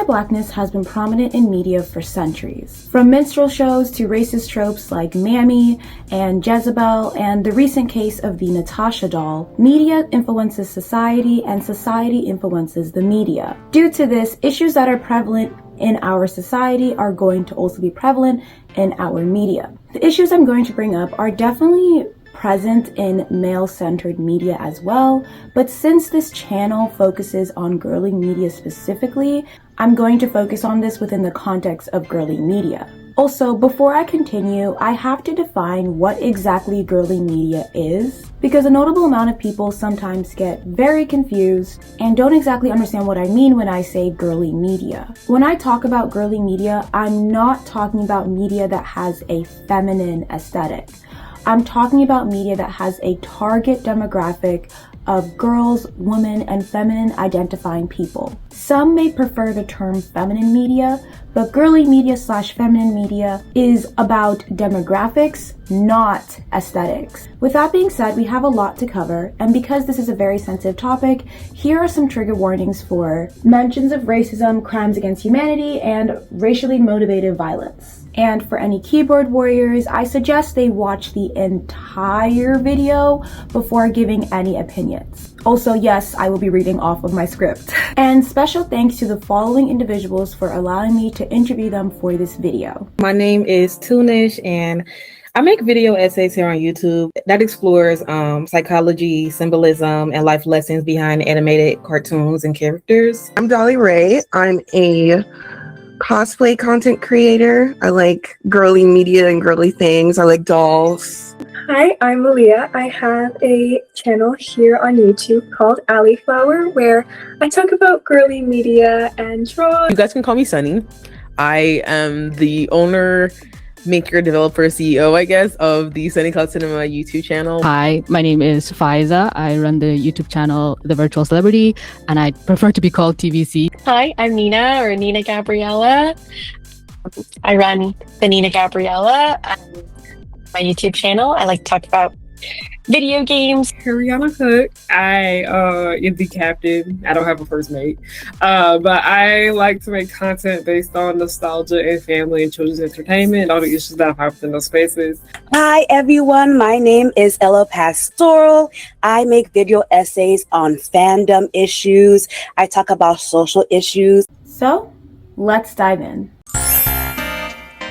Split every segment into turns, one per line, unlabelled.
Anti-Blackness has been prominent in media for centuries. From minstrel shows to racist tropes like Mammy and Jezebel and the recent case of the Natasha Doll, media influences society and society influences the media. Due to this, issues that are prevalent in our society are going to also be prevalent in our media. The issues I'm going to bring up are definitely present in male-centered media as well, but since this channel focuses on girly media specifically, I'm going to focus on this within the context of girly media. Also, before I continue, I have to define what exactly girly media is, because a notable amount of people sometimes get very confused and don't exactly understand what I mean when I say girly media. When I talk about girly media, I'm not talking about media that has a feminine aesthetic. I'm talking about media that has a target demographic of girls, women, and feminine identifying people. Some may prefer the term feminine media, but girly media / feminine media is about demographics, not aesthetics. With that being said, we have a lot to cover, and because this is a very sensitive topic, here are some trigger warnings for mentions of racism, crimes against humanity, and racially motivated violence. And for any keyboard warriors, I suggest they watch the entire video before giving any opinions. Also, yes, I will be reading off of my script. And special thanks to the following individuals for allowing me to interview them for this video.
My name is Tunish, and I make video essays here on YouTube that explores psychology, symbolism, and life lessons behind animated cartoons and characters.
I'm Dollie Ray. I'm a cosplay content creator. I like girly media and girly things. I like dolls.
Hi, I'm Malia. I have a channel here on YouTube called Alleyflower where I talk about girly media and draw.
You guys can call me Sunny. I am the owner, maker, developer, CEO, I guess, of the Sunny Cloud Cinema YouTube channel.
Hi, my name is Faiza. I run the YouTube channel The Virtual Celebrity, and I prefer to be called TVC.
Hi, I'm Nina, or Nina Gabriella. I run the Nina Gabriella, my YouTube channel. I like to talk about video games.
Ariana Cook. I am the captain. I don't have a first mate. But I like to make content based on nostalgia and family and children's entertainment, all the issues that pop in those spaces.
Hi everyone, my name is Ella Pastoral. I make video essays on fandom issues. I talk about social issues.
So, let's dive in.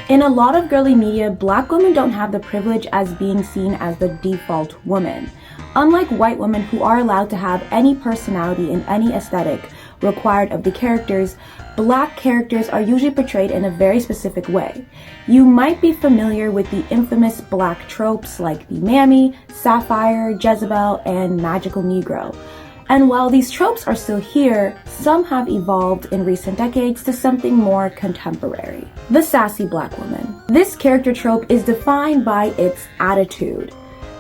In a lot of girly media, Black women don't have the privilege as being seen as the default woman. Unlike white women who are allowed to have any personality and any aesthetic required of the characters, Black characters are usually portrayed in a very specific way. You might be familiar with the infamous Black tropes like the Mammy, Sapphire, Jezebel, and Magical Negro. And while these tropes are still here, some have evolved in recent decades to something more contemporary. The sassy Black woman. This character trope is defined by its attitude.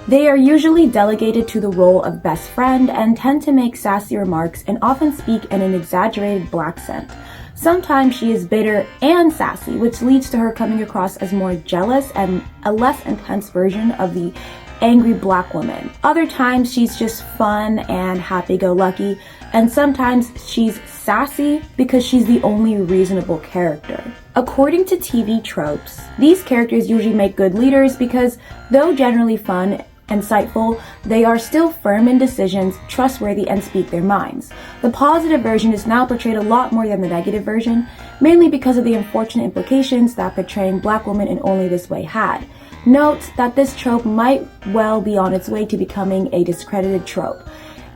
They are usually delegated to the role of best friend and tend to make sassy remarks and often speak in an exaggerated Black accent. Sometimes she is bitter and sassy, which leads to her coming across as more jealous and a less intense version of the angry Black woman. Other times she's just fun and happy-go-lucky, and sometimes she's sassy because she's the only reasonable character. According to TV tropes, these characters usually make good leaders because, though generally fun and insightful, they are still firm in decisions, trustworthy, and speak their minds. The positive version is now portrayed a lot more than the negative version, mainly because of the unfortunate implications that portraying Black women in only this way had. Note that this trope might well be on its way to becoming a discredited trope.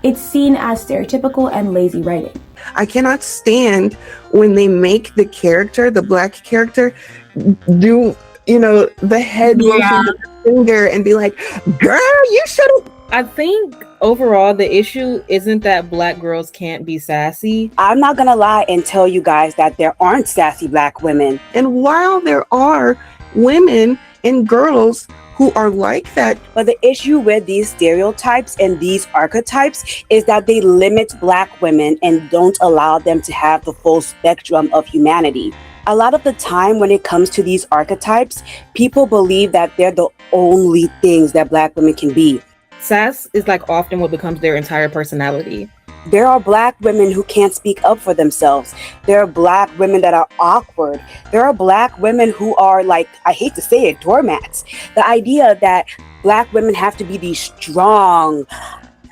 It's seen as stereotypical and lazy writing.
I cannot stand when they make the character, the Black character, do, the head motion with the finger and be like, girl, you should've.
I think overall the issue isn't that Black girls can't be sassy.
I'm not gonna lie and tell you guys that there aren't sassy Black women.
And while there are women and girls who are like that.
But the issue with these stereotypes and these archetypes is that they limit Black women and don't allow them to have the full spectrum of humanity. A lot of the time when it comes to these archetypes, people believe that they're the only things that Black women can be.
Sass is like often what becomes their entire personality.
There are Black women who can't speak up for themselves. There are Black women that are awkward. There are Black women who are, like, I hate to say it, doormats. The idea that Black women have to be these strong,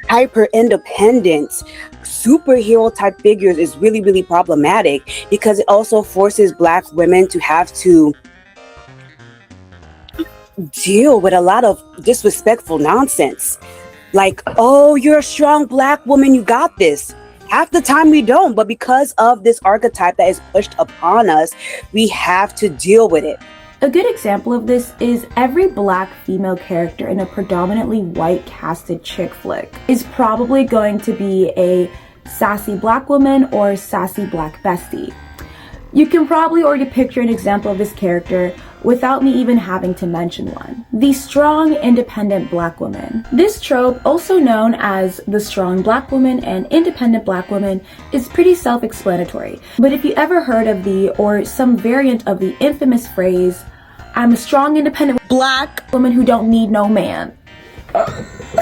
hyper independent, superhero type figures is really, really problematic, because it also forces Black women to have to deal with a lot of disrespectful nonsense. Like, oh, you're a strong Black woman, you got this. Half the time we don't, but because of this archetype that is pushed upon us, we have to deal with it.
A good example of this is every Black female character in a predominantly white casted chick flick is probably going to be a sassy Black woman or sassy Black bestie. You can probably already picture an example of this character without me even having to mention one. The strong, independent Black woman. This trope, also known as the strong Black woman and independent Black woman, is pretty self-explanatory. But if you ever heard of or some variant of the infamous phrase, "I'm a strong, independent Black woman who don't need no man,"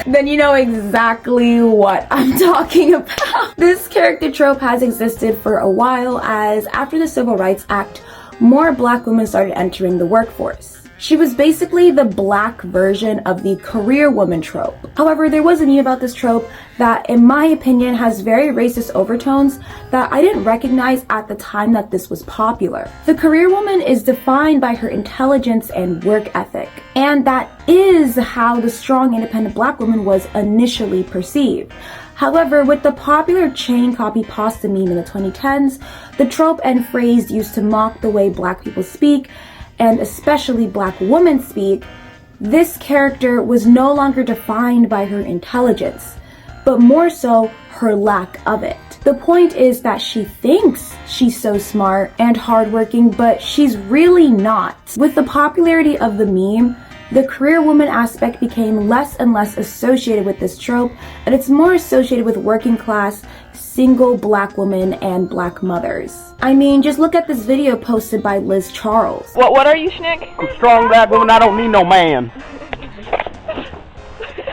then you know exactly what I'm talking about. This character trope has existed for a while, as after the Civil Rights Act, more Black women started entering the workforce. She was basically the Black version of the career woman trope. However, there was a meme about this trope that, in my opinion, has very racist overtones that I didn't recognize at the time that this was popular. The career woman is defined by her intelligence and work ethic, and that is how the strong, independent Black woman was initially perceived. However, with the popular chain copy pasta meme in the 2010s, the trope and phrase used to mock the way Black people speak, and especially Black women speak, this character was no longer defined by her intelligence, but more so her lack of it. The point is that she thinks she's so smart and hardworking, but she's really not. With the popularity of the meme, the career woman aspect became less and less associated with this trope, and it's more associated with working class, single Black women and Black mothers. I mean, just look at this video posted by Liz Charles.
What are you, Schnick? I'm a strong Black woman, I don't need no man.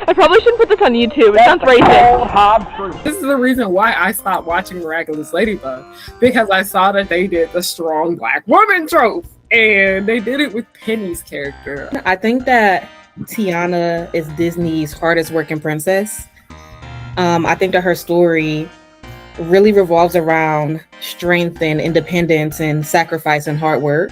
I probably shouldn't put this on YouTube. It sounds racist.
This is the reason why I stopped watching Miraculous Ladybug, because I saw that they did the strong Black woman trope, and they did it with Penny's character.
I think that Tiana is Disney's hardest working princess. I think that her story really revolves around strength and independence and sacrifice and hard work.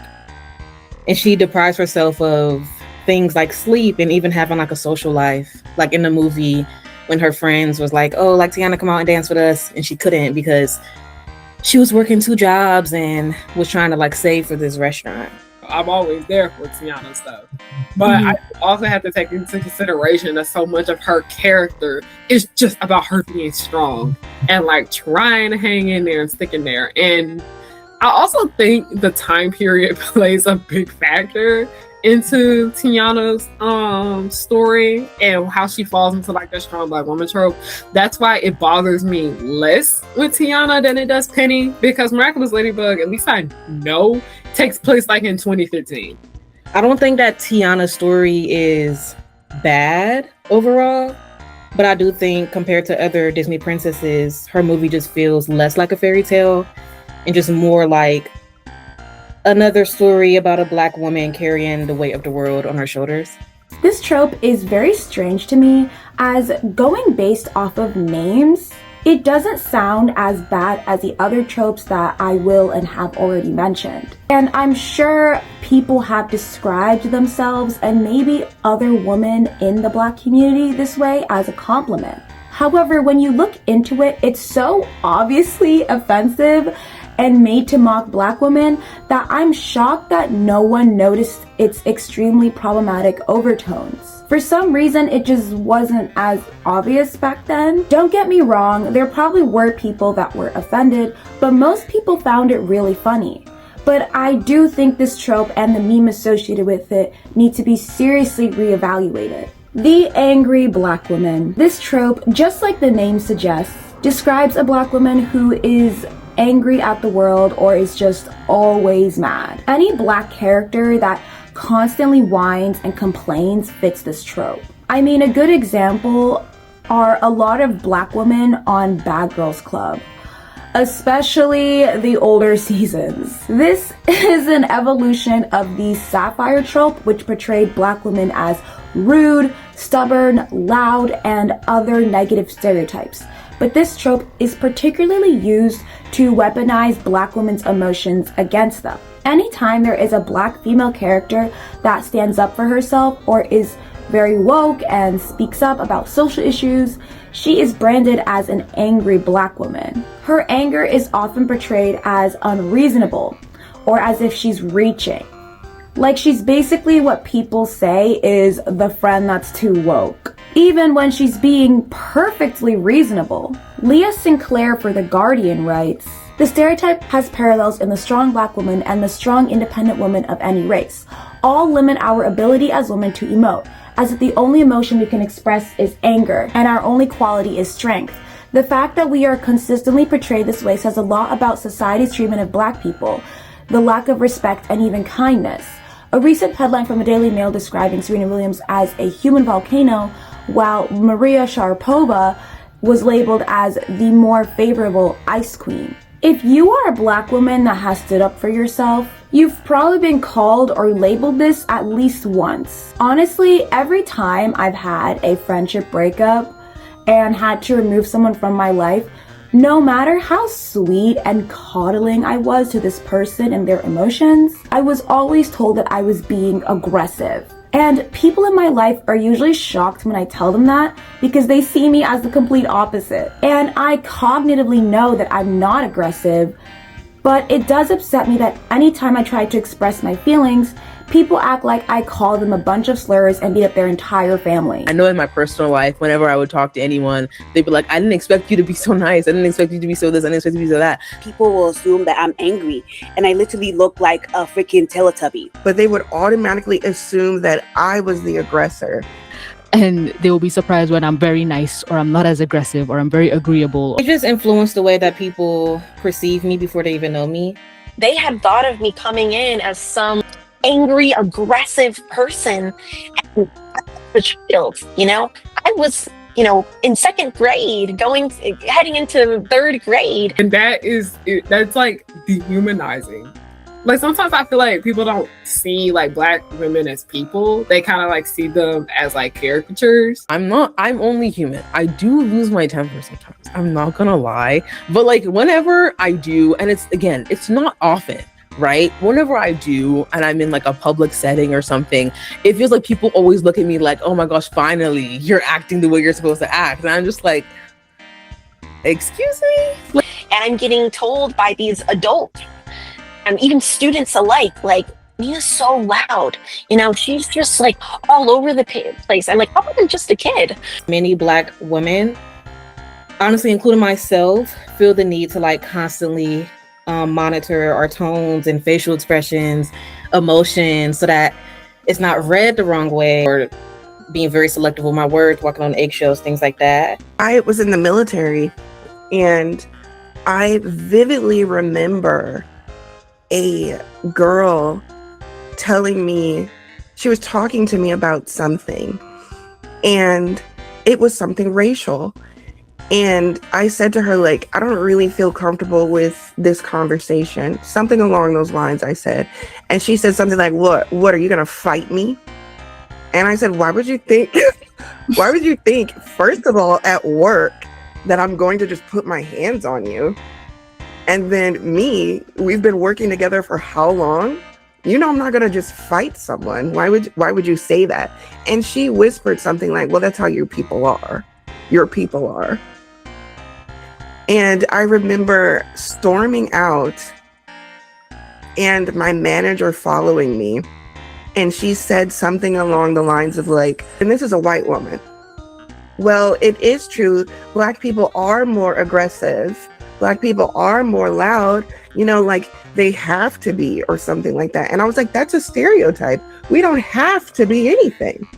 And she deprives herself of things like sleep and even having like a social life. Like in the movie when her friends was like, oh, like Tiana, come out and dance with us. And she couldn't because she was working 2 jobs and was trying to like save for this restaurant.
I'm always there for Tiana stuff. But I also have to take into consideration that so much of her character is just about her being strong and like trying to hang in there and stick in there. And I also think the time period plays a big factor into Tiana's story and how she falls into like the strong Black woman trope. That's why it bothers me less with Tiana than it does Penny, because Miraculous Ladybug, at least I know, takes place like in 2015.
I don't think that Tiana's story is bad overall, but I do think compared to other Disney princesses, her movie just feels less like a fairy tale and just more like another story about a Black woman carrying the weight of the world on her shoulders.
This trope is very strange to me, as going based off of names, it doesn't sound as bad as the other tropes that I will and have already mentioned. And I'm sure people have described themselves and maybe other women in the Black community this way as a compliment. However, when you look into it, it's so obviously offensive and made to mock Black women that I'm shocked that no one noticed its extremely problematic overtones. For some reason, it just wasn't as obvious back then. Don't get me wrong, there probably were people that were offended, but most people found it really funny. But I do think this trope and the meme associated with it need to be seriously reevaluated. The angry Black woman. This trope, just like the name suggests, describes a Black woman who is angry at the world or is just always mad. Any Black character that constantly whines and complains fits this trope. I mean, a good example are a lot of black women on Bad Girls Club, especially the older seasons. This is an evolution of the sapphire trope, which portrayed black women as rude, stubborn, loud, and other negative stereotypes. But this trope is particularly used to weaponize black women's emotions against them. Anytime there is a black female character that stands up for herself or is very woke and speaks up about social issues, she is branded as an angry black woman. Her anger is often portrayed as unreasonable or as if she's reaching. Like she's basically what people say is the friend that's too woke, even when she's being perfectly reasonable. Leah Sinclair for The Guardian writes, "The stereotype has parallels in the strong black woman and the strong independent woman of any race. All limit our ability as women to emote, as if the only emotion we can express is anger, and our only quality is strength. The fact that we are consistently portrayed this way says a lot about society's treatment of black people, the lack of respect and even kindness." A recent headline from the Daily Mail describing Serena Williams as a human volcano, while Maria Sharapova was labeled as the more favorable ice queen. If you are a black woman that has stood up for yourself, you've probably been called or labeled this at least once. Honestly, every time I've had a friendship breakup and had to remove someone from my life, no matter how sweet and coddling I was to this person and their emotions, I was always told that I was being aggressive. And people in my life are usually shocked when I tell them that because they see me as the complete opposite. And I cognitively know that I'm not aggressive, but it does upset me that anytime I try to express my feelings, people act like I call them a bunch of slurs and beat up their entire family.
I know in my personal life, whenever I would talk to anyone, they'd be like, I didn't expect you to be so nice. I didn't expect you to be so this. I didn't expect you to be so that.
People will assume that I'm angry and I literally look like a freaking Teletubby.
But they would automatically assume that I was the aggressor.
And they will be surprised when I'm very nice or I'm not as aggressive or I'm very agreeable.
It just influenced the way that people perceive me before they even know me.
They had thought of me coming in as some angry, aggressive person and a child, you know? I was, in second grade, heading into third grade.
And that's like dehumanizing. Like sometimes I feel like people don't see like black women as people. They kind of like see them as like caricatures.
I'm only human. I do lose my temper sometimes. I'm not gonna lie. But like whenever I do, and it's not often, right? Whenever I do, and I'm in like a public setting or something, it feels like people always look at me like, oh my gosh, finally, you're acting the way you're supposed to act. And I'm just like, excuse me?
And I'm getting told by these adults, and even students alike, like, Nina's so loud. She's just like all over the place. I'm like, how about just a kid?
Many black women, honestly, including myself, feel the need to like constantly monitor our tones and facial expressions, emotions, so that it's not read the wrong way, or being very selective with my words, walking on eggshells, things like that.
I was in the military, and I vividly remember a girl telling me, she was talking to me about something, and it was something racial. And I said to her, like, I don't really feel comfortable with this conversation. Something along those lines, I said. And she said something like, what are you gonna fight me? And I said, why would you think, first of all, at work, that I'm going to just put my hands on you? And then we've been working together for how long? I'm not gonna just fight someone. Why would you say that? And she whispered something like, well, that's how your people are. Your people are. And I remember storming out and my manager following me. And she said something along the lines of like, and this is a white woman, well, it is true. Black people are more aggressive. Black people are more loud, like they have to be, or something like that. And I was like, that's a stereotype. We don't have to be anything.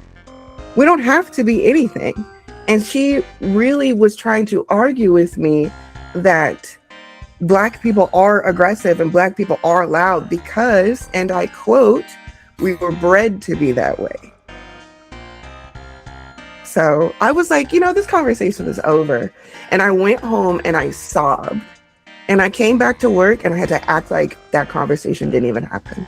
We don't have to be anything. And she really was trying to argue with me that Black people are aggressive and Black people are loud because, and I quote, we were bred to be that way. So I was like, you know, this conversation is over. And I went home and I sobbed. And I came back to work and I had to act like that conversation didn't even happen.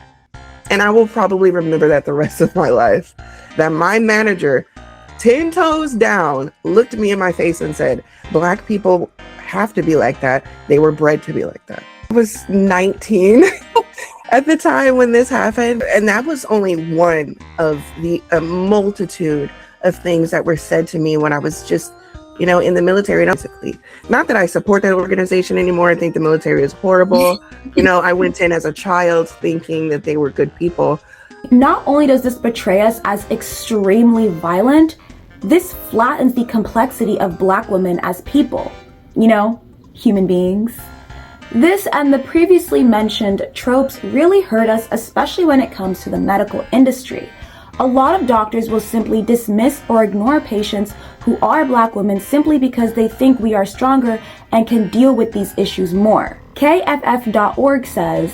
And I will probably remember that the rest of my life. That my manager, 10 toes down, looked me in my face and said, Black people have to be like that. They were bred to be like that. I was 19 at the time when this happened. And that was only one of a multitude of things that were said to me when I was just, you know, in the military. Basically, not that I support that organization anymore. I think the military is horrible. You know, I went in as a child thinking that they were good people.
Not only does this portray us as extremely violent, this flattens the complexity of Black women as people, you know, human beings. This and the previously mentioned tropes really hurt us, especially when it comes to the medical industry. A lot of doctors will simply dismiss or ignore patients who are Black women simply because they think we are stronger and can deal with these issues more. KFF.org says,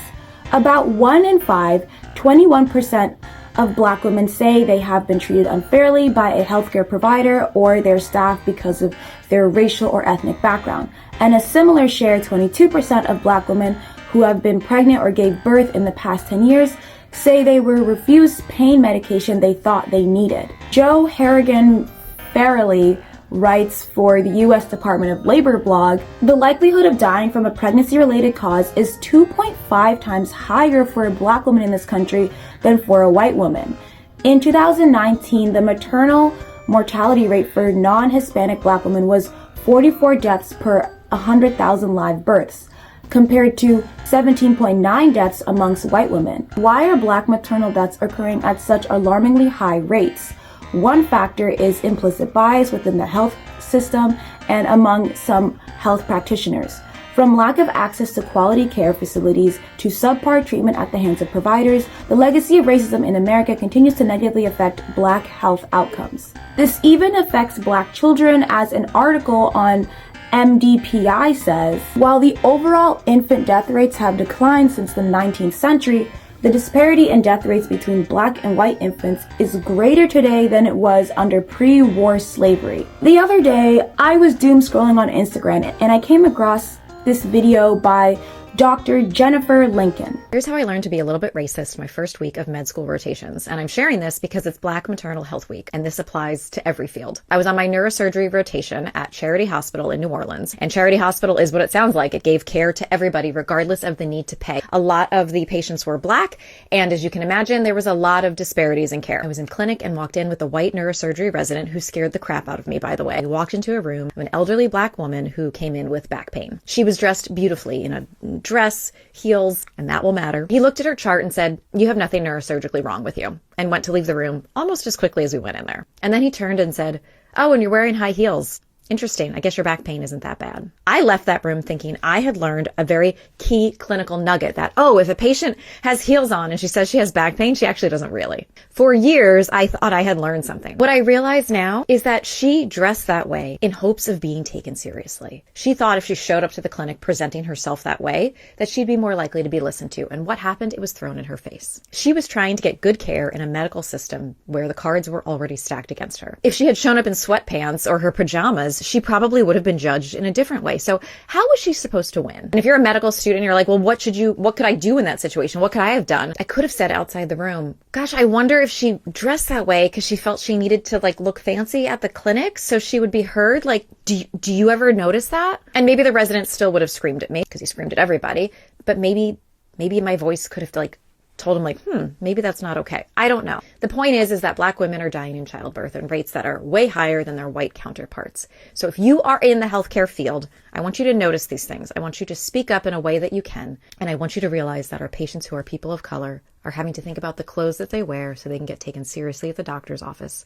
about 1 in 5, 21% of Black women say they have been treated unfairly by a healthcare provider or their staff because of their racial or ethnic background. And a similar share, 22% of Black women who have been pregnant or gave birth in the past 10 years say they were refused pain medication they thought they needed. Joe Harrigan Farrelly writes for the U.S. Department of Labor blog, the likelihood of dying from a pregnancy-related cause is 2.5 times higher for a Black woman in this country than for a white woman. In 2019, the maternal mortality rate for non-Hispanic Black women was 44 deaths per 100,000 live births, compared to 17.9 deaths amongst white women. Why are Black maternal deaths occurring at such alarmingly high rates? One factor is implicit bias within the health system and among some health practitioners. From lack of access to quality care facilities to subpar treatment at the hands of providers, the legacy of racism in America continues to negatively affect Black health outcomes. This even affects Black children, as an article on MDPI says, while the overall infant death rates have declined since the 19th century, the disparity in death rates between Black and white infants is greater today than it was under pre-war slavery. The other day, I was doom scrolling on Instagram and I came across this video by Dr. Jennifer Lincoln.
Here's how I learned to be a little bit racist my first week of med school rotations. And I'm sharing this because it's Black Maternal Health Week, and this applies to every field. I was on my neurosurgery rotation at Charity Hospital in New Orleans. And Charity Hospital is what it sounds like. It gave care to everybody, regardless of the need to pay. A lot of the patients were Black, and as you can imagine, there was a lot of disparities in care. I was in clinic and walked in with a white neurosurgery resident who scared the crap out of me, by the way. I walked into a room of an elderly Black woman who came in with back pain. She was dressed beautifully in a dress, heels, and that will matter. He looked at her chart and said, "You have nothing neurosurgically wrong with you," and went to leave the room almost as quickly as we went in there. And then he turned and said, "Oh, and you're wearing high heels. Interesting. I guess your back pain isn't that bad." I left that room thinking I had learned a very key clinical nugget that, oh, if a patient has heels on and she says she has back pain, she actually doesn't really. For years, I thought I had learned something. What I realize now is that she dressed that way in hopes of being taken seriously. She thought if she showed up to the clinic presenting herself that way, that she'd be more likely to be listened to. And what happened? It was thrown in her face. She was trying to get good care in a medical system where the cards were already stacked against her. If she had shown up in sweatpants or her pajamas, she probably would have been judged in a different way. So how was she supposed to win? And if you're a medical student, you're like, well, what could I do in that situation? What could I have done? I could have said outside the room, gosh, I wonder if she dressed that way because she felt she needed to like look fancy at the clinic so she would be heard. Like, do you ever notice that? And maybe the resident still would have screamed at me because he screamed at everybody, but maybe my voice could have like told him like, maybe that's not okay. I don't know. The point is that Black women are dying in childbirth at rates that are way higher than their white counterparts. So if you are in the healthcare field, I want you to notice these things. I want you to speak up in a way that you can. And I want you to realize that our patients who are people of color are having to think about the clothes that they wear so they can get taken seriously at the doctor's office.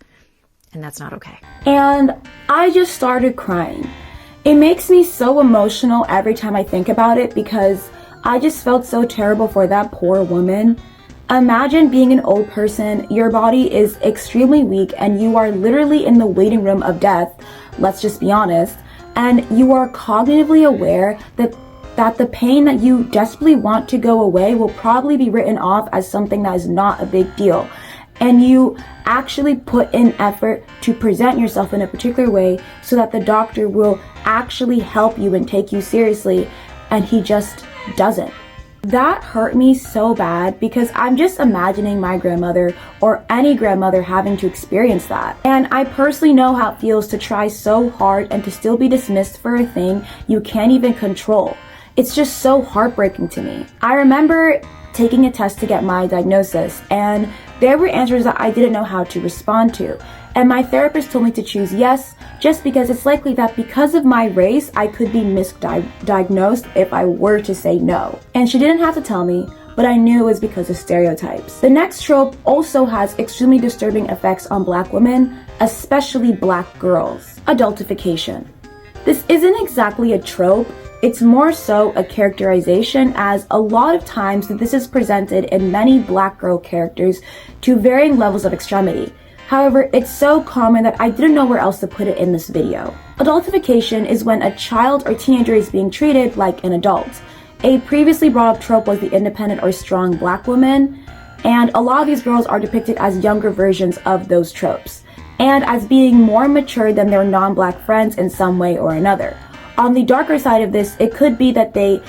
And that's not okay.
And I just started crying. It makes me so emotional every time I think about it because I just felt so terrible for that poor woman. Imagine being an old person, your body is extremely weak and you are literally in the waiting room of death, let's just be honest, and you are cognitively aware that the pain that you desperately want to go away will probably be written off as something that is not a big deal. and you actually put in effort to present yourself in a particular way so that the doctor will actually help you and take you seriously, and he just doesn't. That hurt me so bad because I'm just imagining my grandmother or any grandmother having to experience that. And I personally know how it feels to try so hard and to still be dismissed for a thing you can't even control. It's just so heartbreaking to me. I remember taking a test to get my diagnosis, and there were answers that I didn't know how to respond to. And my therapist told me to choose yes, just because it's likely that because of my race, I could be misdiagnosed if I were to say no. And she didn't have to tell me, but I knew it was because of stereotypes. The next trope also has extremely disturbing effects on Black women, especially Black girls. Adultification. This isn't exactly a trope, it's more so a characterization, as a lot of times this is presented in many Black girl characters to varying levels of extremity. However, it's so common that I didn't know where else to put it in this video. Adultification is when a child or teenager is being treated like an adult. A previously brought up trope was the independent or strong Black woman, and a lot of these girls are depicted as younger versions of those tropes, and as being more mature than their non-Black friends in some way or another. On the darker side of this, it could be that they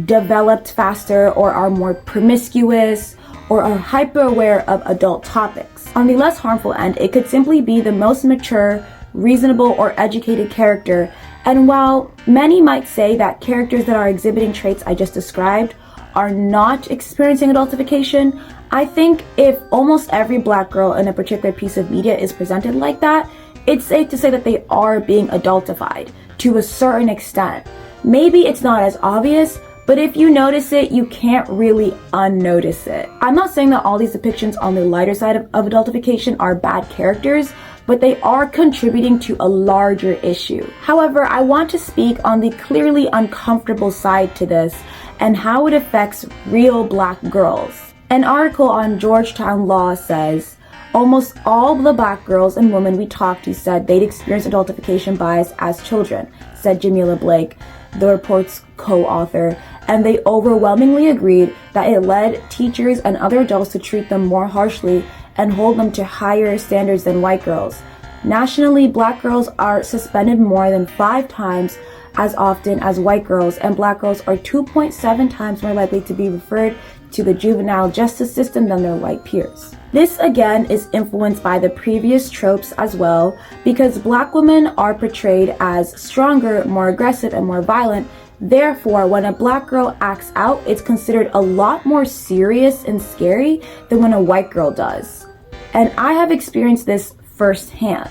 developed faster or are more promiscuous or are hyper aware of adult topics. On the less harmful end, it could simply be the most mature, reasonable, or educated character. And while many might say that characters that are exhibiting traits I just described are not experiencing adultification, I think if almost every Black girl in a particular piece of media is presented like that, it's safe to say that they are being adultified to a certain extent. Maybe it's not as obvious, but if you notice it, you can't really unnotice it. I'm not saying that all these depictions on the lighter side of adultification are bad characters, but they are contributing to a larger issue. However, I want to speak on the clearly uncomfortable side to this and how it affects real Black girls. An article on Georgetown Law says, almost all the Black girls and women we talked to said they'd experienced adultification bias as children, said Jamila Blake, the report's co-author, and they overwhelmingly agreed that it led teachers and other adults to treat them more harshly and hold them to higher standards than white girls. Nationally, Black girls are suspended more than 5 times as often as white girls, and Black girls are 2.7 times more likely to be referred to the juvenile justice system than their white peers. This again is influenced by the previous tropes as well, because Black women are portrayed as stronger, more aggressive, and more violent. Therefore, when a Black girl acts out, it's considered a lot more serious and scary than when a white girl does. And I have experienced this firsthand.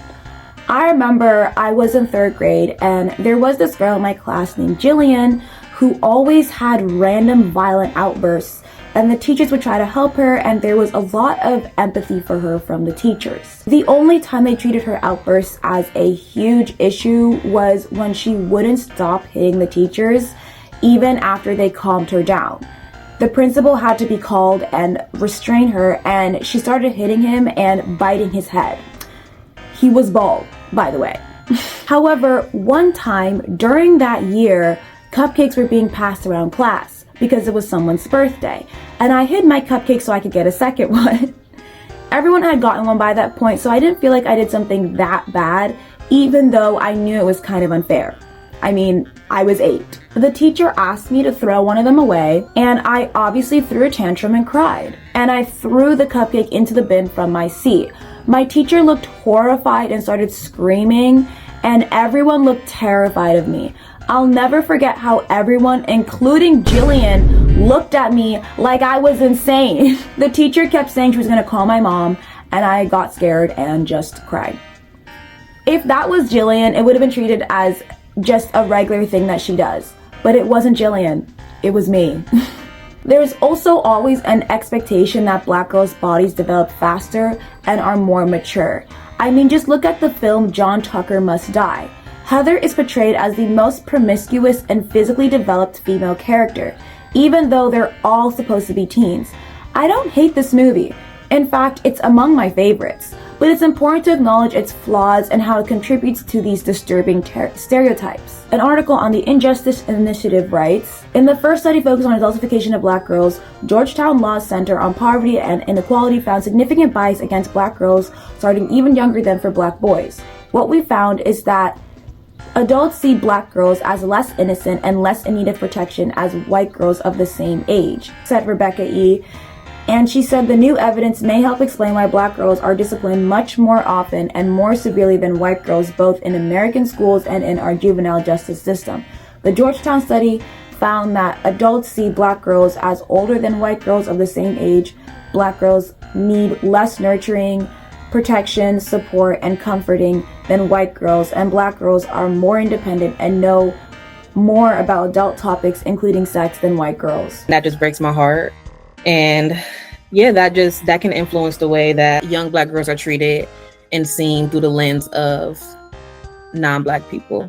I remember I was in 3rd grade and there was this girl in my class named Jillian who always had random violent outbursts, and the teachers would try to help her, and there was a lot of empathy for her from the teachers. The only time they treated her outbursts as a huge issue was when she wouldn't stop hitting the teachers even after they calmed her down. The principal had to be called and restrain her, and she started hitting him and biting his head. He was bald, by the way. However, one time during that year, cupcakes were being passed around class because it was someone's birthday, and I hid my cupcake so I could get a second one. Everyone had gotten one by that point, so I didn't feel like I did something that bad, even though I knew it was kind of unfair. I mean, I was 8. The teacher asked me to throw one of them away, and I obviously threw a tantrum and cried. And I threw the cupcake into the bin from my seat. My teacher looked horrified and started screaming, and everyone looked terrified of me. I'll never forget how everyone, including Jillian, looked at me like I was insane. The teacher kept saying she was gonna call my mom, and I got scared and just cried. If that was Jillian, it would have been treated as just a regular thing that she does. But it wasn't Jillian, it was me. There's also always an expectation that Black girls' bodies develop faster and are more mature. I mean, just look at the film John Tucker Must Die. Heather is portrayed as the most promiscuous and physically developed female character, even though they're all supposed to be teens. I don't hate this movie. In fact, it's among my favorites. but it's important to acknowledge its flaws and how it contributes to these disturbing stereotypes. An article on the Injustice Initiative writes, in the first study focused on adultification of black girls, Georgetown Law's Center on Poverty and Inequality found significant bias against black girls starting even younger than for black boys. What we found is that adults see black girls as less innocent and less in need of protection as white girls of the same age, said Rebecca E. And she said the new evidence may help explain why black girls are disciplined much more often and more severely than white girls, both in American schools and in our juvenile justice system. The Georgetown study found that adults see black girls as older than white girls of the same age. Black girls need less nurturing, protection, support, and comforting than white girls, and black girls are more independent and know more about adult topics, including sex, than white girls.
That just breaks my heart. And yeah, that can influence the way that young black girls are treated and seen through the lens of non-black people.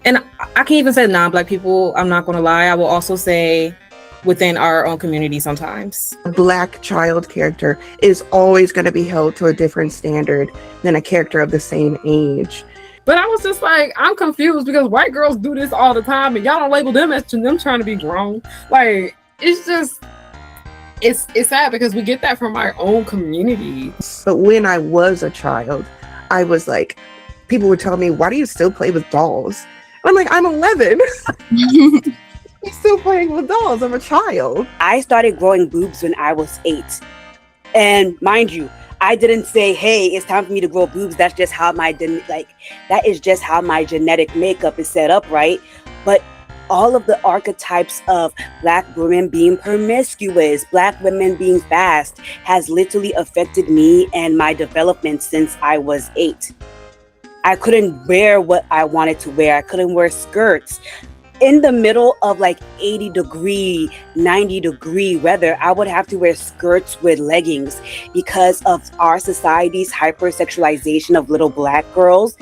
And I can't even say non-black people, I'm not gonna lie. I will also say within our own community sometimes.
A black child character is always going to be held to a different standard than a character of the same age.
But I was just like, I'm confused because white girls do this all the time and y'all don't label them as them trying to be grown. Like, it's just, it's sad because we get that from our own community.
But when I was a child, I was like, people would tell me, why do you still play with dolls? I'm like, I'm 11. I'm still playing with dolls. I'm a child.
I started growing boobs when I was 8. And mind you, I didn't say, hey, it's time for me to grow boobs. That's just how that is just how my genetic makeup is set up, right? But all of the archetypes of black women being promiscuous, black women being fast, has literally affected me and my development since I was 8. I couldn't wear what I wanted to wear. I couldn't wear skirts. In the middle of like 80 degree, 90 degree weather, I would have to wear skirts with leggings because of our society's hypersexualization of little black girls.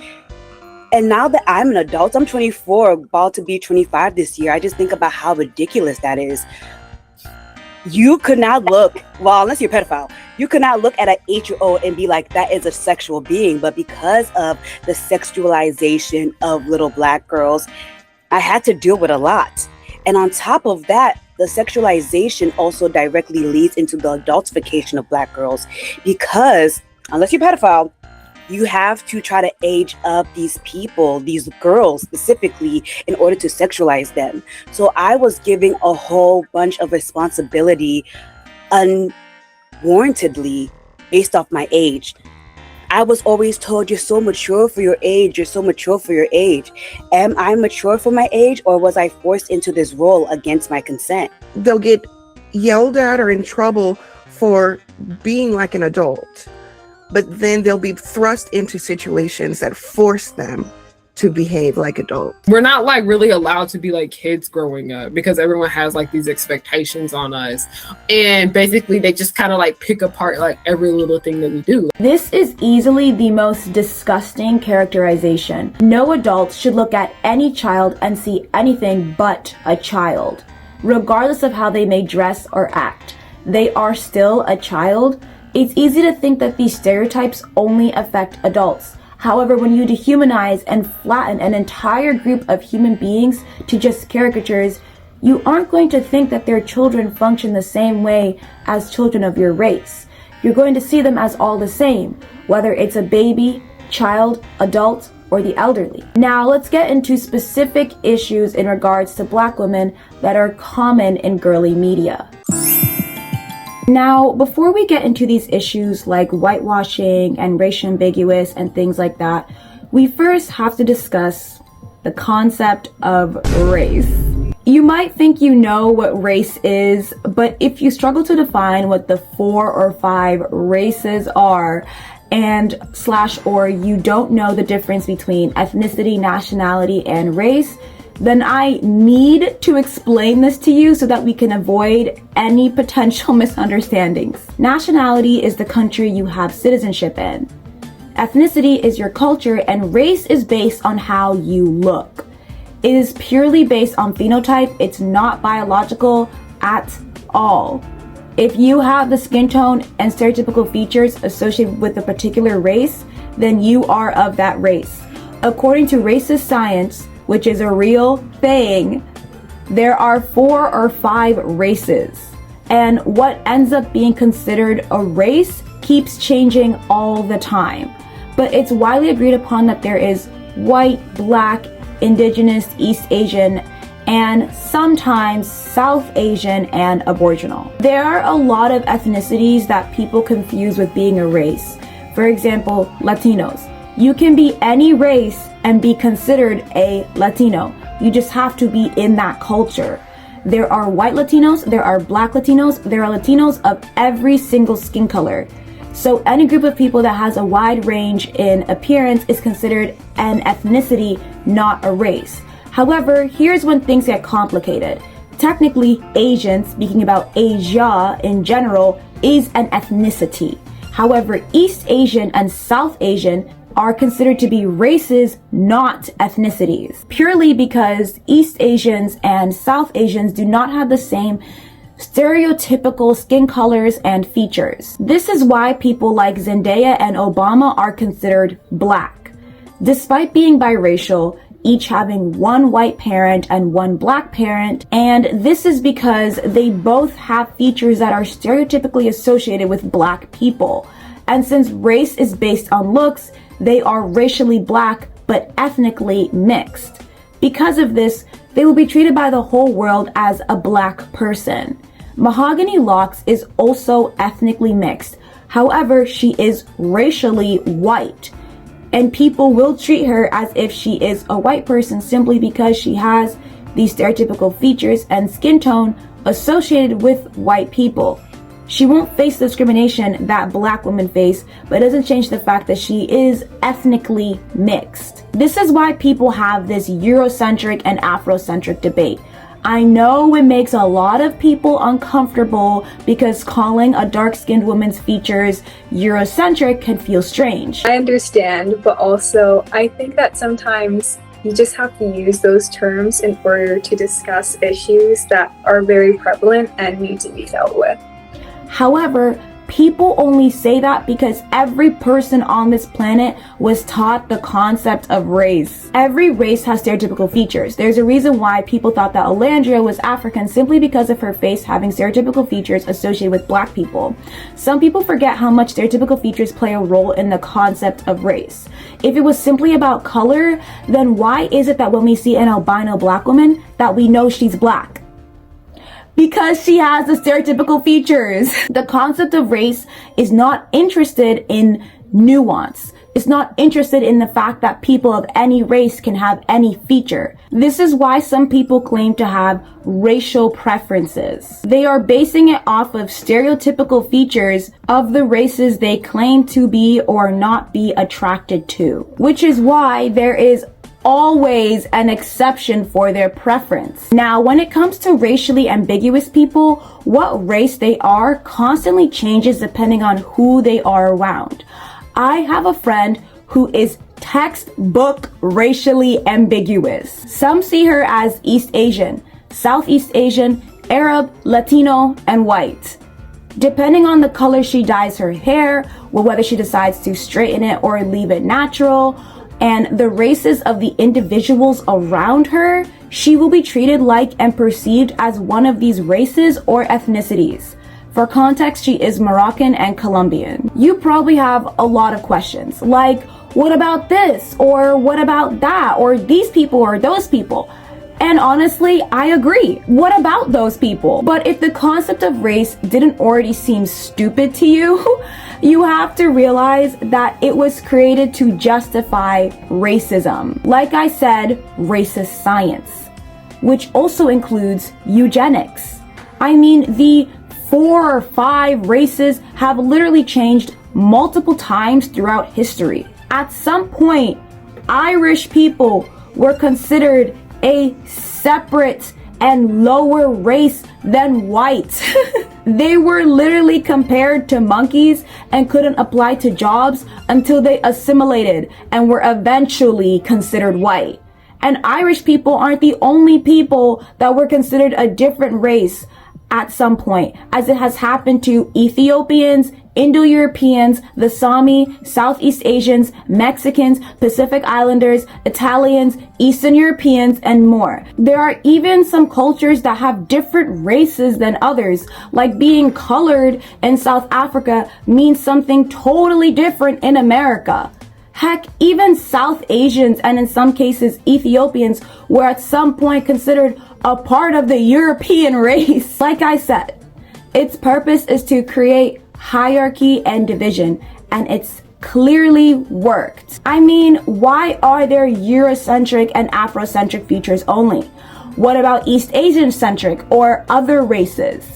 And now that I'm an adult, I'm 24, about to be 25 this year, I just think about how ridiculous that is. You could not look, well, unless you're a pedophile, you could not look at an 8-year-old and be like, that is a sexual being. But because of the sexualization of little black girls, I had to deal with a lot. And on top of that, the sexualization also directly leads into the adultification of black girls, because unless you're a pedophile, you have to try to age up these people, these girls specifically, in order to sexualize them. So I was giving a whole bunch of responsibility unwarrantedly based off my age. I was always told, you're so mature for your age, you're so mature for your age. Am I mature for my age, or was I forced into this role against my consent?
They'll get yelled at or in trouble for being like an adult, but then they'll be thrust into situations that force them to behave like adults.
We're not like really allowed to be like kids growing up because everyone has like these expectations on us, and basically they just kind of like pick apart like every little thing that we do.
This is easily the most disgusting characterization. No adult should look at any child and see anything but a child, regardless of how they may dress or act. They are still a child. It's easy to think that these stereotypes only affect adults. However, when you dehumanize and flatten an entire group of human beings to just caricatures, you aren't going to think that their children function the same way as children of your race. You're going to see them as all the same, whether it's a baby, child, adult, or the elderly. Now, let's get into specific issues in regards to black women that are common in girly media. Now, before we get into these issues like whitewashing and racial ambiguous and things like that, we first have to discuss the concept of race. You might think you know what race is, but if you struggle to define what the 4 or 5 races are, or you don't know the difference between ethnicity, nationality, and race, then I need to explain this to you so that we can avoid any potential misunderstandings. Nationality is the country you have citizenship in. Ethnicity is your culture, and race is based on how you look. It is purely based on phenotype. It's not biological at all. If you have the skin tone and stereotypical features associated with a particular race, then you are of that race. According to racist science, which is a real thing, there are 4 or 5 races. And what ends up being considered a race keeps changing all the time. But it's widely agreed upon that there is white, black, indigenous, East Asian, and sometimes South Asian and Aboriginal. There are a lot of ethnicities that people confuse with being a race. For example, Latinos. You can be any race and be considered a Latino. You just have to be in that culture. There are white Latinos, there are black Latinos, there are Latinos of every single skin color. So any group of people that has a wide range in appearance is considered an ethnicity, not a race. However, here's when things get complicated. Technically, Asian, speaking about Asia in general, is an ethnicity. However, East Asian and South Asian are considered to be races, not ethnicities, purely because East Asians and South Asians do not have the same stereotypical skin colors and features. This is why people like Zendaya and Obama are considered black. Despite being biracial, each having one white parent and one black parent, and this is because they both have features that are stereotypically associated with black people. And since race is based on looks, they are racially black but ethnically mixed. Because of this, they will be treated by the whole world as a black person. Mahogany Locks is also ethnically mixed. However, she is racially white. And people will treat her as if she is a white person simply because she has these stereotypical features and skin tone associated with white people. She won't face the discrimination that black women face, but it doesn't change the fact that she is ethnically mixed. This is why people have this Eurocentric and Afrocentric debate. I know it makes a lot of people uncomfortable because calling a dark-skinned woman's features Eurocentric can feel strange.
I understand, but also I think that sometimes you just have to use those terms in order to discuss issues that are very prevalent and need to be dealt with.
However, people only say that because every person on this planet was taught the concept of race. Every race has stereotypical features. There's a reason why people thought that Alandria was African simply because of her face having stereotypical features associated with black people. Some people forget how much stereotypical features play a role in the concept of race. If it was simply about color, then why is it that when we see an albino black woman that we know she's black? Because she has the stereotypical features. The concept of race is not interested in nuance. It's not interested in the fact that people of any race can have any feature. This is why some people claim to have racial preferences. They are basing it off of stereotypical features of the races they claim to be or not be attracted to. Which is why there is always an exception for their preference. Now, when it comes to racially ambiguous people, what race they are constantly changes depending on who they are around. I have a friend who is textbook racially ambiguous. Some see her as East Asian, Southeast Asian, Arab, Latino, and white. Depending on the color she dyes her hair, or whether she decides to straighten it or leave it natural, and the races of the individuals around her, she will be treated like and perceived as one of these races or ethnicities. For context, she is Moroccan and Colombian. You probably have a lot of questions, like, what about this? Or what about that? Or these people or those people? And honestly, I agree. What about those people? But if the concept of race didn't already seem stupid to you, you have to realize that it was created to justify racism. Like I said, racist science, which also includes eugenics. I mean, the 4 or 5 races have literally changed multiple times throughout history. At some point, Irish people were considered a separate and lower race than white. They were literally compared to monkeys and couldn't apply to jobs until they assimilated and were eventually considered white. And Irish people aren't the only people that were considered a different race at some point, as it has happened to Ethiopians, Indo-Europeans, the Sami, Southeast Asians, Mexicans, Pacific Islanders, Italians, Eastern Europeans, and more. There are even some cultures that have different races than others, like being colored in South Africa means something totally different in America. Heck, even South Asians and in some cases Ethiopians were at some point considered a part of the European race. Like I said, its purpose is to create hierarchy and division, and it's clearly worked. I mean, why are there Eurocentric and Afrocentric features only? What about East Asian centric or other races?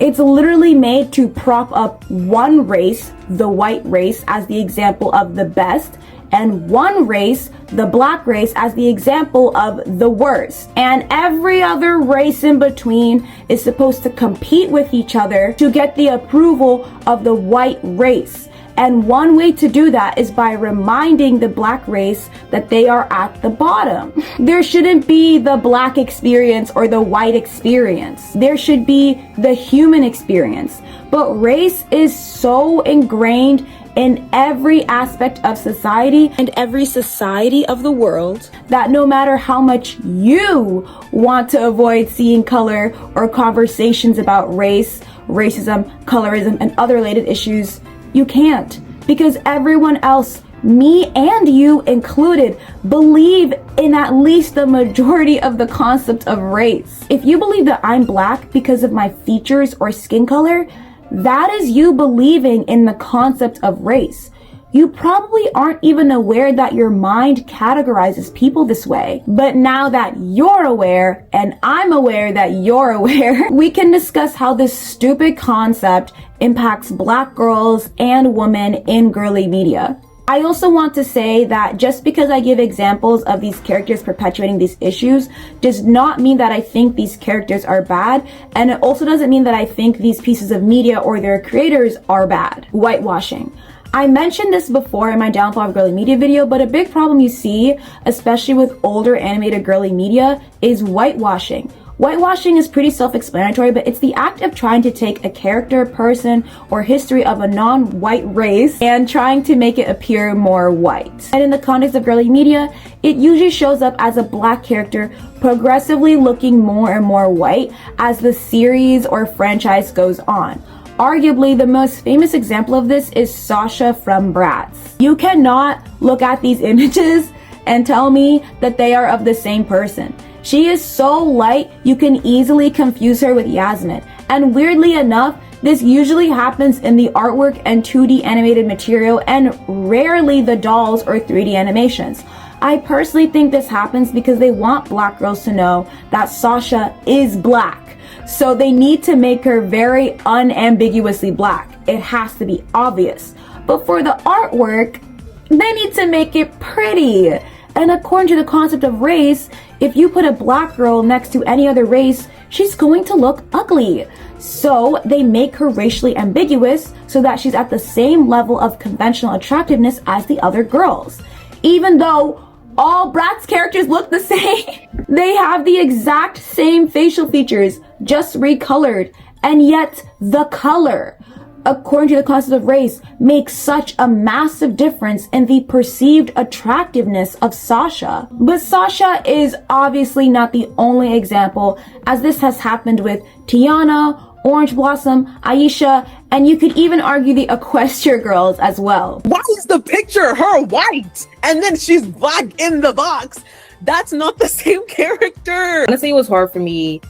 It's literally made to prop up one race, the white race, as the example of the best, and one race, the black race, as the example of the worst. And every other race in between is supposed to compete with each other to get the approval of the white race. And one way to do that is by reminding the black race that they are at the bottom. There shouldn't be the black experience or the white experience. There should be the human experience. But race is so ingrained in every aspect of society and every society of the world that no matter how much you want to avoid seeing color or conversations about race, racism, colorism, and other related issues, you can't, because everyone else, me and you included, believe in at least the majority of the concept of race. If you believe that I'm black because of my features or skin color, that is you believing in the concept of race. You probably aren't even aware that your mind categorizes people this way. But now that you're aware, and I'm aware that you're aware, we can discuss how this stupid concept impacts black girls and women in girly media. I also want to say that just because I give examples of these characters perpetuating these issues does not mean that I think these characters are bad, and it also doesn't mean that I think these pieces of media or their creators are bad. Whitewashing. I mentioned this before in my Downfall of Girly Media video, but a big problem you see, especially with older animated girly media, is whitewashing. Whitewashing is pretty self-explanatory, but it's the act of trying to take a character, person, or history of a non-white race and trying to make it appear more white. And in the context of girly media, it usually shows up as a black character progressively looking more and more white as the series or franchise goes on. Arguably, the most famous example of this is Sasha from Bratz. You cannot look at these images and tell me that they are of the same person. She is so light, you can easily confuse her with Yasmin. And weirdly enough, this usually happens in the artwork and 2D animated material and rarely the dolls or 3D animations. I personally think this happens because they want black girls to know that Sasha is black. So they need to make her very unambiguously black. It has to be obvious. But for the artwork, they need to make it pretty. And according to the concept of race, if you put a black girl next to any other race, she's going to look ugly. So they make her racially ambiguous so that she's at the same level of conventional attractiveness as the other girls. Even though all Bratz characters look the same. They have the exact same facial features, just recolored, and yet the color, according to the concept of race, makes such a massive difference in the perceived attractiveness of Sasha. But Sasha is obviously not the only example, as this has happened with Tiana, Orange Blossom, Aisha, and you could even argue the Equestria girls as well.
Why is the picture her white and then she's black in the box? That's not the same character.
Honestly, it was hard for me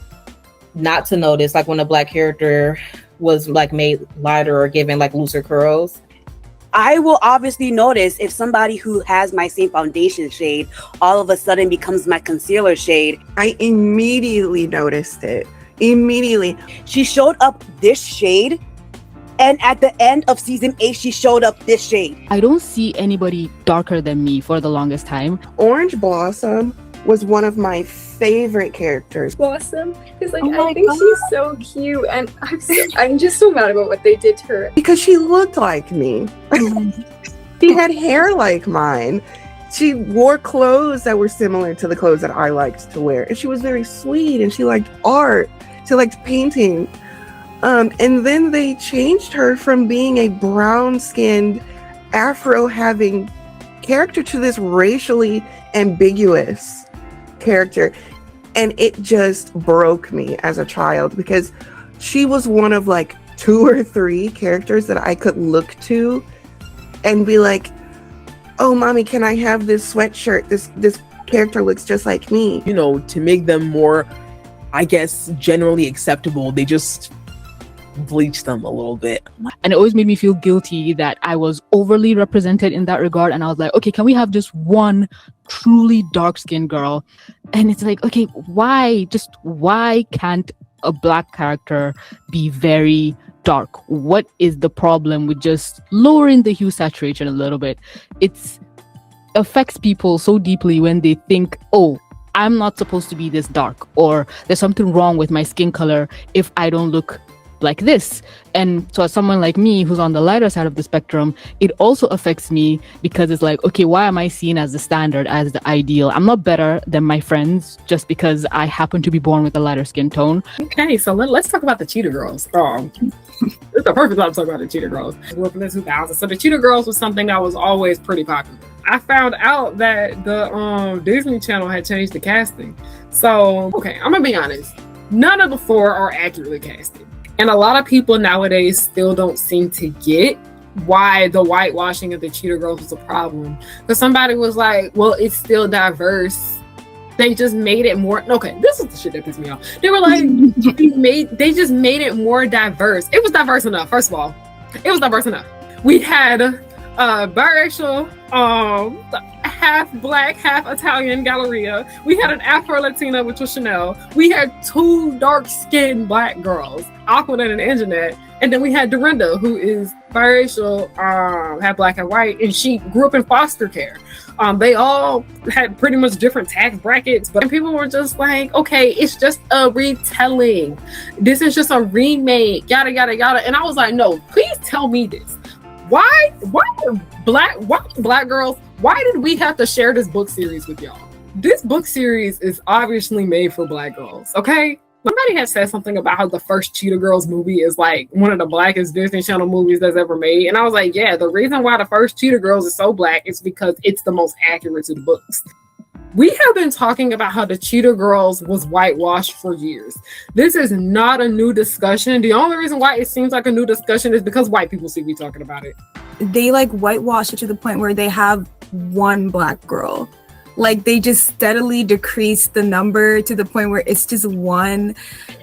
not to notice, like when a black character was like made lighter or given like looser curls.
I will obviously notice if somebody who has my same foundation shade all of a sudden becomes my concealer shade.
I immediately noticed it. Immediately.
She showed up this shade, and at the end of season 8, she showed up this shade.
I don't see anybody darker than me for the longest time.
Orange Blossom was one of my favorite characters.
Blossom is like, I think she's so cute, and I'm just so mad about what they did to her.
Because she looked like me. She had hair like mine. She wore clothes that were similar to the clothes that I liked to wear. And she was very sweet and she liked art. to like painting. And then they changed her from being a brown-skinned, Afro-having character to this racially ambiguous character. And it just broke me as a child because she was one of like 2 or 3 characters that I could look to and be like, oh, mommy, can I have this sweatshirt? This character looks just like me.
You know, to make them more, I guess, generally acceptable, they just bleach them a little bit.
And it always made me feel guilty that I was overly represented in that regard. And I was like, okay, can we have just one truly dark-skinned girl? And it's like, okay, why can't a Black character be very dark? What is the problem with just lowering the hue saturation a little bit? It affects people so deeply when they think, oh, I'm not supposed to be this dark, or there's something wrong with my skin color if I don't look like this. And so as someone like me who's on the lighter side of the spectrum, it also affects me because it's like, okay, why am I seen as the standard, as the ideal? I'm not better than my friends just because I happen to be born with a lighter skin tone.
Okay, so let's talk about the Cheetah Girls. It's the perfect time to talk about the Cheetah Girls. I grew up in the 2000s, so the Cheetah Girls was something that was always pretty popular. I found out that the Disney Channel had changed the casting. So, okay, I'm gonna be honest. None of the 4 are accurately casted. And a lot of people nowadays still don't seem to get why the whitewashing of the Cheetah Girls was a problem. Because somebody was like, well, it's still diverse. They just made it more. Okay, this is the shit that pissed me off. They were like, they just made it more diverse. It was diverse enough, first of all. It was diverse enough. We had biracial, half Black, half Italian Galleria. We had an Afro-Latina, which was Chanel. We had 2 dark-skinned Black girls, Aquanet and Anjanette. And then we had Dorinda, who is biracial, half Black and white, and she grew up in foster care. They all had pretty much different tax brackets, but people were just like, okay, it's just a retelling. This is just a remake, yada, yada, yada. And I was like, no, please tell me this. Why Black girls, why did we have to share this book series with y'all? This book series is obviously made for Black girls, okay? Somebody had said something about how the first Cheetah Girls movie is like one of the blackest Disney Channel movies that's ever made. And I was like, yeah, the reason why the first Cheetah Girls is so Black is because it's the most accurate to the books. We have been talking about how the Cheetah Girls was whitewashed for years. This is not a new discussion. The only reason why it seems like a new discussion is because white people see me talking about it.
They like whitewash it to the point where they have one Black girl. Like they just steadily decrease the number to the point where it's just one.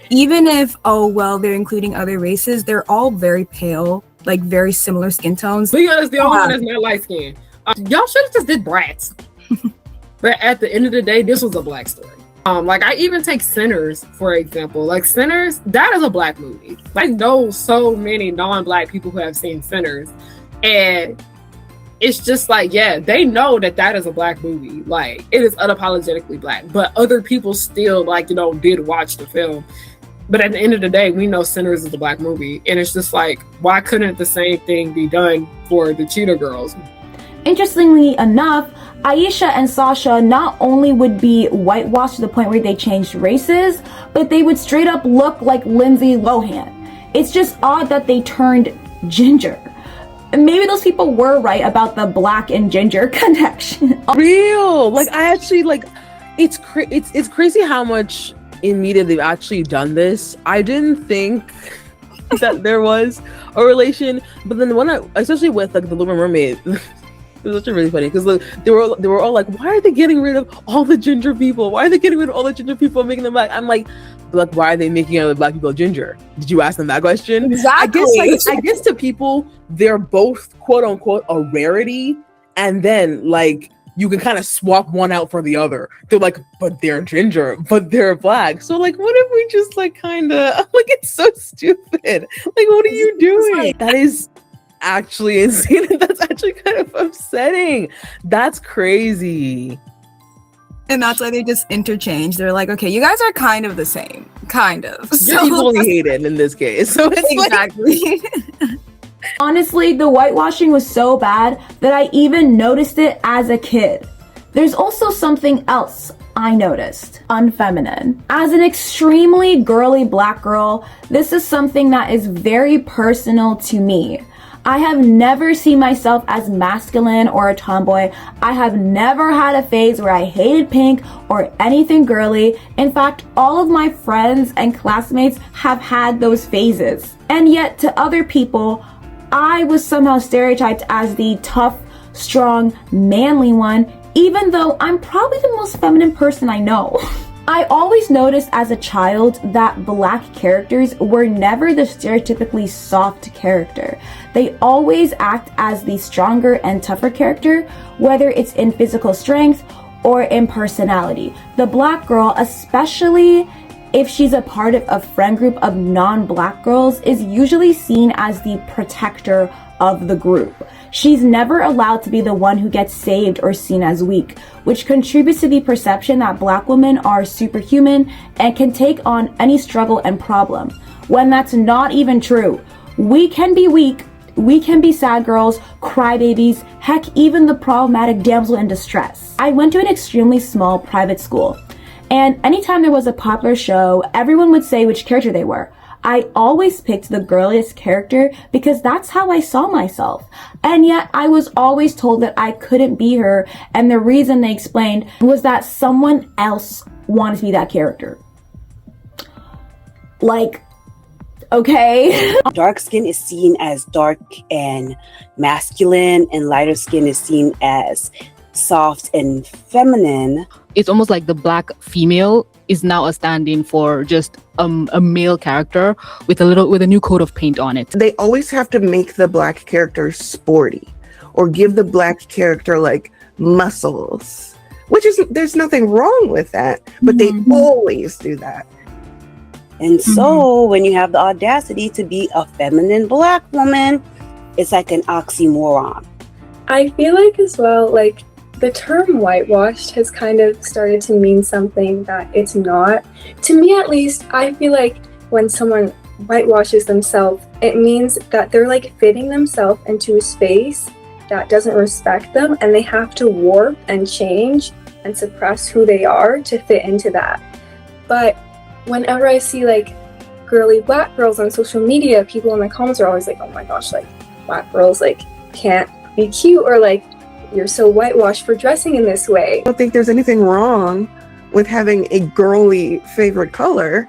Even if, oh, well, they're including other races, they're all very pale, like very similar skin tones.
Leah is the only one that's not light skinned. Y'all should have just did Bratz. But at the end of the day, this was a Black story. Like I even take Sinners, for example. Like Sinners, that is a Black movie. I know so many non-Black people who have seen Sinners. And it's just like, yeah, they know that is a Black movie. Like, it is unapologetically Black. But other people still, like, you know, did watch the film. But at the end of the day, we know Sinners is a Black movie. And it's just like, why couldn't the same thing be done for the Cheetah Girls?
Interestingly enough, Aisha and Sasha not only would be whitewashed to the point where they changed races, but they would straight up look like Lindsay Lohan. It's just odd that they turned ginger. Maybe those people were right about the Black and ginger connection.
Real, like I actually like, it's crazy how much in media they've actually done this. I didn't think that there was a relation, but then especially with like the Little Mermaid. It was actually really funny because they were all like, why are they getting rid of all the ginger people? Why are they getting rid of all the ginger people and making them Black? I'm like, why are they making other Black people ginger? Did you ask them that question?
Exactly.
I guess to people, they're both quote unquote a rarity, and then like you can kind of swap one out for the other. They're like, but they're ginger, but they're Black. So like, what if we just like kind of like, it's so stupid. Like, what are you doing? That is actually insane. That's actually kind of upsetting. That's crazy.
And that's why they just interchange. They're like, okay, you guys are kind of the same. Kind of.
So equally hated in this case. So it's
exactly.
Like...
Honestly, the whitewashing was so bad that I even noticed it as a kid. There's also something else I noticed. Unfeminine. As an extremely girly black girl, this is something that is very personal to me. I have never seen myself as masculine or a tomboy. I have never had a phase where I hated pink or anything girly. In fact, all of my friends and classmates have had those phases. And yet to other people, I was somehow stereotyped as the tough, strong, manly one, even though I'm probably the most feminine person I know. I always noticed as a child that black characters were never the stereotypically soft character. They always act as the stronger and tougher character, whether it's in physical strength or in personality. The black girl, especially if she's a part of a friend group of non-black girls, is usually seen as the protector of the group. She's never allowed to be the one who gets saved or seen as weak, which contributes to the perception that black women are superhuman and can take on any struggle and problem, when that's not even true. We can be weak, we can be sad girls, crybabies, heck, even the problematic damsel in distress. I went to an extremely small private school, and anytime there was a popular show, everyone would say which character they were. I always picked the girliest character because that's how I saw myself. And yet I was always told that I couldn't be her, and the reason they explained was that someone else wanted to be that character. Like, okay.
Dark skin is seen as dark and masculine, and lighter skin is seen as soft and feminine.
It's almost like the black female is now a stand-in for just a male character with a new coat of paint on it.
They always have to make the black character sporty or give the black character like muscles, which is, there's nothing wrong with that, but they always do that.
And so when you have the audacity to be a feminine black woman, it's like an oxymoron.
I feel like as well, like the term whitewashed has kind of started to mean something that it's not. To me at least, I feel like when someone whitewashes themselves, it means that they're like fitting themselves into a space that doesn't respect them, and they have to warp and change and suppress who they are to fit into that. But whenever I see like girly black girls on social media, people in the comments are always like, oh my gosh, like black girls like can't be cute, or like you're so whitewashed for dressing in this way.
I don't think there's anything wrong with having a girly favorite color.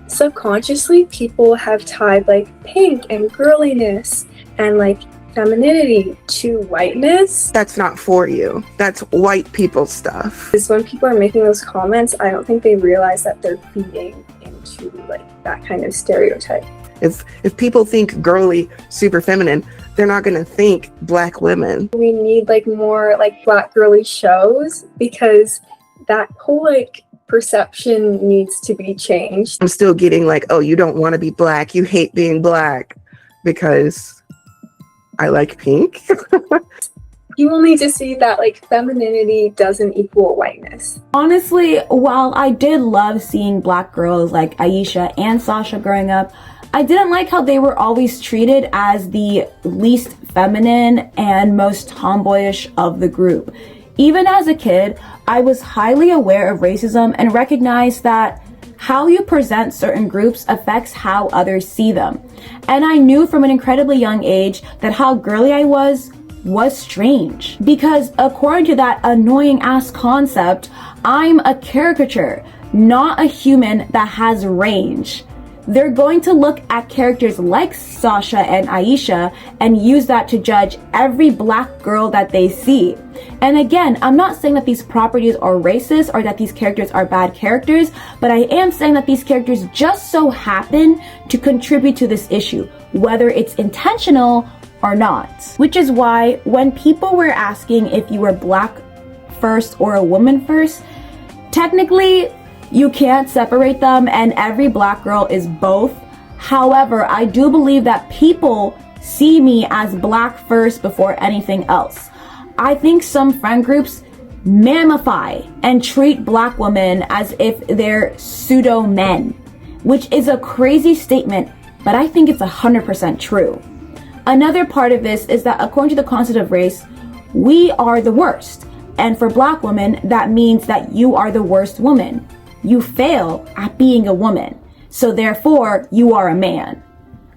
Subconsciously, people have tied like pink and girliness and like femininity to whiteness.
That's not for you. That's white people stuff.
Because when people are making those comments, I don't think they realize that they're feeding into like that kind of stereotype.
If people think girly, super feminine, they're not going to think black women.
We need like more like black girly shows, because that whole like perception needs to be changed.
I'm still getting like, oh, you don't want to be black, you hate being black because I like pink.
You will need to see that like femininity doesn't equal whiteness.
Honestly, while I did love seeing black girls like Aisha and Sasha growing up, I didn't like how they were always treated as the least feminine and most tomboyish of the group. Even as a kid, I was highly aware of racism and recognized that how you present certain groups affects how others see them. And I knew from an incredibly young age that how girly I was strange. Because according to that annoying ass concept, I'm a caricature, not a human that has range. They're going to look at characters like Sasha and Aisha and use that to judge every black girl that they see. And again, I'm not saying that these properties are racist or that these characters are bad characters, but I am saying that these characters just so happen to contribute to this issue, whether it's intentional or not. Which is why when people were asking if you were black first or a woman first, technically, you can't separate them, and every black girl is both. However, I do believe that people see me as black first before anything else. I think some friend groups mammify and treat black women as if they're pseudo men, which is a crazy statement, but I think it's 100% true. Another part of this is that according to the concept of race, we are the worst. And for Black women, that means that you are the worst woman. You fail at being a woman. So therefore, you are a man.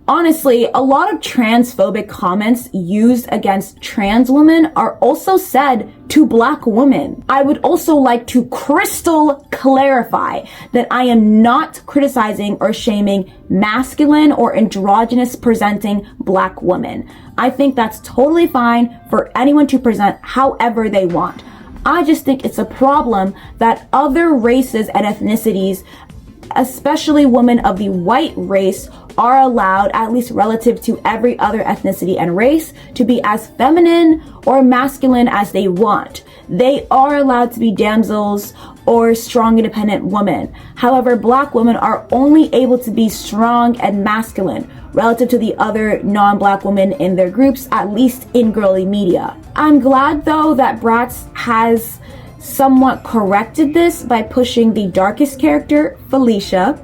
Honestly, a lot of transphobic comments used against trans women are also said to Black women. I would also like to crystal clarify that I am not criticizing or shaming masculine or androgynous presenting Black women. I think that's totally fine for anyone to present however they want. I just think it's a problem that other races and ethnicities, especially women of the white race, are allowed, at least relative to every other ethnicity and race, to be as feminine or masculine as they want. They are allowed to be damsels or strong, independent women. However, Black women are only able to be strong and masculine relative to the other non-Black women in their groups, at least in girly media. I'm glad though that Bratz has somewhat corrected this by pushing the darkest character, Felicia,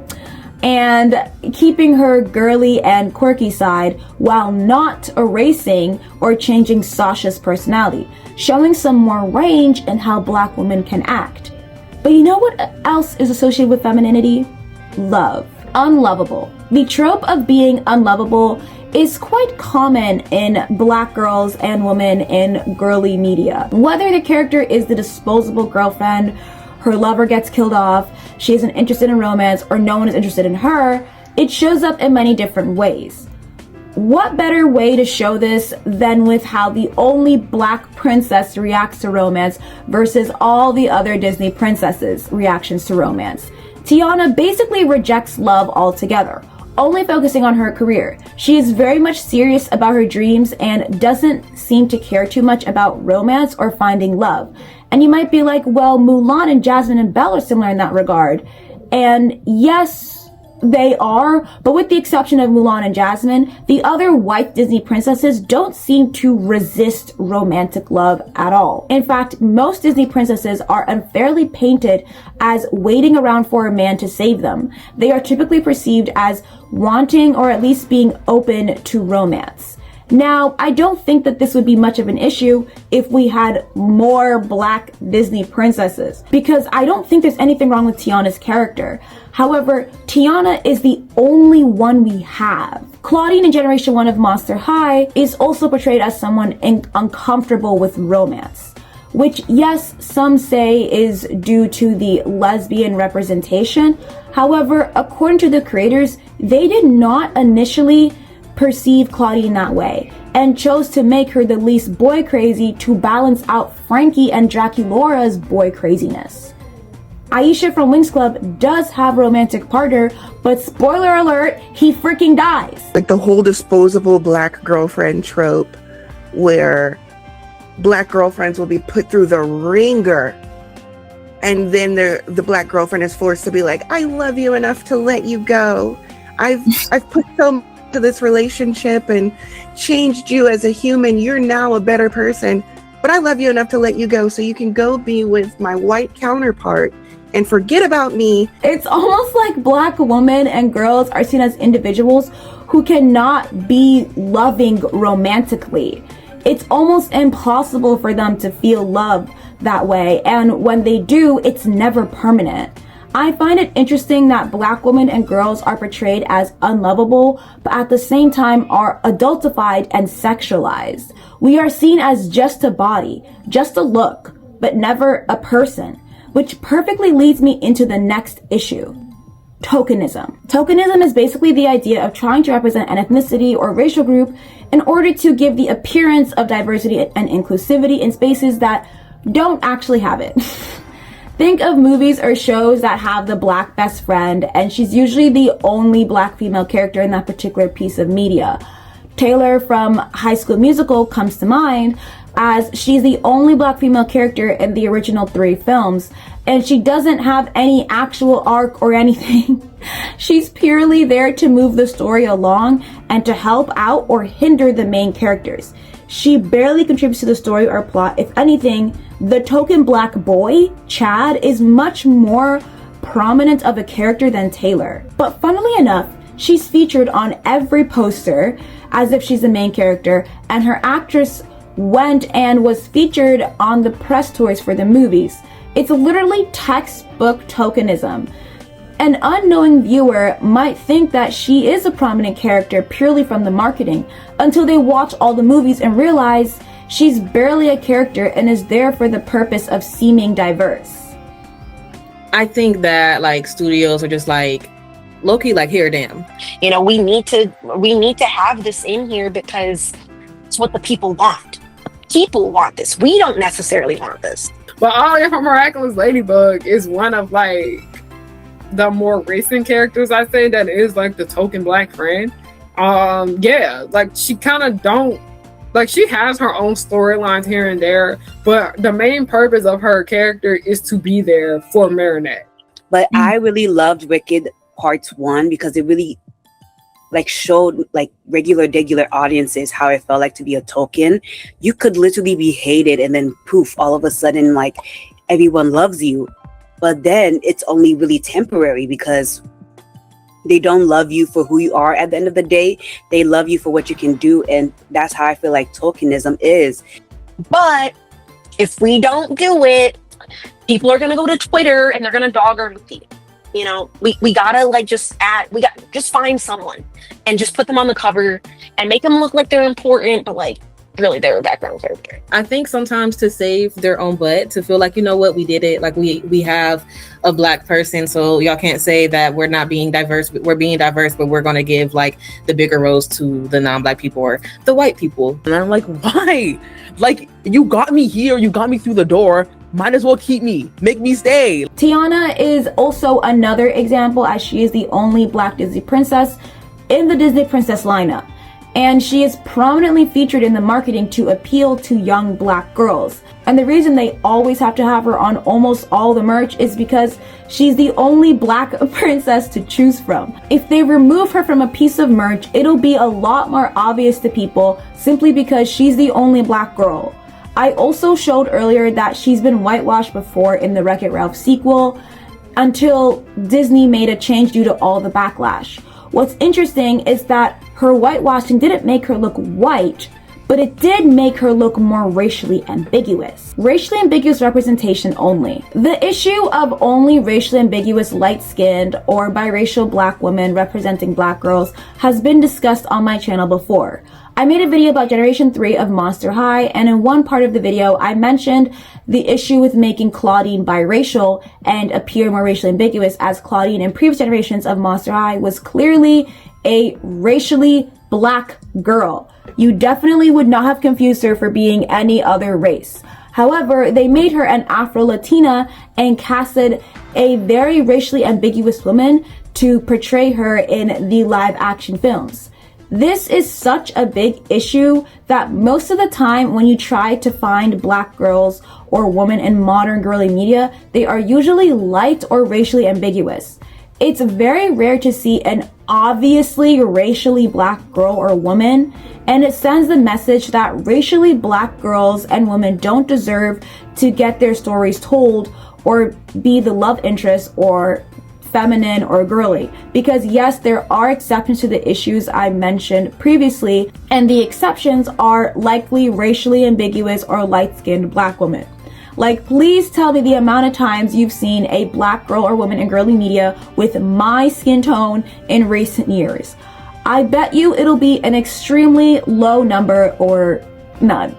and keeping her girly and quirky side while not erasing or changing Sasha's personality, showing some more range in how Black women can act. But you know what else is associated with femininity? Love. Unlovable. The trope of being unlovable is quite common in Black girls and women in girly media. Whether the character is the disposable girlfriend, her lover gets killed off, she isn't interested in romance, or no one is interested in her, it shows up in many different ways. What better way to show this than with how the only Black princess reacts to romance versus all the other Disney princesses' reactions to romance? Tiana basically rejects love altogether, only focusing on her career. She is very much serious about her dreams and doesn't seem to care too much about romance or finding love. And you might be like, well, Mulan and Jasmine and Belle are similar in that regard. And yes, they are, but with the exception of Mulan and Jasmine, the other white Disney princesses don't seem to resist romantic love at all. In fact, most Disney princesses are unfairly painted as waiting around for a man to save them. They are typically perceived as wanting or at least being open to romance. Now, I don't think that this would be much of an issue if we had more Black Disney princesses, because I don't think there's anything wrong with Tiana's character. However, Tiana is the only one we have. Claudine in Generation 1 of Monster High is also portrayed as someone uncomfortable with romance, which, yes, some say is due to the lesbian representation. However, according to the creators, they did not initially perceive Claudine that way and chose to make her the least boy crazy to balance out Frankie and Draculaura's boy craziness. Aisha from Winx Club does have a romantic partner, but spoiler alert, he freaking dies.
Like the whole disposable Black girlfriend trope where Black girlfriends will be put through the ringer and then the Black girlfriend is forced to be like, I love you enough to let you go. I've put so much to this relationship and changed you as a human. You're now a better person, but I love you enough to let you go so you can go be with my white counterpart and forget about me.
It's almost like Black women and girls are seen as individuals who cannot be loving romantically. It's almost impossible for them to feel love that way, and when they do, it's never permanent. I find it interesting that Black women and girls are portrayed as unlovable, but at the same time are adultified and sexualized. We are seen as just a body, just a look, but never a person, which perfectly leads me into the next issue. Tokenism. Tokenism is basically the idea of trying to represent an ethnicity or racial group in order to give the appearance of diversity and inclusivity in spaces that don't actually have it. Think of movies or shows that have the Black best friend, and she's usually the only Black female character in that particular piece of media. Taylor from High School Musical comes to mind, as she's the only Black female character in the original 3 films, and she doesn't have any actual arc or anything. She's purely there to move the story along and to help out or hinder the main characters. She barely contributes to the story or plot. If anything, the token Black boy, Chad, is much more prominent of a character than Taylor. But funnily enough, she's featured on every poster as if she's the main character, and her actress went and was featured on the press tours for the movies. It's literally textbook tokenism. An unknowing viewer might think that she is a prominent character purely from the marketing until they watch all the movies and realize she's barely a character and is there for the purpose of seeming diverse.
I think that like studios are just like low-key like, here, damn.
You know, we need to have this in here because it's what the people want. People want this. We don't necessarily want this.
But All Your Miraculous Ladybug is one of like the more recent characters, I say, that is like the token black friend. Yeah, like she kind of don't, like she has her own storylines here and there, but the main purpose of her character is to be there for Marinette.
But I really loved Wicked Part 1 because it really like showed like regular audiences how it felt like to be a token. You could literally be hated and then poof, all of a sudden like everyone loves you. But then it's only really temporary because they don't love you for who you are at the end of the day. They love you for what you can do. And that's how I feel like tokenism is.
But if we don't do it, people are going to go to Twitter and they're going to dog our movie. You know, we gotta like just find someone and just put them on the cover and make them look like they're important, but like really they're a background character.
I think sometimes to save their own butt, to feel like, you know what, we did it. Like we have a black person, so y'all can't say that we're not being diverse. We're being diverse, but we're going to give like the bigger roles to the non-black people or the white people.
And I'm like, why? Like, you got me here, you got me through the door. Might as well keep me, make me stay.
Tiana is also another example, as she is the only black Disney princess in the Disney princess lineup. And she is prominently featured in the marketing to appeal to young black girls. And the reason they always have to have her on almost all the merch is because she's the only black princess to choose from. If they remove her from a piece of merch, it'll be a lot more obvious to people simply because she's the only black girl. I also showed earlier that she's been whitewashed before in the Wreck-It Ralph sequel until Disney made a change due to all the backlash. What's interesting is that her whitewashing didn't make her look white, but it did make her look more racially ambiguous. Racially ambiguous representation only. The issue of only racially ambiguous light-skinned or biracial black women representing black girls has been discussed on my channel before. I made a video about Generation 3 of Monster High, and in one part of the video, I mentioned the issue with making Claudine biracial and appear more racially ambiguous, as Claudine in previous generations of Monster High was clearly a racially black girl. You definitely would not have confused her for being any other race. However, they made her an Afro-Latina and casted a very racially ambiguous woman to portray her in the live action films. This is such a big issue that most of the time when you try to find black girls or women in modern girly media, they are usually light or racially ambiguous. It's very rare to see an obviously racially black girl or woman, and it sends the message that racially black girls and women don't deserve to get their stories told or be the love interest or feminine or girly. Because yes, there are exceptions to the issues I mentioned previously, and the exceptions are likely racially ambiguous or light-skinned black women. Like, please tell me the amount of times you've seen a black girl or woman in girly media with my skin tone in recent years. I bet you it'll be an extremely low number or none.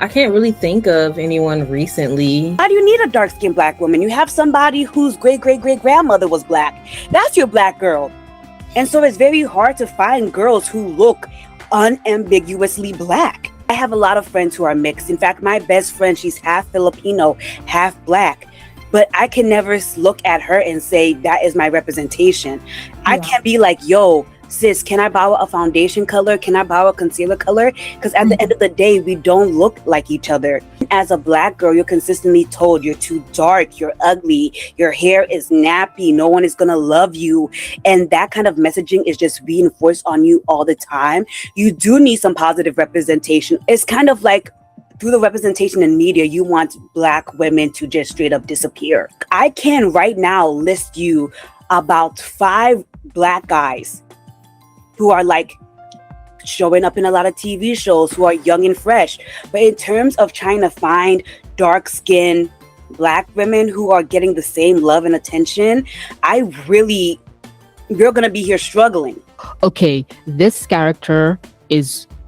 I can't really think of anyone recently.
Why do you need a dark-skinned black woman? You have somebody whose great-great-great-grandmother was black. That's your black girl. And so it's very hard to find girls who look unambiguously black. I have a lot of friends who are mixed. In fact, my best friend, she's half Filipino, half black. But I can never look at her and say that is my representation. Yeah. I can't be like, yo, sis, can I borrow a foundation color? Can I borrow a concealer color? Because at the end of the day, we don't look like each other. As a black girl, you're consistently told you're too dark, you're ugly, your hair is nappy, no one is gonna love you. And that kind of messaging is just reinforced on you all the time. You do need some positive representation. It's kind of like through the representation in media, you want black women to just straight up disappear. I can right now list you about 5 black guys who are like showing up in a lot of TV shows, who are young and fresh. But in terms of trying to find dark-skinned Black women who are getting the same love and attention, you're gonna be here struggling.
Okay, this character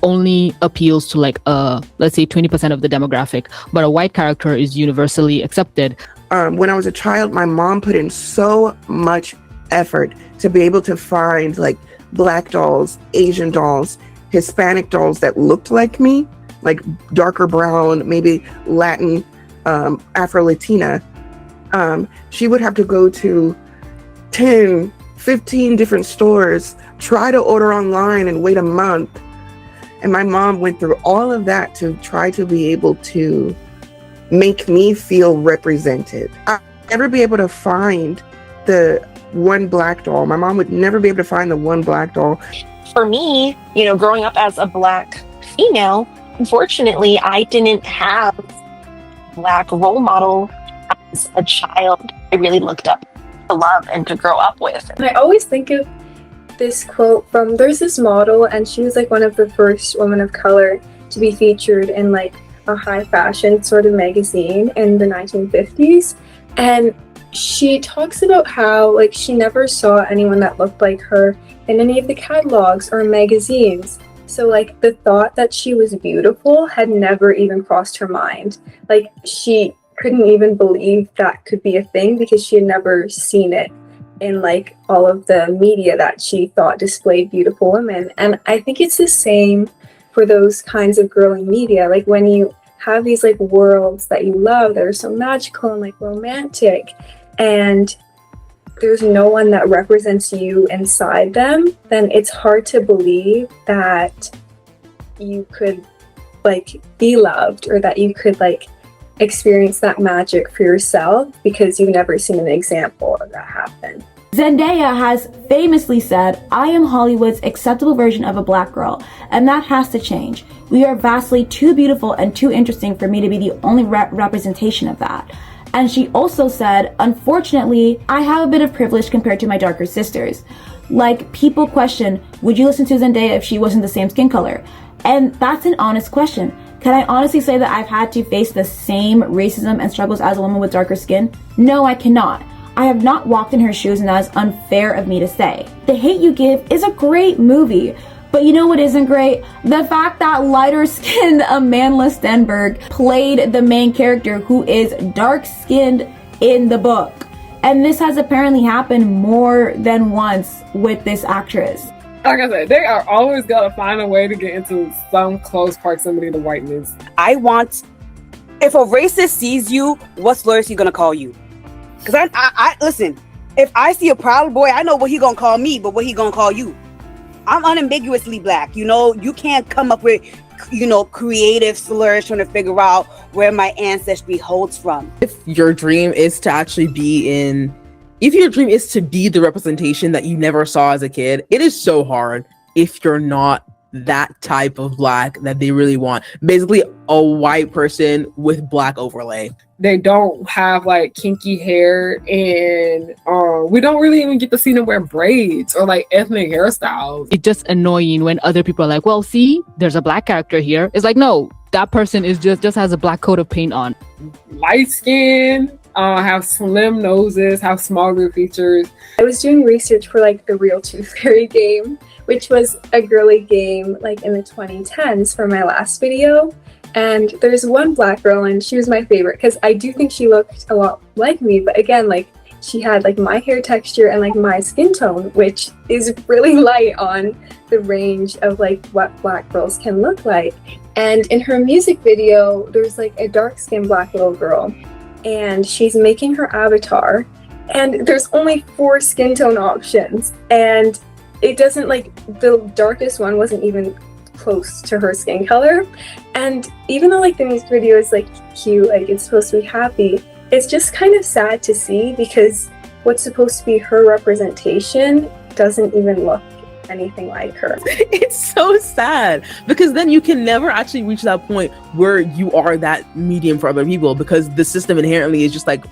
only appeals to like let's say 20% of the demographic, but a white character is universally accepted.
When I was a child, my mom put in so much effort to be able to find like Black dolls, Asian dolls, Hispanic dolls that looked like me, like darker brown, maybe Latin, Afro-Latina. She would have to go to 10, 15 different stores, try to order online and wait a month. And my mom went through all of that to try to be able to make me feel represented. I'd never be able to find the one Black doll. My mom would never be able to find the one Black doll.
For me, growing up as a Black female, unfortunately, I didn't have a Black role model as a child I really looked up to love and to grow up with.
And I always think of this quote from, there's this model, and she was like one of the first women of color to be featured in like a high fashion sort of magazine in the 1950s. And she talks about how like she never saw anyone that looked like her in any of the catalogs or magazines. So like the thought that she was beautiful had never even crossed her mind. Like she couldn't even believe that could be a thing because she had never seen it in like all of the media that she thought displayed beautiful women. And I think it's the same for those kinds of girly media. Like when you have these like worlds that you love that are so magical and like romantic, and there's no one that represents you inside them, then it's hard to believe that you could like be loved or that you could like experience that magic for yourself because you've never seen an example of that happen.
Zendaya has famously said, "I am Hollywood's acceptable version of a Black girl, and that has to change. We are vastly too beautiful and too interesting for me to be the only representation of that." And she also said, "Unfortunately, I have a bit of privilege compared to my darker sisters." Like, people question, would you listen to Zendaya if she wasn't the same skin color? And that's an honest question. Can I honestly say that I've had to face the same racism and struggles as a woman with darker skin? No, I cannot. I have not walked in her shoes, and that is unfair of me to say. The Hate U Give is a great movie, but you know what isn't great? The fact that lighter-skinned Amandla Stenberg played the main character who is dark-skinned in the book. And this has apparently happened more than once with this actress.
Like I said, they are always gonna find a way to get into some close proximity to whiteness.
If a racist sees you, what slur is he gonna call you? Because I listen, if I see a Proud Boy, I know what he gonna call me, but what he gonna call you? I'm unambiguously Black. You can't come up with, creative slurs trying to figure out where my ancestry holds from.
If your dream is to actually be the representation that you never saw as a kid, it is so hard if you're not that type of Black that they really want. Basically a white person with Black overlay.
They don't have like kinky hair, and we don't really even get to see them wear braids or like ethnic hairstyles.
It's just annoying when other people are like, well, see, there's a Black character here. It's like, no, that person is just has a black coat of paint on.
Light skin, have slim noses, have smaller features.
I was doing research for like the Real Tooth Fairy game, which was a girly game like in the 2010s for my last video. And there's one Black girl, and she was my favorite because I do think she looked a lot like me, but again, like she had like my hair texture and like my skin tone, which is really light on the range of like what Black girls can look like. And in her music video, there's like a dark-skinned Black little girl, and she's making her avatar, and there's only 4 skin tone options, and it doesn't like the darkest one wasn't even close to her skin color. And even though like the music video is like cute, like it's supposed to be happy, it's just kind of sad to see because what's supposed to be her representation doesn't even look anything like her.
It's so sad because then you can never actually reach that point where you are that medium for other people, because the system inherently is just like,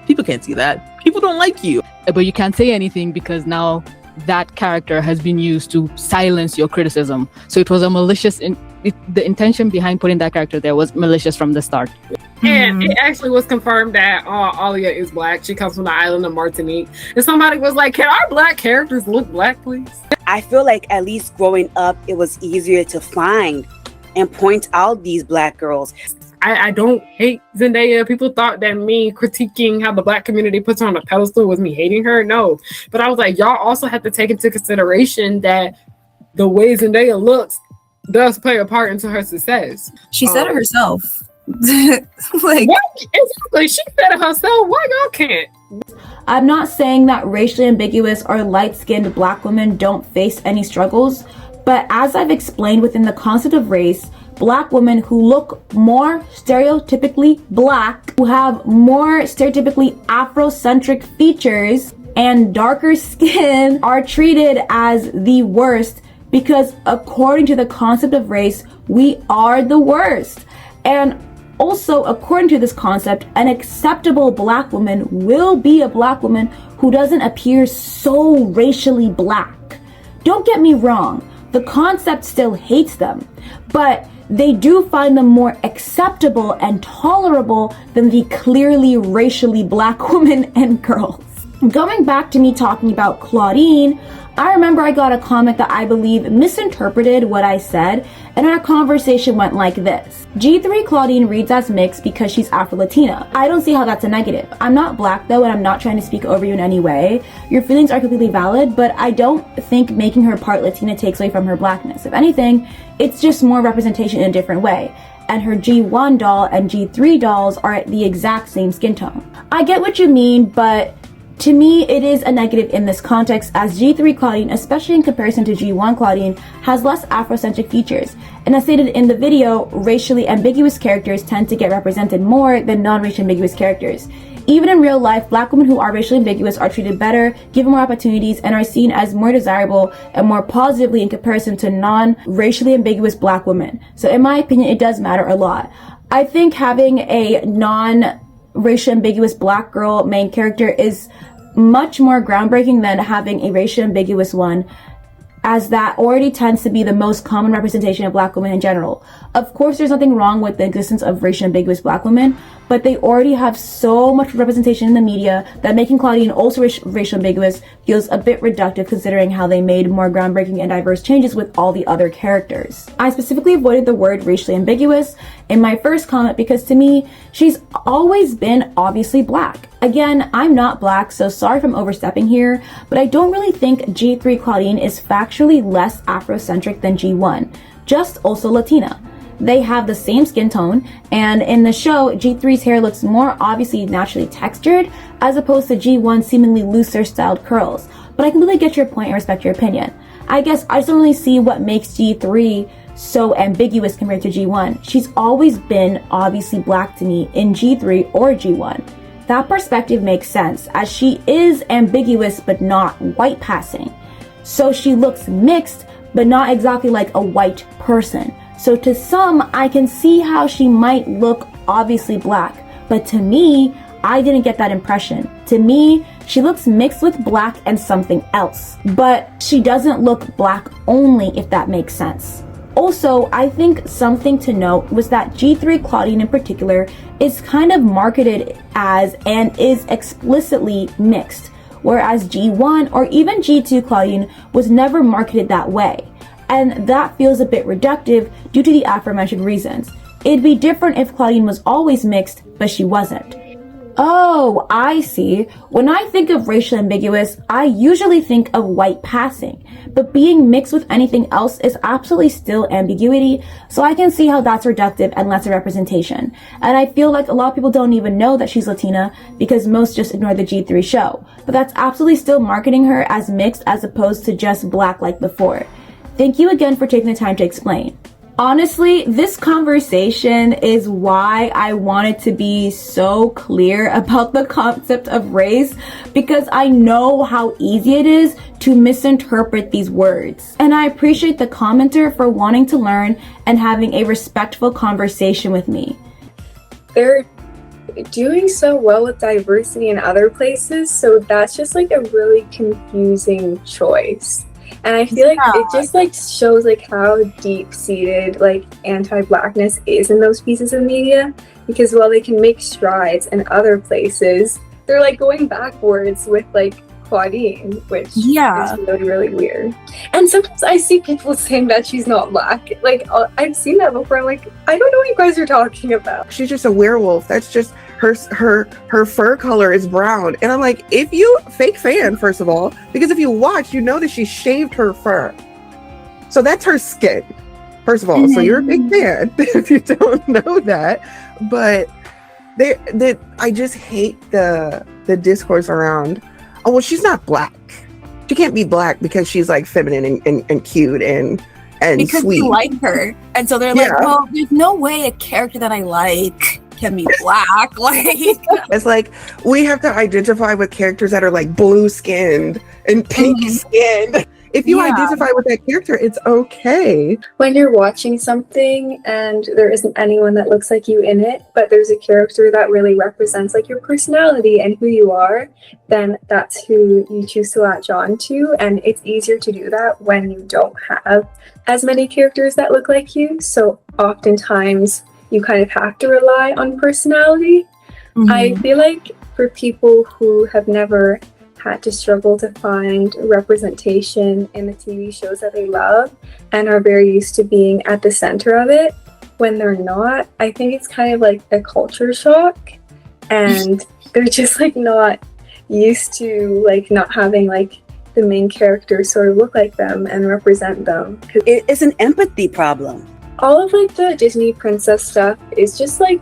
people can't see that, people don't like you.
But you can't say anything because now that character has been used to silence your criticism. So it was a malicious, the intention behind putting that character there was malicious from the start.
And it actually was confirmed that Alia is black. She comes from the island of Martinique. And somebody was like, can our black characters look black, please?
I feel like at least growing up, it was easier to find and point out these black girls.
I don't hate Zendaya. People thought that me critiquing how the black community puts her on a pedestal was me hating her. No. But I was like, y'all also have to take into consideration that the way Zendaya looks does play a part into her success.
She said it herself.
Like, what? Exactly. She said it herself. Why y'all can't?
I'm not saying that racially ambiguous or light-skinned black women don't face any struggles, but as I've explained within the concept of race, black women who look more stereotypically black, who have more stereotypically Afrocentric features and darker skin are treated as the worst because according to the concept of race, we are the worst. And also, according to this concept, an acceptable black woman will be a black woman who doesn't appear so racially black. Don't get me wrong, the concept still hates them, but they do find them more acceptable and tolerable than the clearly racially black women and girls. Going back to me talking about Claudine, I remember I got a comment that I believe misinterpreted what I said, and our conversation went like this. G3 Claudine reads as mixed because she's Afro-Latina. I don't see how that's a negative. I'm not black though, and I'm not trying to speak over you in any way. Your feelings are completely valid, but I don't think making her part Latina takes away from her blackness. If anything, it's just more representation in a different way. And her G1 doll and G3 dolls are at the exact same skin tone. I get what you mean, but to me, it is a negative in this context as G3 Claudine, especially in comparison to G1 Claudine, has less Afrocentric features. And as stated in the video, racially ambiguous characters tend to get represented more than non-racially ambiguous characters. Even in real life, black women who are racially ambiguous are treated better, given more opportunities, and are seen as more desirable and more positively in comparison to non-racially ambiguous black women. So in my opinion, it does matter a lot. I think having a non-racially ambiguous black girl main character is much more groundbreaking than having a racially ambiguous one, as that already tends to be the most common representation of black women in general. Of course, there's nothing wrong with the existence of racially ambiguous black women, but they already have so much representation in the media that making Claudine also racially ambiguous feels a bit reductive considering how they made more groundbreaking and diverse changes with all the other characters. I specifically avoided the word racially ambiguous in my first comment because to me, she's always been obviously black. Again, I'm not black, so sorry if I'm overstepping here, but I don't really think G3 Claudine is factually less Afrocentric than G1, just also Latina. They have the same skin tone, and in the show, G3's hair looks more obviously naturally textured, as opposed to G1's seemingly looser styled curls. But I completely get your point and respect your opinion. I guess I just don't really see what makes G3 so ambiguous compared to G1. She's always been obviously black to me in G3 or G1. That perspective makes sense, as she is ambiguous but not white passing. So she looks mixed, but not exactly like a white person. So to some, I can see how she might look obviously black, but to me, I didn't get that impression. To me, she looks mixed with black and something else, but she doesn't look black only, if that makes sense. Also, I think something to note was that G3 Claudine in particular is kind of marketed as and is explicitly mixed, whereas G1 or even G2 Claudine was never marketed that way. And that feels a bit reductive due to the aforementioned reasons. It'd be different if Claudine was always mixed, but she wasn't. Oh, I see. When I think of racially ambiguous, I usually think of white passing, but being mixed with anything else is absolutely still ambiguity, so I can see how that's reductive and less a representation. And I feel like a lot of people don't even know that she's Latina because most just ignore the G3 show, but that's absolutely still marketing her as mixed as opposed to just black like before. Thank you again for taking the time to explain. Honestly, this conversation is why I wanted to be so clear about the concept of race, because I know how easy it is to misinterpret these words. And I appreciate the commenter for wanting to learn and having a respectful conversation with me.
There doing so well with diversity in other places, so that's just like a really confusing choice. And I feel like it just like shows like how deep-seated like anti-Blackness is in those pieces of media, because while they can make strides in other places, they're like going backwards with like Claudine, which is really, really weird. And sometimes I see people saying that she's not Black. Like, I've seen that before. I'm like, I don't know what you guys are talking about.
She's just a werewolf. That's just her fur color is brown. And I'm like, if you fake fan, first of all, because if you watch, you know that she shaved her fur. So that's her skin, first of all. So you're a big fan if you don't know that. But I just hate the discourse around, oh, well, she's not Black. She can't be Black because she's like feminine and cute and
because
sweet.
You like her. And so they're like, well, there's no way a character that I like can be Black. Like,
it's like we have to identify with characters that are like blue skinned and pink skinned. If you identify with that character, it's okay.
When you're watching something and there isn't anyone that looks like you in it, but there's a character that really represents like your personality and who you are, then that's who you choose to latch on to. And it's easier to do that when you don't have as many characters that look like you. So oftentimes you kind of have to rely on personality. I feel like for people who have never had to struggle to find representation in the TV shows that they love and are very used to being at the center of it, when they're not, I think it's kind of like a culture shock, and they're just like not used to like not having like the main characters sort of look like them and represent them.
It's an empathy problem.
All of like the Disney princess stuff is just like,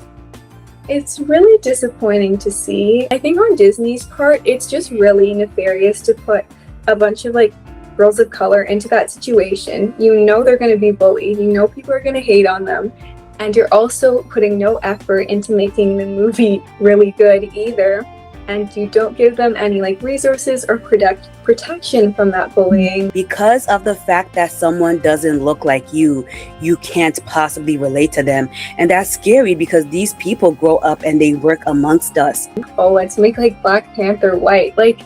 it's really disappointing to see. I think on Disney's part, it's just really nefarious to put a bunch of like girls of color into that situation. You know they're going to be bullied. You know people are going to hate on them. And you're also putting no effort into making the movie really good either. And you don't give them any like resources or protection from that bullying.
Because of the fact that someone doesn't look like you can't possibly relate to them. And that's scary because these people grow up and they work amongst us.
Oh, let's make like Black Panther white. Like,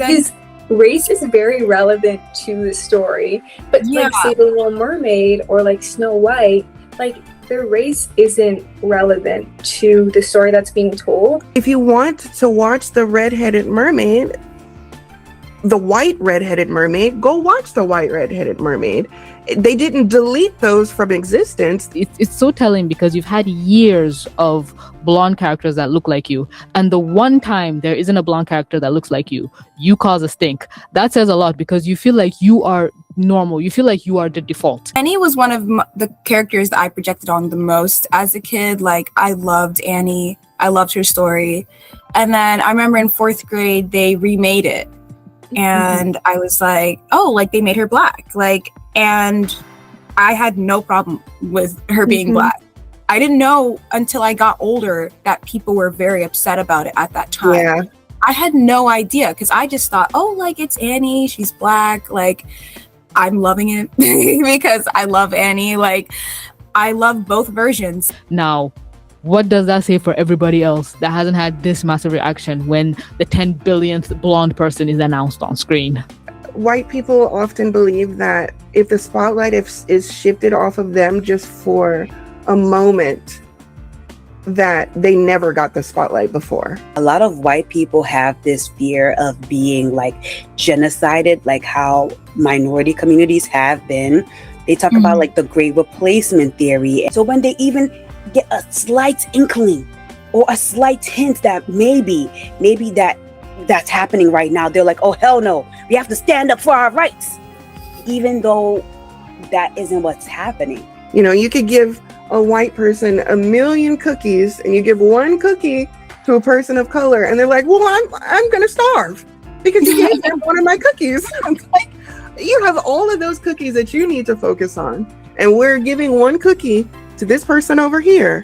his race is very relevant to the story. But like say the Little Mermaid or like Snow White, like their race isn't relevant to the story that's being told.
If you want to watch the redheaded mermaid, the white redheaded mermaid, go watch the white redheaded mermaid. They didn't delete those from existence.
It's so telling because you've had years of blonde characters that look like you, and the one time there isn't a blonde character that looks like you cause a stink. That says a lot because you feel like you are normal. You feel like you are the default.
Annie was one of the characters that I projected on the most as a kid. Like, I loved Annie. I loved her story. And then I remember in 4th grade, they remade it. And I was like, oh, like they made her Black. Like, and I had no problem with her being Black. I didn't know until I got older that people were very upset about it at that time.
Yeah.
I had no idea because I just thought, oh, like it's Annie, she's Black. Like, I'm loving it because I love Annie. Like, I love both versions.
Now, what does that say for everybody else that hasn't had this massive reaction when the 10 billionth blonde person is announced on screen?
White people often believe that if the spotlight is shifted off of them just for a moment, that they never got the spotlight before.
A lot of white people have this fear of being like genocided, like how minority communities have been. They talk about like the great replacement theory. So when they even get a slight inkling or a slight hint that maybe that's happening right now, they're like, oh hell no, we have to stand up for our rights, even though that isn't what's happening.
You know, you could give a white person 1,000,000 cookies and you give one cookie to a person of color and they're like, well, I'm gonna starve because you gave them one of my cookies. Like, you have all of those cookies that you need to focus on, and we're giving one cookie to this person over here.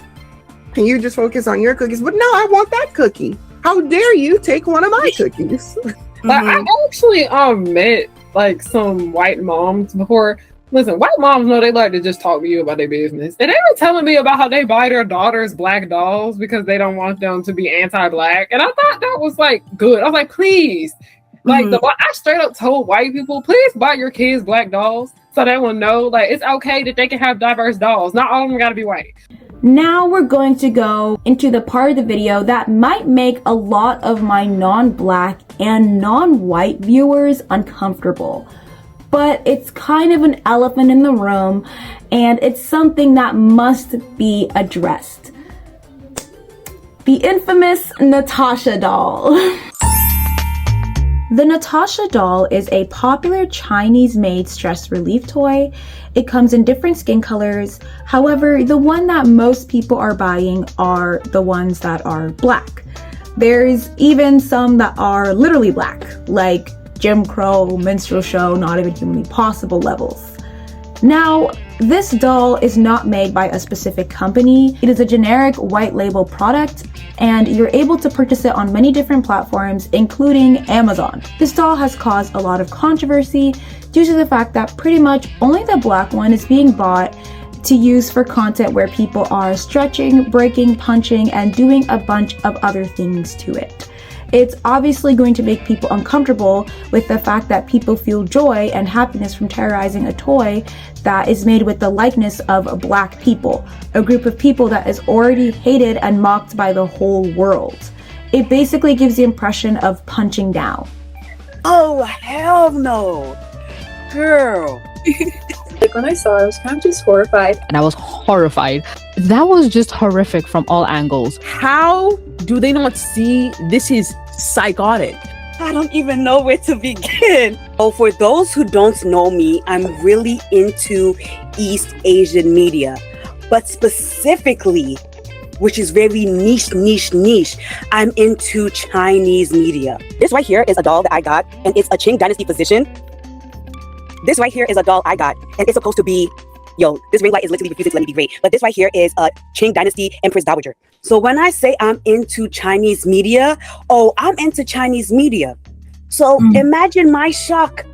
Can you just focus on your cookies? But no, I want that cookie. How dare you take one of my cookies?
But I actually met like some white moms before Listen, white moms know they like to just talk to you about their business. And they were telling me about how they buy their daughters black dolls because they don't want them to be anti-black. And I thought that was like good. I was like, please. Like I straight up told white people, please buy your kids black dolls so they will know like it's okay that they can have diverse dolls. Not all of them gotta be white.
Now we're going to go into the part of the video that might make a lot of my non-black and non-white viewers uncomfortable. But it's kind of an elephant in the room, and it's something that must be addressed. The infamous Natasha Doll. The Natasha Doll is a popular Chinese-made stress relief toy. It comes in different skin colors. However, the one that most people are buying are the ones that are black. There's even some that are literally black, like Jim Crow, minstrel show, not even humanly possible levels. Now, this doll is not made by a specific company. It is a generic white label product, and you're able to purchase it on many different platforms, including Amazon. This doll has caused a lot of controversy due to the fact that pretty much only the black one is being bought to use for content where people are stretching, breaking, punching, and doing a bunch of other things to it. It's obviously going to make people uncomfortable with the fact that people feel joy and happiness from terrorizing a toy that is made with the likeness of black people, a group of people that is already hated and mocked by the whole world. It basically gives the impression of punching down.
Oh, hell no. Girl.
Like when I saw it, I was kind of just horrified.
And I was horrified. That was just horrific from all angles.
How do they not see this is psychotic?
I don't even know where to begin. Oh, for those who don't know me, I'm really into East Asian media, but specifically, which is very niche, I'm into Chinese media. This right here is a doll that I got, and it's a Qing Dynasty physician. This right here is a doll I got, and it's supposed to be, this ring light is literally refusing to let me be great. But this right here is a Qing Dynasty Empress Dowager. So when I say I'm into Chinese media, I'm into Chinese media. So imagine my shock.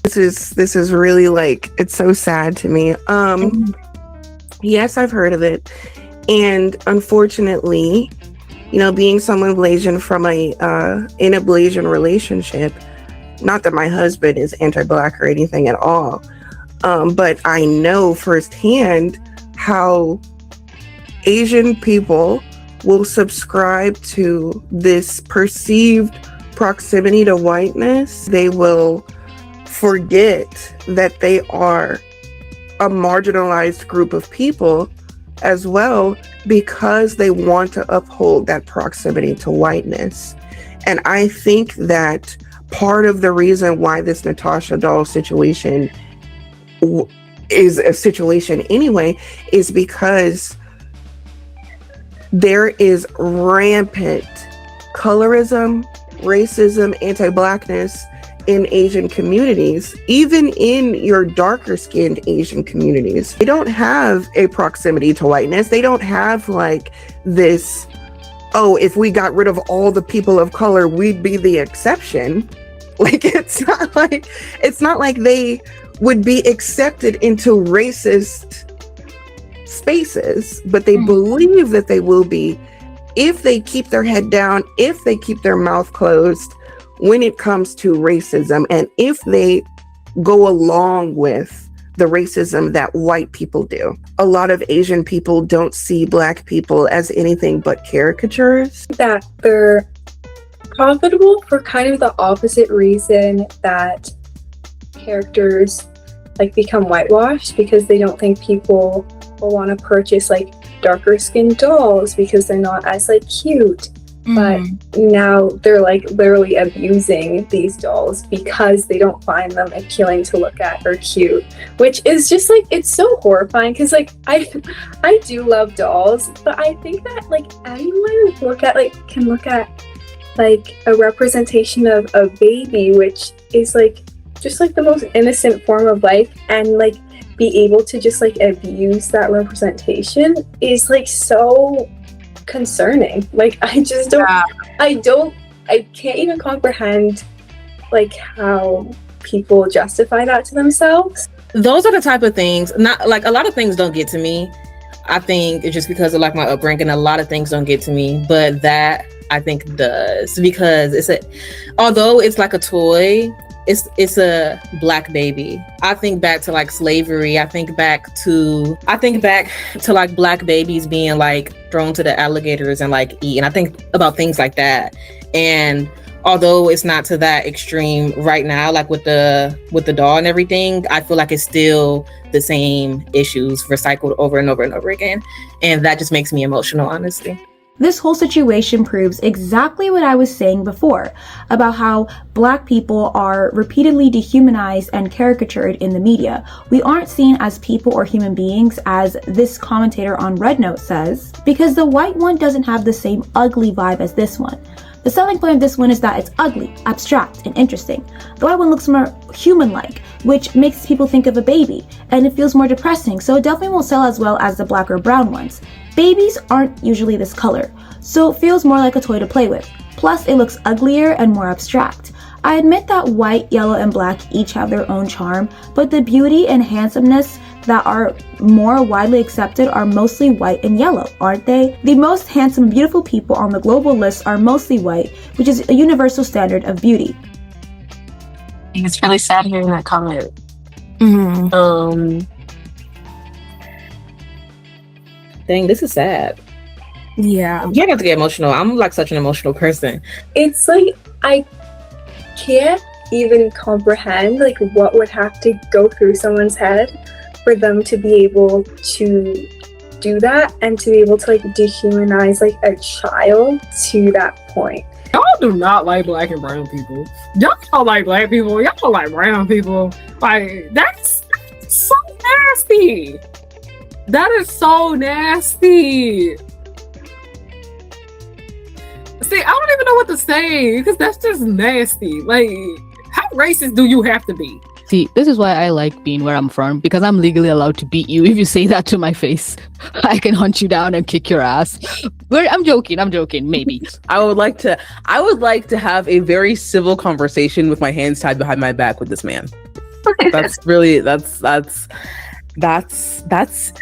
This is really like, it's so sad to me. Yes, I've heard of it. And unfortunately, being someone Blasian from in a Blasian relationship, not that my husband is anti-black or anything at all, but I know firsthand how Asian people will subscribe to this perceived proximity to whiteness. They will forget that they are a marginalized group of people as well because they want to uphold that proximity to whiteness. And I think that part of the reason why this Natasha Doll situation is a situation anyway is because there is rampant colorism, racism, anti-blackness in Asian communities, even in your darker skinned Asian communities. They don't have a proximity to whiteness. They don't have like this, if we got rid of all the people of color, we'd be the exception. Like it's not like they would be accepted into racist spaces, but they believe that they will be if they keep their head down, if they keep their mouth closed when it comes to racism, and if they go along with the racism that white people do. A lot of Asian people don't see black people as anything but caricatures.
That they're profitable for kind of the opposite reason that characters like become whitewashed, because they don't think people will want to purchase like darker skinned dolls because they're not as like cute. But now they're like literally abusing these dolls because they don't find them appealing to look at or cute, which is just like, it's so horrifying because like I do love dolls, but I think that like anyone can look at like a representation of a baby, which is like just like the most innocent form of life, and like be able to just like abuse that representation is like so concerning. Like I just don't I can't even comprehend like how people justify that to themselves.
those are the type of things, not like a lot of things don't get to me. I think it's just because of like my upbringing, a lot of things don't get to me, but that I think does, because although it's like a toy, it's a black baby. I think back to like slavery. I think back to like black babies being like thrown to the alligators and like eaten. I think about things like that. And although it's not to that extreme right now, like with the doll and everything, I feel like it's still the same issues recycled over and over and over again. And that just makes me emotional, honestly.
This whole situation proves exactly what I was saying before about how Black people are repeatedly dehumanized and caricatured in the media. We aren't seen as people or human beings, as this commentator on Red Note says, because the white one doesn't have the same ugly vibe as this one. The selling point of this one is that it's ugly, abstract, and interesting. The white one looks more human-like, which makes people think of a baby, and it feels more depressing, so it definitely won't sell as well as the black or brown ones. Babies aren't usually this color, so it feels more like a toy to play with. Plus, it looks uglier and more abstract. I admit that white, yellow, and black each have their own charm, but the beauty and handsomeness that are more widely accepted are mostly white and yellow, aren't they? The most handsome, beautiful people on the global list are mostly white, which is a universal standard of beauty.
It's really sad hearing that comment.
Dang, this is sad.
Yeah.
You have to get emotional. I'm like such an emotional person.
It's like I can't even comprehend like what would have to go through someone's head for them to be able to do that and to be able to like dehumanize like a child to that point.
Y'all do not like black and brown people. Y'all don't like black people. Y'all don't like brown people. Like, that's so nasty. That is so nasty. See, I don't even know what to say because that's just nasty. Like, how racist do you have to be?
See, this is why I like being where I'm from, because I'm legally allowed to beat you if you say that to my face. I can hunt you down and kick your ass. But I'm joking, maybe.
I would like to have a very civil conversation with my hands tied behind my back with this man. That's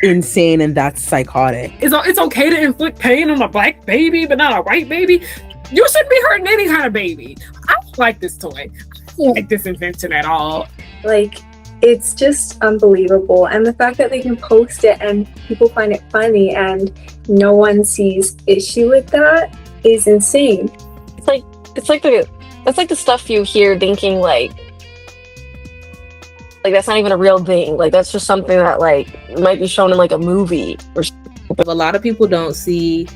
insane, and that's psychotic.
It's okay to inflict pain on a black baby, but not a white baby. You shouldn't be hurting any kind of baby. I don't like this toy. I don't like this invention at all.
Like, it's just unbelievable. And the fact that they can post it and people find it funny and no one sees issue with that is insane.
It's like the stuff you hear thinking like that's not even a real thing. Like, that's just something that like might be shown in like a movie or something.
But a lot of people don't see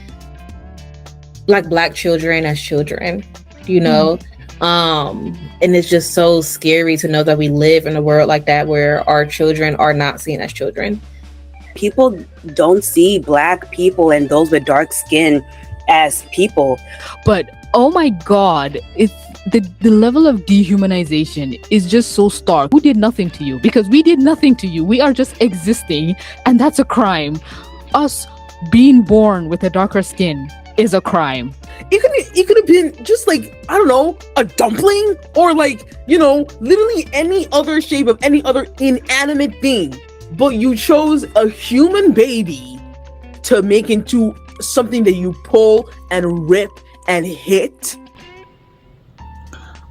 like black children as children, you know? And it's just so scary to know that we live in a world like that where our children are not seen as children.
People don't see black people and those with dark skin as people.
But oh my god, it's the level of dehumanization is just so stark. Who did nothing to you? Because we did nothing to you. We are just existing, and that's a crime. Us being born with a darker skin is a crime.
It could have been just like, I don't know, a dumpling, or like, you know, literally any other shape of any other inanimate thing. But you chose a human baby to make into something that you pull and rip and hit.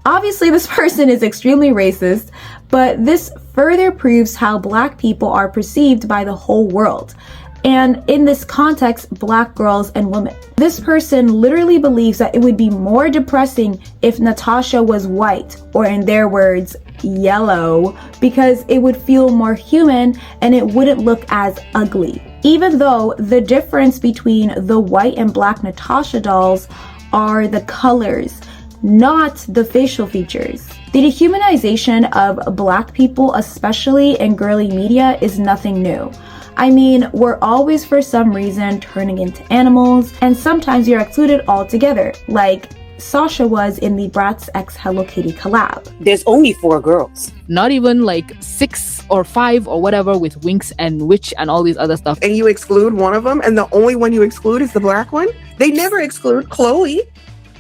Obviously, this person is extremely racist, but this further proves how black people are perceived by the whole world. And in this context, black girls and women. This person literally believes that it would be more depressing if Natasha was white, or in their words, yellow, because it would feel more human and it wouldn't look as ugly. Even though the difference between the white and black Natasha dolls are the colors, not the facial features. The dehumanization of black people, especially in girly media, is nothing new. I mean, we're always for some reason turning into animals, and sometimes you're excluded altogether, like Sasha was in the Bratz x Hello Kitty collab.
There's only 4 girls.
Not even like 6 or 5 or whatever with Winx and Witch and all these other stuff.
And you exclude one of them, and the only one you exclude is the black one? They never exclude Chloe,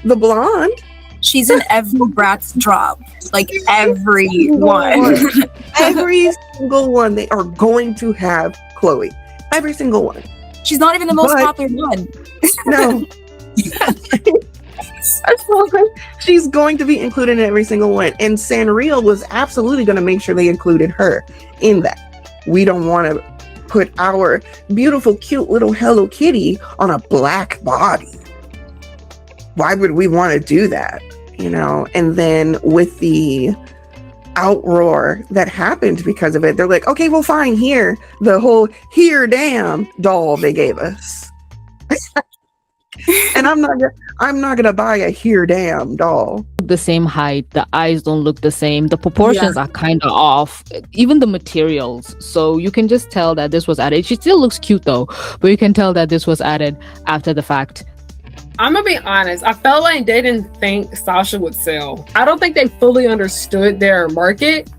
the blonde.
She's in every bratz drop. Like every one.
Every single one they are going to have Chloe. Every single one.
She's not even the most popular one.
No. She's going to be included in every single one. And Sanrio was absolutely going to make sure they included her in that. We don't want to put our beautiful, cute little Hello Kitty on a black body. Why would we want to do that? You know, and then with the outroar that happened because of it, they're like, okay, well, fine, here, the whole here damn doll they gave us. And I'm not gonna buy a here damn doll.
The same height, the eyes don't look the same, the proportions are kind of off, even the materials. So you can just tell that this was added. She still looks cute though, but you can tell that this was added after the fact.
I'm gonna be honest, I felt like they didn't think Sasha would sell. I don't think they fully understood their market.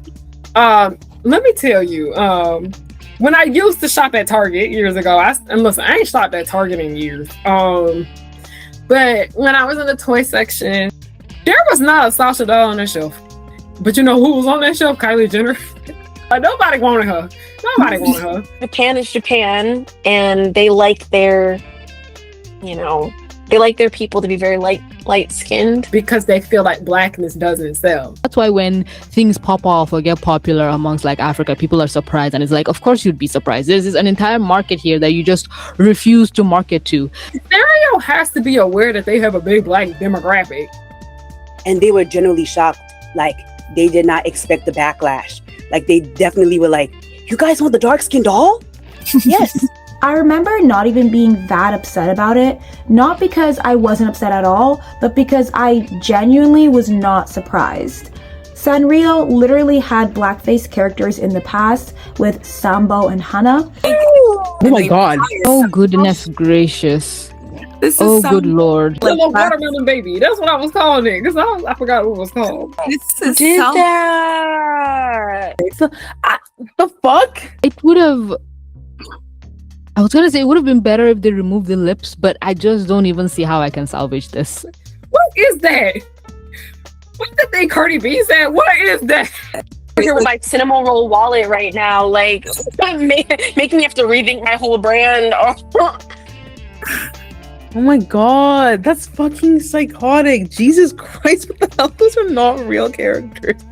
Let me tell you, when I used to shop at Target years ago, and listen, I ain't shopped at Target in years. But when I was in the toy section, there was not a Sasha doll on the shelf. But you know who was on that shelf? Kylie Jenner. Nobody wanted her. Nobody wanted her.
Japan is Japan, and they like their, they like their people to be very light-skinned.
Because they feel like blackness doesn't sell.
That's why when things pop off or get popular amongst like Africa, people are surprised. And it's like, of course you'd be surprised. There's an entire market here that you just refuse to market to.
Sanrio has to be aware that they have a big black demographic.
And they were generally shocked. Like, they did not expect the backlash. Like, they definitely were like, you guys want the dark-skinned doll? Yes.
I remember not even being that upset about it, not because I wasn't upset at all, but because I genuinely was not surprised. Sanrio literally had blackface characters in the past with Sambo and Hana.
Oh my god.
Oh goodness gracious.
This is
good lord.
The little watermelon baby. That's what I was calling it, because I forgot what it was called.
This is
So, the fuck?
It would have... I was gonna say it would have been better if they removed the lips, but I just don't even see how I can salvage this.
What is that? What did they Cardi B said? What is that?
I'm here with my cinnamon roll wallet right now, like making me have to rethink my whole brand.
Oh my god, that's fucking psychotic. Jesus Christ, what the hell? Those are not real characters.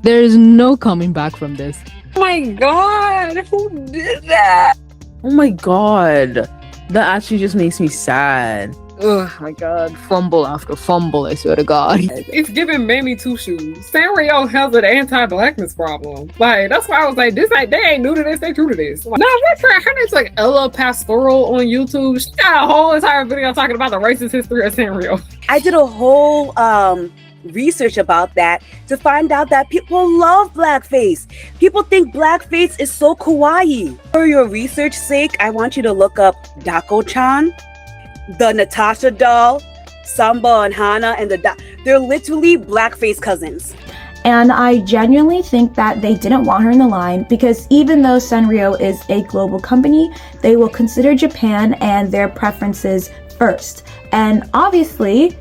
There is no coming back from this.
Oh my god, who did that?
Oh my god, that actually just makes me sad.
Oh my god, fumble after fumble, I swear to god.
It's giving Mammy Two Shoes. Sanrio has an anti-blackness problem. Like, that's why I was like, they ain't new to this, they true to this. Like, her name's like Ella Pastoral on YouTube. She got a whole entire video talking about the racist history of Sanrio.
I did a whole research about that to find out that people love blackface. People think blackface is so kawaii. For your research sake, I want you to look up Dako-chan, the Natasha Doll, Samba and Hana, and they're literally blackface cousins.
And I genuinely think that they didn't want her in the line because even though Sanrio is a global company, they will consider Japan and their preferences first. And obviously,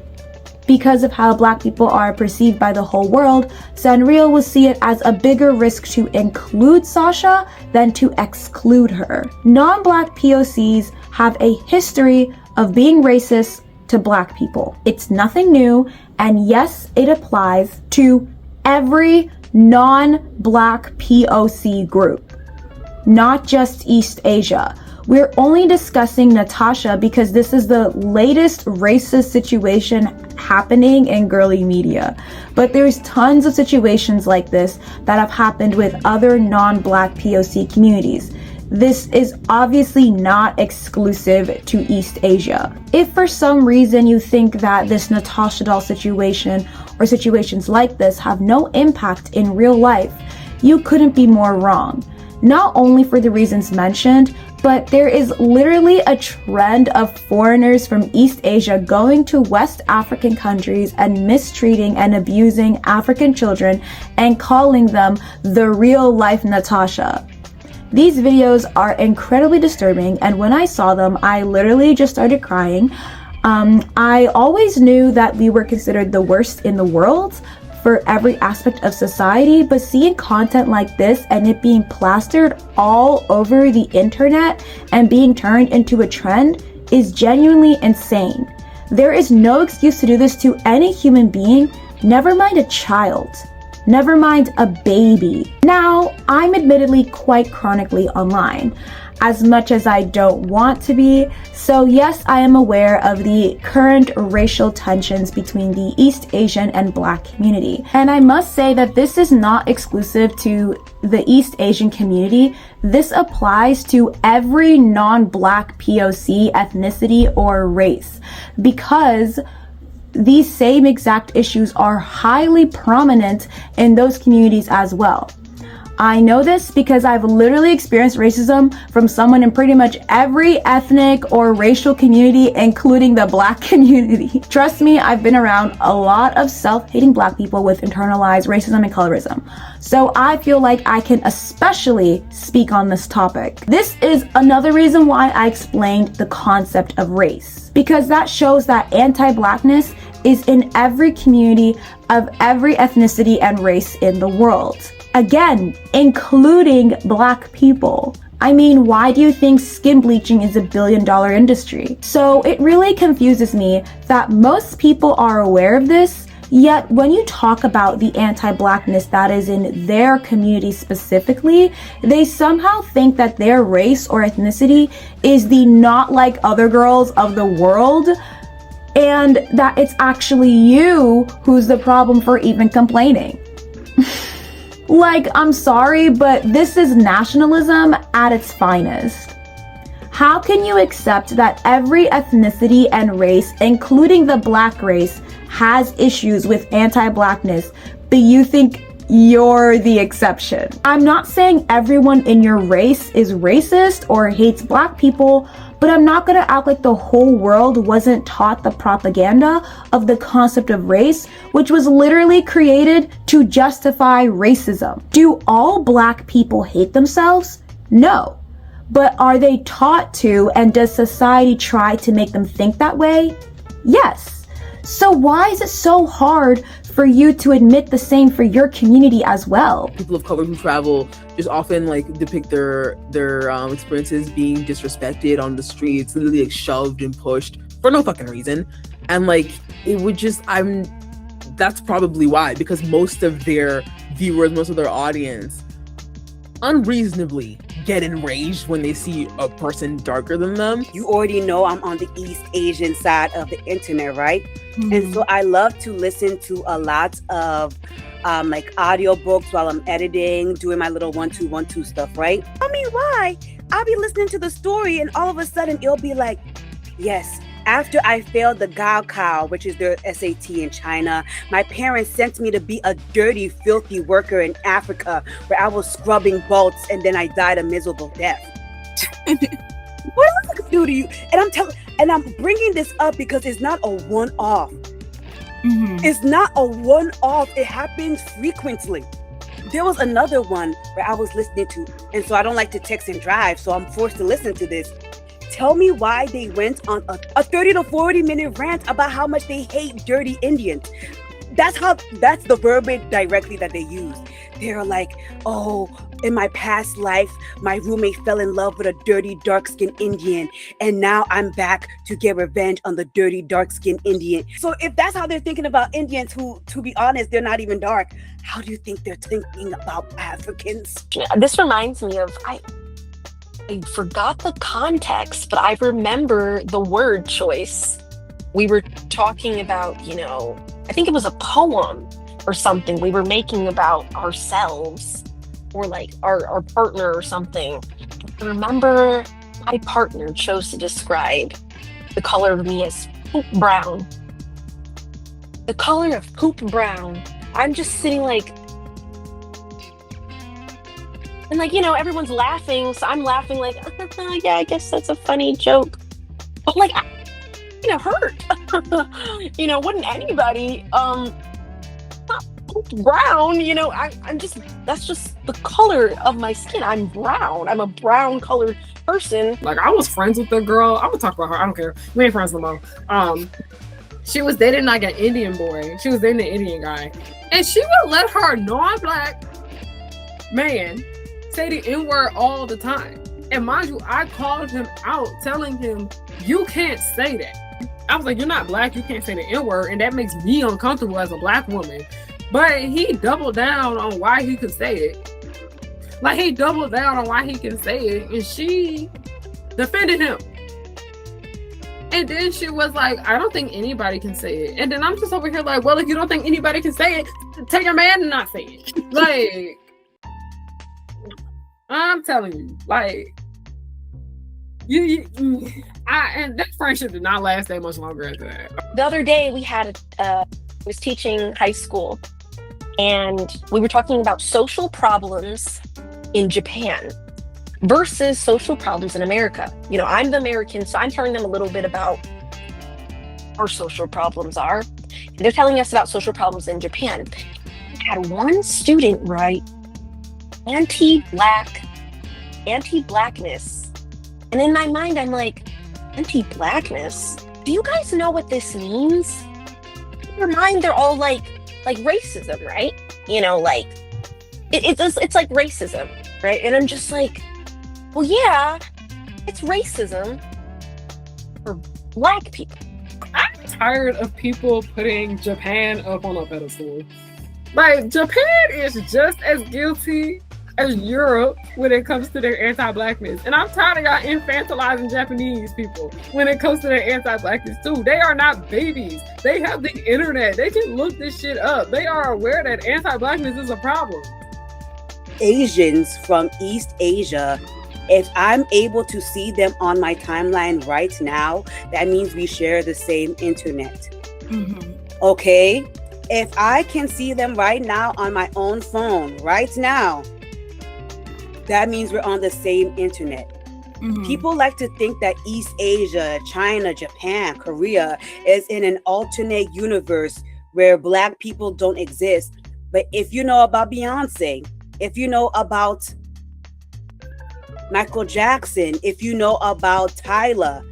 because of how black people are perceived by the whole world, Sanrio will see it as a bigger risk to include Sasha than to exclude her. Non-black POCs have a history of being racist to black people. It's nothing new, and yes, it applies to every non-black POC group, not just East Asia. We're only discussing Natasha because this is the latest racist situation happening in girly media. But there's tons of situations like this that have happened with other non-black POC communities. This is obviously not exclusive to East Asia. If for some reason you think that this Natasha Doll situation or situations like this have no impact in real life, you couldn't be more wrong. Not only for the reasons mentioned, but there is literally a trend of foreigners from East Asia going to West African countries and mistreating and abusing African children and calling them the real life Natasha. These videos are incredibly disturbing, and when I saw them, I literally just started crying. I always knew that we were considered the worst in the world for every aspect of society, but seeing content like this and it being plastered all over the internet and being turned into a trend is genuinely insane. There is no excuse to do this to any human being, never mind a child, never mind a baby. Now, I'm admittedly quite chronically online, as much as I don't want to be, so yes, I am aware of the current racial tensions between the East Asian and Black community. And I must say that this is not exclusive to the East Asian community. This applies to every non-Black POC, ethnicity, or race, because these same exact issues are highly prominent in those communities as well. I know this because I've literally experienced racism from someone in pretty much every ethnic or racial community, including the Black community. Trust me, I've been around a lot of self-hating Black people with internalized racism and colorism. So I feel like I can especially speak on this topic. This is another reason why I explained the concept of race, because that shows that anti-Blackness is in every community of every ethnicity and race in the world. Again, including Black people. I mean, why do you think skin bleaching is a billion-dollar industry? So it really confuses me that most people are aware of this, yet when you talk about the anti-Blackness that is in their community specifically, they somehow think that their race or ethnicity is the not like other girls of the world, and that it's actually you who's the problem for even complaining. Like, I'm sorry, but this is nationalism at its finest. How can you accept that every ethnicity and race, including the Black race, has issues with anti-Blackness, but you think you're the exception? I'm not saying everyone in your race is racist or hates Black people, but I'm not gonna act like the whole world wasn't taught the propaganda of the concept of race, which was literally created to justify racism. Do all Black people hate themselves? No. But are they taught to, and does society try to make them think that way? Yes. So why is it so hard for you to admit the same for your community as well?
People of color who travel just often like depict their experiences being disrespected on the streets, literally like shoved and pushed for no fucking reason. And like it would just that's probably why, because most of their viewers, most of their audience unreasonably get enraged when they see a person darker than them.
You already know I'm on the East Asian side of the internet, right? And so I love to listen to a lot of like audiobooks while I'm editing, doing my little 1-2-1-2 stuff, right? I mean, why? I'll be listening to the story and all of a sudden it'll be like, yes, after I failed the Gaokao, which is their SAT in China, my parents sent me to be a dirty, filthy worker in Africa where I was scrubbing bolts and then I died a miserable death. What else I could do to you? And I'm bringing this up because it's not a one-off. It's not a one-off. It happens frequently. There was another one where I was listening to, and so I don't like to text and drive, so I'm forced to listen to this. Tell me why they went on a 30 to 40 minute rant about how much they hate dirty Indians. That's the verbiage directly that they use. They're like, oh, in my past life, my roommate fell in love with a dirty, dark-skinned Indian, and now I'm back to get revenge on the dirty, dark-skinned Indian. So if that's how they're thinking about Indians, who, to be honest, they're not even dark, how do you think they're thinking about Africans?
This reminds me of, I forgot the context, but I remember the word choice. We were talking about, I think it was a poem or something we were making about ourselves or like our partner or something. I remember my partner chose to describe the color of me as poop brown. The color of poop brown. I'm just sitting like, and like, everyone's laughing, so I'm laughing like, yeah, I guess that's a funny joke. But like, hurt. Wouldn't anybody, brown, you know, I'm just, that's just the color of my skin. I'm brown. I'm a brown colored person.
Like, I was friends with the girl. I'm gonna talk about her. I don't care. We ain't friends no more. She was dating like an Indian boy. She was dating an Indian guy. And she would let her non-black man say the N-word all the time. And mind you, I called him out telling him, you can't say that. I was like, you're not black, you can't say the N-word, and that makes me uncomfortable as a black woman. But he doubled down on why he could say it. Like, he doubled down on why he can say it, and she defended him. And then she was like, I don't think anybody can say it. And then I'm just over here like, well, if you don't think anybody can say it, tell your man to not say it. Like, I'm telling you, like, and that friendship did not last that much longer after that.
The other day we had, was teaching high school, and we were talking about social problems in Japan versus social problems in America. You know, I'm the American, so I'm telling them a little bit about our social problems are. And they're telling us about social problems in Japan. I had one student write anti-blackness. And in my mind, I'm like, anti-blackness? Do you guys know what this means? In their mind, they're all like racism, right? You know, like, it's like racism, right? And I'm just like, well, yeah, it's racism for black people.
I'm tired of people putting Japan up on a pedestal. Like, Japan is just as guilty as Europe when it comes to their anti-blackness. And I'm tired of y'all infantilizing Japanese people when it comes to their anti-blackness too. They are not babies. They have the internet. They can look this shit up. They are aware that anti-blackness is a problem.
Asians from East Asia, if I'm able to see them on my timeline right now, that means we share the same internet.
Mm-hmm.
Okay? If I can see them right now on my own phone, right now, that means we're on the same internet.
Mm-hmm.
People like to think that East Asia, China, Japan, Korea is in an alternate universe where black people don't exist. But if you know about Beyonce, if you know about Michael Jackson, if you know about Tyler,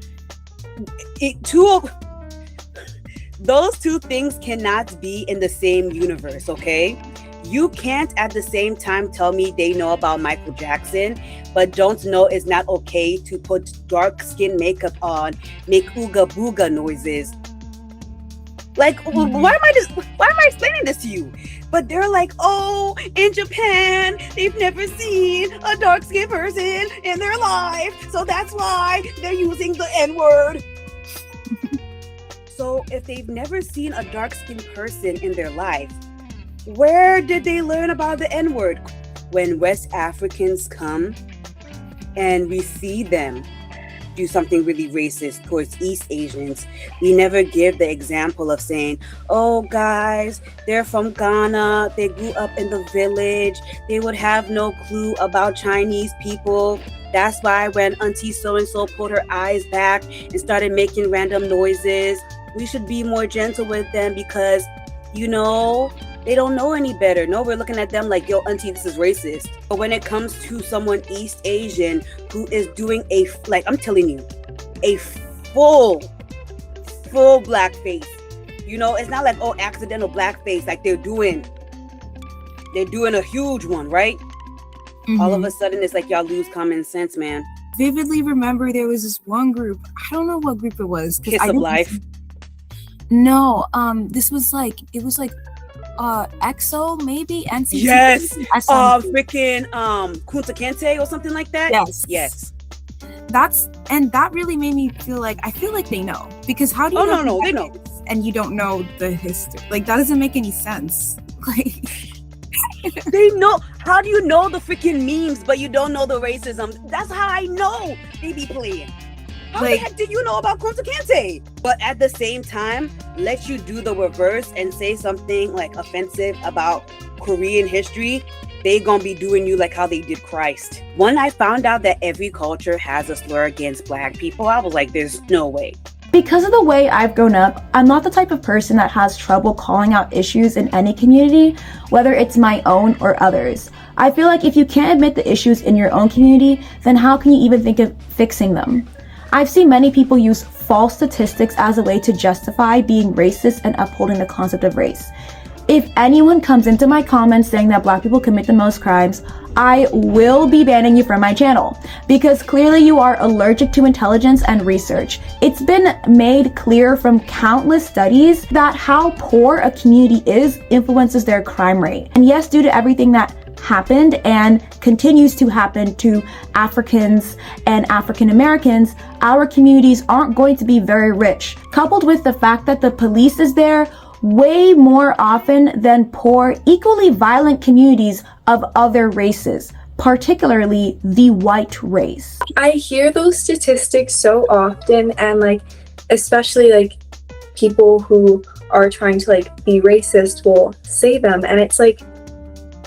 those two things cannot be in the same universe, okay? You can't at the same time tell me they know about Michael Jackson, but don't know it's not okay to put dark skin makeup on, make ooga booga noises. Like, why am I explaining this to you? But they're like, oh, in Japan, they've never seen a dark-skinned person in their life, so that's why they're using the N-word. So if they've never seen a dark-skinned person in their life, where did they learn about the N-word? When West Africans come and we see them do something really racist towards East Asians, we never give the example of saying, oh guys, they're from Ghana, they grew up in the village, they would have no clue about Chinese people. That's why when Auntie so-and-so pulled her eyes back and started making random noises, we should be more gentle with them because, you know, they don't know any better. No, we're looking at them like, yo, Auntie, this is racist. But when it comes to someone East Asian who is doing I'm telling you, a full blackface. You know, it's not like, oh, accidental blackface, like they're doing a huge one, right? Mm-hmm. All of a sudden, it's like y'all lose common sense, man.
Vividly remember there was this one group. I don't know what group it was.
Kiss of Life.
No, this was like, it was like EXO maybe, NCT.
Yes, freaking Kunta Kinte or something like that. Yes.
That really made me feel like they know, because how do you know
they know
and you don't know the history? Like, that doesn't make any sense. Like,
they know. How do you know the freaking memes but you don't know the racism? That's how I know they be playing. How the heck did you know about Kunta Kinte? But at the same time, let you do the reverse and say something like offensive about Korean history, they gonna be doing you like how they did Christ. When I found out that every culture has a slur against black people, I was like, there's no way.
Because of the way I've grown up, I'm not the type of person that has trouble calling out issues in any community, whether it's my own or others. I feel like if you can't admit the issues in your own community, then how can you even think of fixing them? I've seen many people use false statistics as a way to justify being racist and upholding the concept of race. If anyone comes into my comments saying that Black people commit the most crimes, I will be banning you from my channel, because clearly you are allergic to intelligence and research. It's been made clear from countless studies that how poor a community is influences their crime rate. And yes, due to everything that happened and continues to happen to Africans and African Americans, our communities aren't going to be very rich. Coupled with the fact that the police is there way more often than poor, equally violent communities of other races, particularly the white race.
I hear those statistics so often, and like, especially like people who are trying to like be racist will say them, and it's like,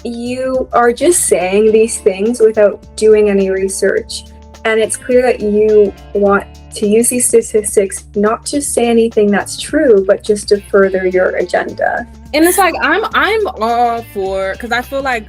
you are just saying these things without doing any research. And it's clear that you want to use these statistics not to say anything that's true, but just to further your agenda.
And it's like I'm all for, because I feel like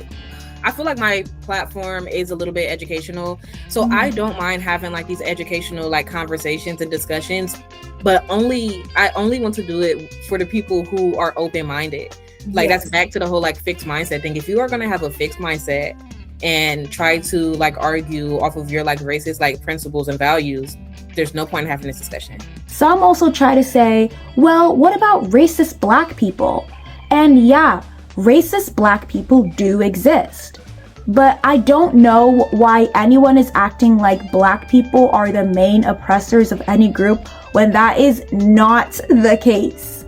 my platform is a little bit educational, so I don't mind having like these educational like conversations and discussions, but I only want to do it for the people who are open-minded. Like, yes. That's back to the whole like fixed mindset thing. If you are going to have a fixed mindset and try to like argue off of your like racist like principles and values, there's no point in having this discussion.
Some also try to say, well, what about racist Black people? And yeah, racist Black people do exist. But I don't know why anyone is acting like Black people are the main oppressors of any group when that is not the case.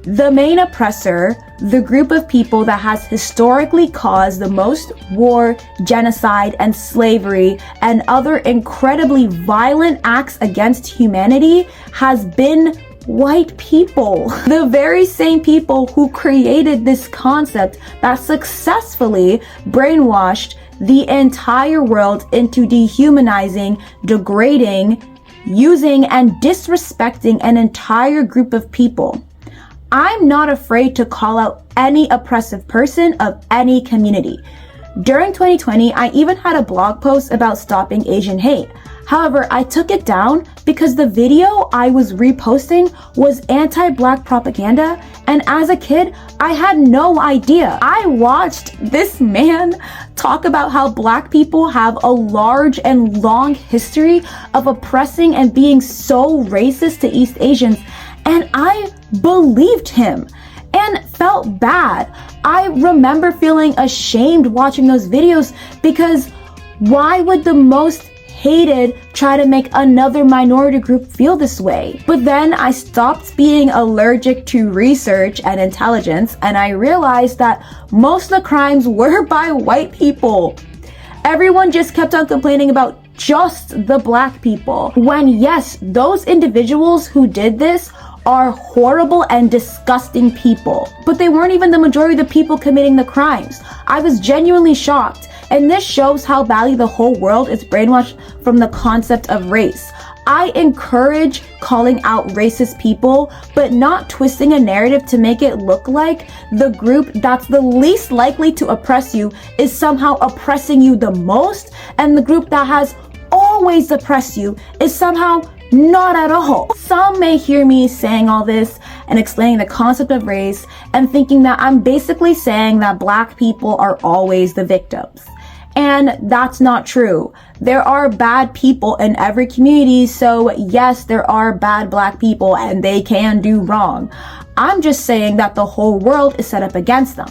The main oppressor, the group of people that has historically caused the most war, genocide, and slavery, and other incredibly violent acts against humanity, has been white people. The very same people who created this concept that successfully brainwashed the entire world into dehumanizing, degrading, using, and disrespecting an entire group of people. I'm not afraid to call out any oppressive person of any community. During 2020, I even had a blog post about stopping Asian hate. However, I took it down because the video I was reposting was anti-Black propaganda, and as a kid, I had no idea. I watched this man talk about how Black people have a large and long history of oppressing and being so racist to East Asians, and I believed him and felt bad. I remember feeling ashamed watching those videos, because why would the most hated try to make another minority group feel this way? But then I stopped being allergic to research and intelligence, and I realized that most of the crimes were by white people. Everyone just kept on complaining about just the Black people, when yes, those individuals who did this are horrible and disgusting people, but they weren't even the majority of the people committing the crimes. I was genuinely shocked, and this shows how badly the whole world is brainwashed from the concept of race. I encourage calling out racist people, but not twisting a narrative to make it look like the group that's the least likely to oppress you is somehow oppressing you the most, and the group that has always oppressed you is somehow not at all. Some may hear me saying all this and explaining the concept of race and thinking that I'm basically saying that Black people are always the victims. And that's not true. There are bad people in every community, so yes, there are bad Black people and they can do wrong. I'm just saying that the whole world is set up against them.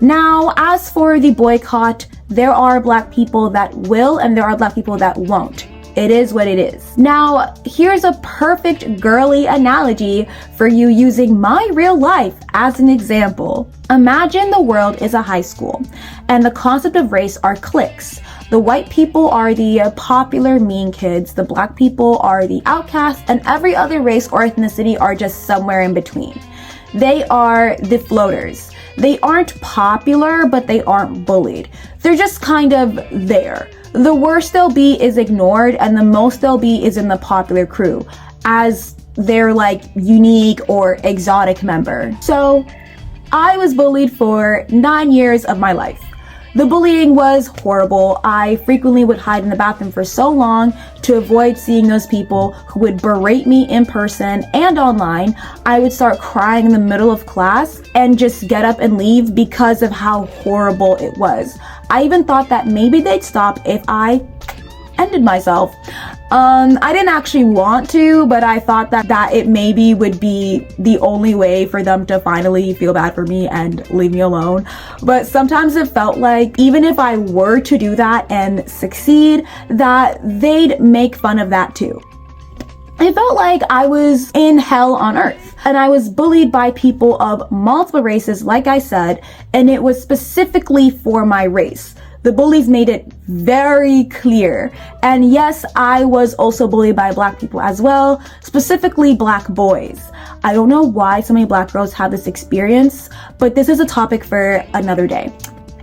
Now, as for the boycott, there are Black people that will and there are Black people that won't. It is what it is. Now, here's a perfect girly analogy for you using my real life as an example. Imagine the world is a high school, and the concept of race are cliques. The white people are the popular mean kids, the Black people are the outcasts, and every other race or ethnicity are just somewhere in between. They are the floaters. They aren't popular, but they aren't bullied. They're just kind of there. The worst they'll be is ignored, and the most they'll be is in the popular crew, as their like unique or exotic member. So I was bullied for 9 years of my life. The bullying was horrible. I frequently would hide in the bathroom for so long to avoid seeing those people who would berate me in person and online. I would start crying in the middle of class and just get up and leave because of how horrible it was. I even thought that maybe they'd stop if I ended myself. I didn't actually want to, but I thought that it maybe would be the only way for them to finally feel bad for me and leave me alone. But sometimes it felt like even if I were to do that and succeed, that they'd make fun of that too. It felt like I was in hell on earth, and I was bullied by people of multiple races, like I said, and it was specifically for my race. The bullies made it very clear. And yes, I was also bullied by Black people as well, specifically Black boys. I don't know why so many Black girls have this experience, but this is a topic for another day.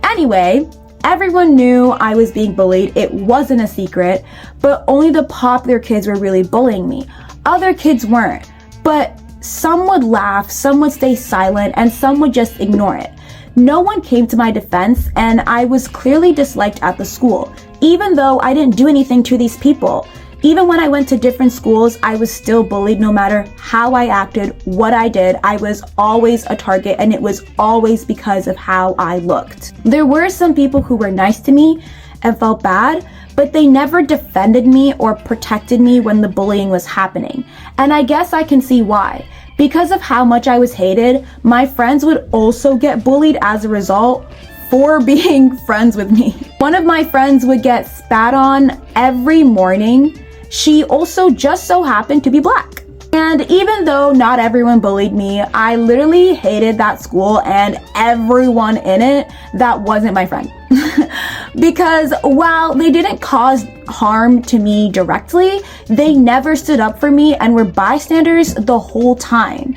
Anyway, everyone knew I was being bullied. It wasn't a secret, but only the popular kids were really bullying me. Other kids weren't, but some would laugh, some would stay silent, and some would just ignore it. No one came to my defense, and I was clearly disliked at the school, even though I didn't do anything to these people. Even when I went to different schools, I was still bullied no matter how I acted, what I did. I was always a target, and it was always because of how I looked. There were some people who were nice to me and felt bad, but they never defended me or protected me when the bullying was happening. And I guess I can see why. Because of how much I was hated, my friends would also get bullied as a result for being friends with me. One of my friends would get spat on every morning. She also just so happened to be Black. And even though not everyone bullied me, I literally hated that school and everyone in it that wasn't my friend. Because while they didn't cause harm to me directly, they never stood up for me and were bystanders the whole time.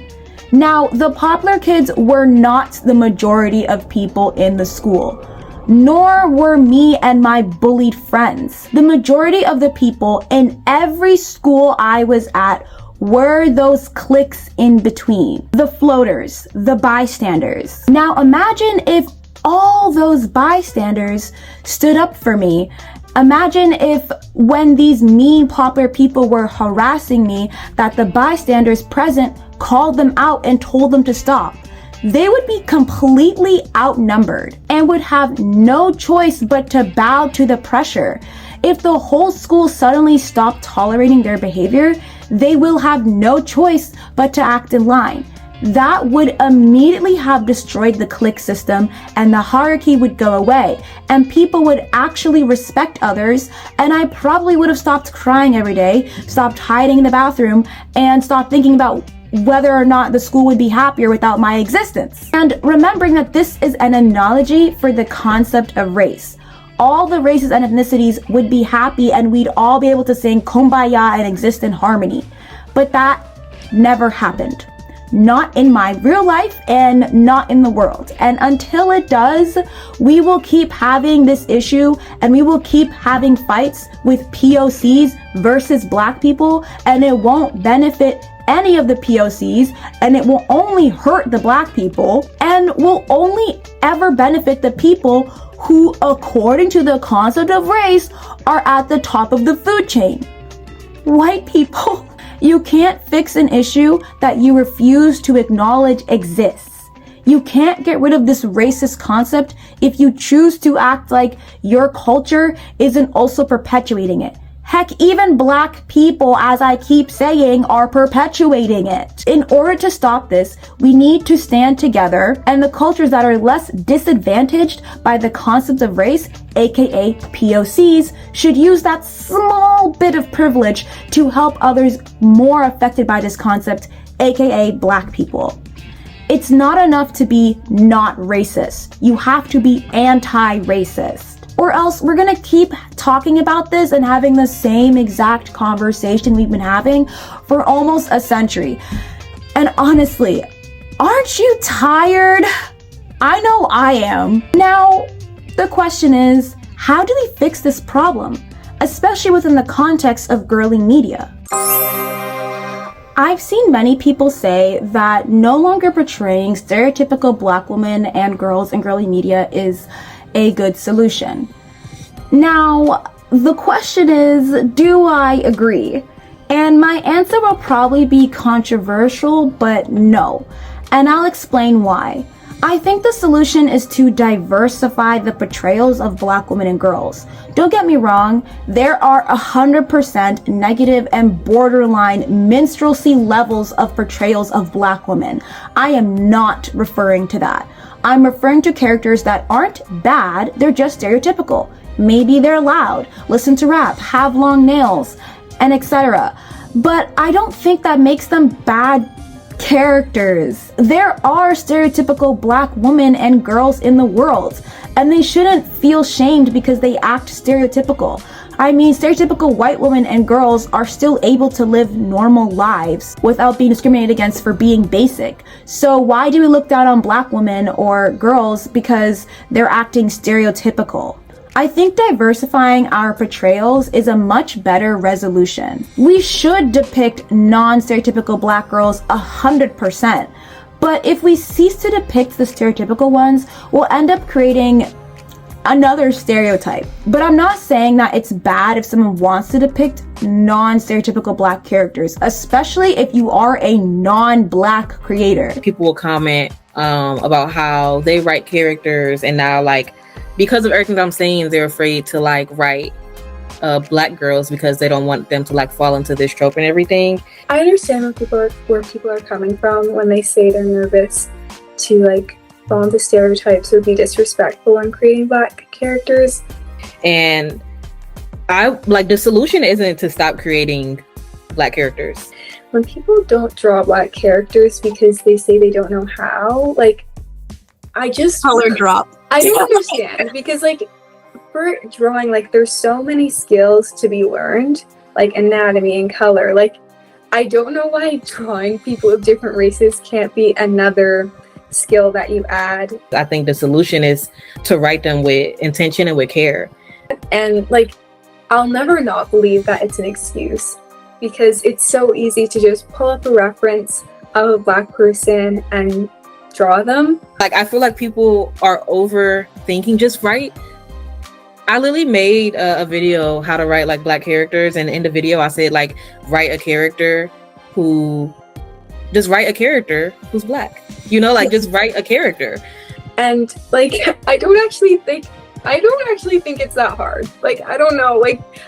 Now, the popular kids were not the majority of people in the school, nor were me and my bullied friends. The majority of the people in every school I was at were those cliques in between, the floaters, the bystanders. Now imagine if all those bystanders stood up for me. Imagine if when these mean popular people were harassing me, that the bystanders present called them out and told them to stop. They would be completely outnumbered and would have no choice but to bow to the pressure. If the whole school suddenly stopped tolerating their behavior, they will have no choice but to act in line. That would immediately have destroyed the clique system, and the hierarchy would go away, and people would actually respect others, and I probably would have stopped crying every day, stopped hiding in the bathroom, and stopped thinking about whether or not the school would be happier without my existence. And remembering that this is an analogy for the concept of race. All the races and ethnicities would be happy and we'd all be able to sing Kumbaya and exist in harmony. But that never happened. Not in my real life and not in the world. And until it does, we will keep having this issue and we will keep having fights with POCs versus Black people, and it won't benefit any of the POCs, and it will only hurt the Black people and will only ever benefit the people who, according to the concept of race, are at the top of the food chain. White people. You can't fix an issue that you refuse to acknowledge exists. You can't get rid of this racist concept if you choose to act like your culture isn't also perpetuating it. Heck, even Black people, as I keep saying, are perpetuating it. In order to stop this, we need to stand together, and the cultures that are less disadvantaged by the concept of race, aka POCs, should use that small bit of privilege to help others more affected by this concept, aka Black people. It's not enough to be not racist. You have to be anti-racist. Or else we're gonna keep talking about this and having the same exact conversation we've been having for almost a century. And honestly, aren't you tired? I know I am. Now, the question is, how do we fix this problem? Especially within the context of girly media. I've seen many people say that no longer portraying stereotypical black women and girls in girly media is a good solution. Now, the question is, do I agree? And my answer will probably be controversial, but no. And I'll explain why. I think the solution is to diversify the portrayals of black women and girls. Don't get me wrong, there are 100% negative and borderline minstrelsy levels of portrayals of black women. I am not referring to that. I'm referring to characters that aren't bad, they're just stereotypical. Maybe they're loud, listen to rap, have long nails, and etc. But I don't think that makes them bad characters. There are stereotypical black women and girls in the world, and they shouldn't feel shamed because they act stereotypical. I mean, stereotypical white women and girls are still able to live normal lives without being discriminated against for being basic. So why do we look down on black women or girls because they're acting stereotypical? I think diversifying our portrayals is a much better resolution. We should depict non-stereotypical black girls 100%. But if we cease to depict the stereotypical ones, we'll end up creating another stereotype. But I'm not saying that it's bad if someone wants to depict non-stereotypical black characters, especially if you are a non-black creator.
People will comment about how they write characters and now because of everything I'm saying, they're afraid to write black girls because they don't want them to fall into this trope and everything.
I understand where people are coming from when they say they're nervous to fall into stereotypes or be disrespectful when creating black characters.
And the solution isn't to stop creating black characters.
When people don't draw black characters because they say they don't know how, I just
color drop.
I don't understand because for drawing, there's so many skills to be learned, anatomy and color. I don't know why drawing people of different races can't be another skill that you add.
I think the solution is to write them with intention and with care.
And I'll never not believe that it's an excuse because it's so easy to just pull up a reference of a black person and draw them.
I feel like people are overthinking. Just write. I literally made a video how to write black characters, and in the video I said write a character who's black. Just write a character.
And I don't actually think it's that hard. I don't know.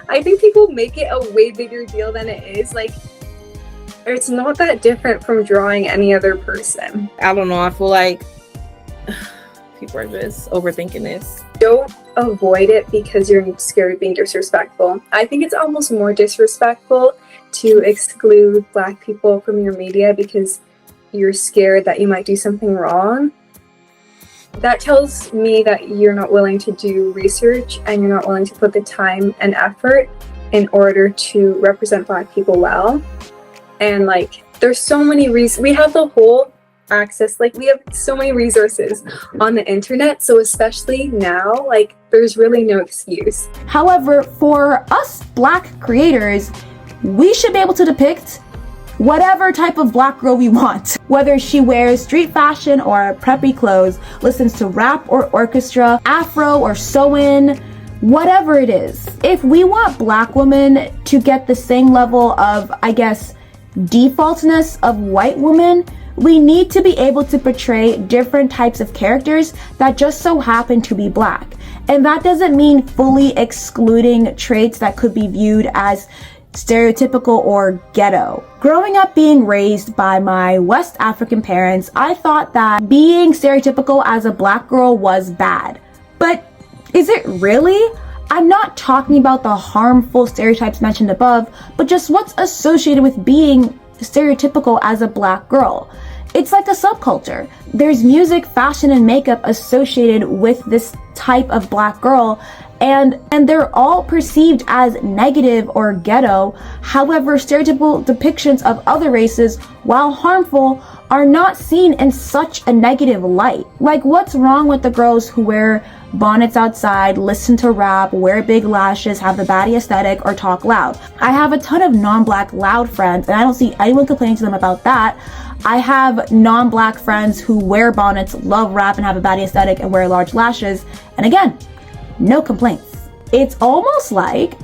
I think people make it a way bigger deal than it is. It's not that different from drawing any other person.
I don't know. I feel like people are just overthinking this.
Don't avoid it because you're scared of being disrespectful. I think it's almost more disrespectful to exclude black people from your media because you're scared that you might do something wrong. That tells me that you're not willing to do research and you're not willing to put the time and effort in order to represent black people well. And there's so many reasons. We have the whole access, we have so many resources on the internet. So especially now, there's really no excuse.
However, for us black creators, we should be able to depict whatever type of black girl we want. Whether she wears street fashion or preppy clothes, listens to rap or orchestra, afro or sew-in, whatever it is. If we want black women to get the same level of, defaultness of white women, we need to be able to portray different types of characters that just so happen to be black. And that doesn't mean fully excluding traits that could be viewed as stereotypical or ghetto. Growing up being raised by my West African parents, I thought that being stereotypical as a black girl was bad. But is it really? I'm not talking about the harmful stereotypes mentioned above, but just what's associated with being stereotypical as a black girl. It's like a subculture. There's music, fashion, and makeup associated with this type of black girl, and they're all perceived as negative or ghetto. However, stereotypical depictions of other races, while harmful, are not seen in such a negative light. Like, what's wrong with the girls who wear bonnets outside, listen to rap, wear big lashes, have the baddie aesthetic, or talk loud? I have a ton of non-black loud friends, and I don't see anyone complaining to them about that. I have non-black friends who wear bonnets, love rap, and have a baddie aesthetic, and wear large lashes, and again, no complaints. It's almost like,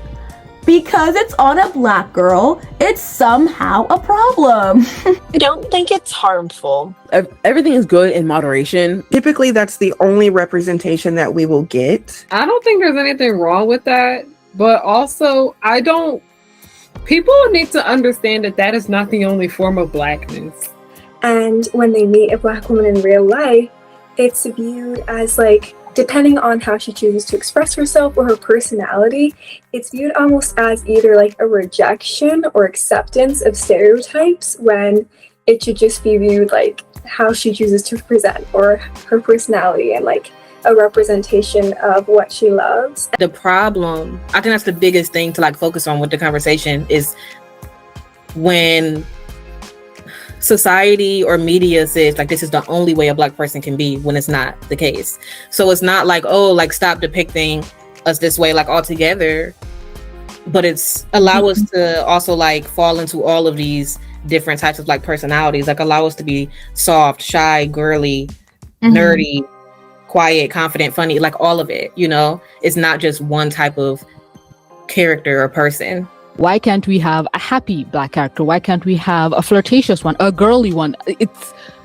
because it's on a black girl, it's somehow a problem.
I don't think it's harmful.
Everything is good in moderation.
Typically, that's the only representation that we will get.
I don't think there's anything wrong with that, but also people need to understand that that is not the only form of blackness.
And when they meet a black woman in real life, it's viewed as like, depending on how she chooses to express herself or her personality, it's viewed almost as either like a rejection or acceptance of stereotypes, when it should just be viewed like how she chooses to present or her personality and like a representation of what she loves.
The problem, I think that's the biggest thing to like focus on with the conversation, is when society or media says like this is the only way a black person can be, when it's not the case. So it's not like, oh, like stop depicting us this way like altogether, but it's allow us to also like fall into all of these different types of like personalities, like allow us to be soft, shy, girly, nerdy, quiet, confident, funny, like all of it, you know? It's not just one type of character or person.
Why can't we have a happy black character? Why can't we have a flirtatious one, a girly one?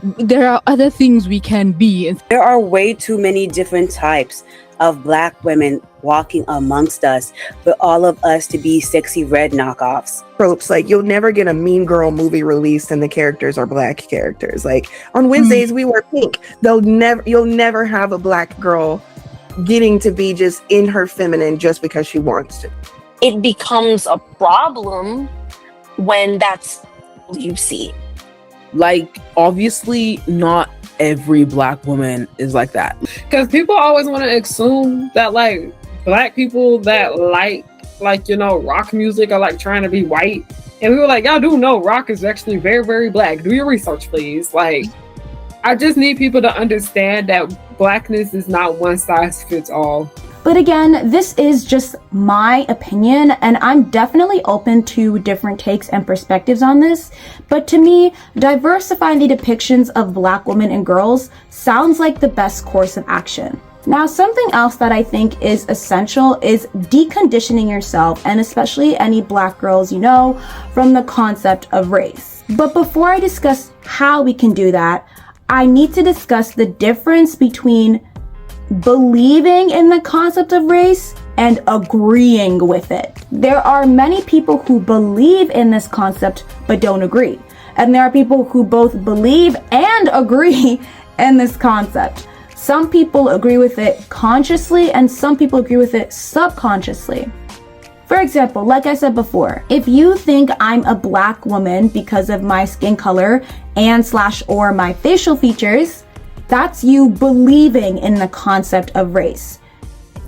There are other things we can be.
There are way too many different types of black women walking amongst us for all of us to be sexy red knockoffs.
Tropes, like you'll never get a Mean Girl movie released and the characters are black characters. Like on Wednesdays we wear pink. You'll never have a black girl getting to be just in her feminine just because she wants to.
It becomes a problem when that's all you see.
Like, obviously, not every black woman is like that.
Because people always want to assume that, like, black people that like, you know, rock music are, like, trying to be white. And we were like, y'all do know rock is actually very, very black. Do your research, please. Like, I just need people to understand that blackness is not one size fits all.
But again, this is just my opinion, and I'm definitely open to different takes and perspectives on this. But to me, diversifying the depictions of black women and girls sounds like the best course of action. Now, something else that I think is essential is deconditioning yourself, and especially any black girls you know, from the concept of race. But before I discuss how we can do that, I need to discuss the difference between believing in the concept of race and agreeing with it. There are many people who believe in this concept but don't agree. And there are people who both believe and agree in this concept. Some people agree with it consciously and some people agree with it subconsciously. For example, like I said before, if you think I'm a black woman because of my skin color and/or my facial features, that's you believing in the concept of race.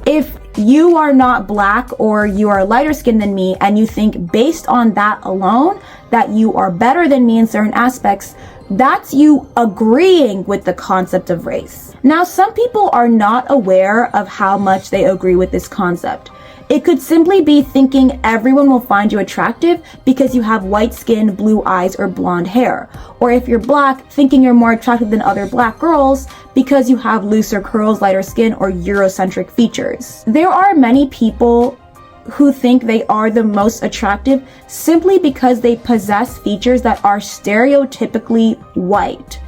If you are not black or you are lighter skinned than me and you think based on that alone that you are better than me in certain aspects, that's you agreeing with the concept of race. Now, some people are not aware of how much they agree with this concept. It could simply be thinking everyone will find you attractive because you have white skin, blue eyes, or blonde hair. Or if you're black, thinking you're more attractive than other black girls because you have looser curls, lighter skin, or Eurocentric features. There are many people who think they are the most attractive simply because they possess features that are stereotypically white.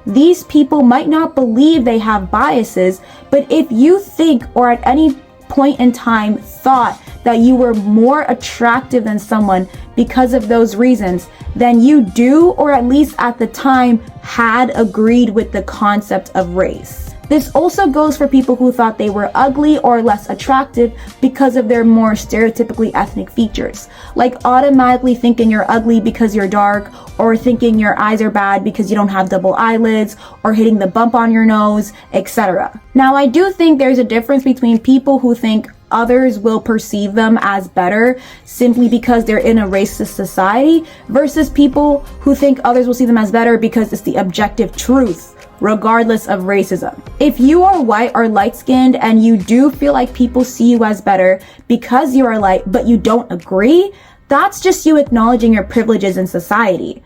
These people might not believe they have biases, but if you think or at any point in time thought that you were more attractive than someone because of those reasons, then you do, or at least at the time, had agreed with the concept of race. This also goes for people who thought they were ugly or less attractive because of their more stereotypically ethnic features, like automatically thinking you're ugly because you're dark, or thinking your eyes are bad because you don't have double eyelids, or hitting the bump on your nose, etc. Now, I do think there's a difference between people who think others will perceive them as better simply because they're in a racist society versus people who think others will see them as better because it's the objective truth, regardless of racism. If you are white or light-skinned and you do feel like people see you as better because you are light but you don't agree, that's just you acknowledging your privileges in society.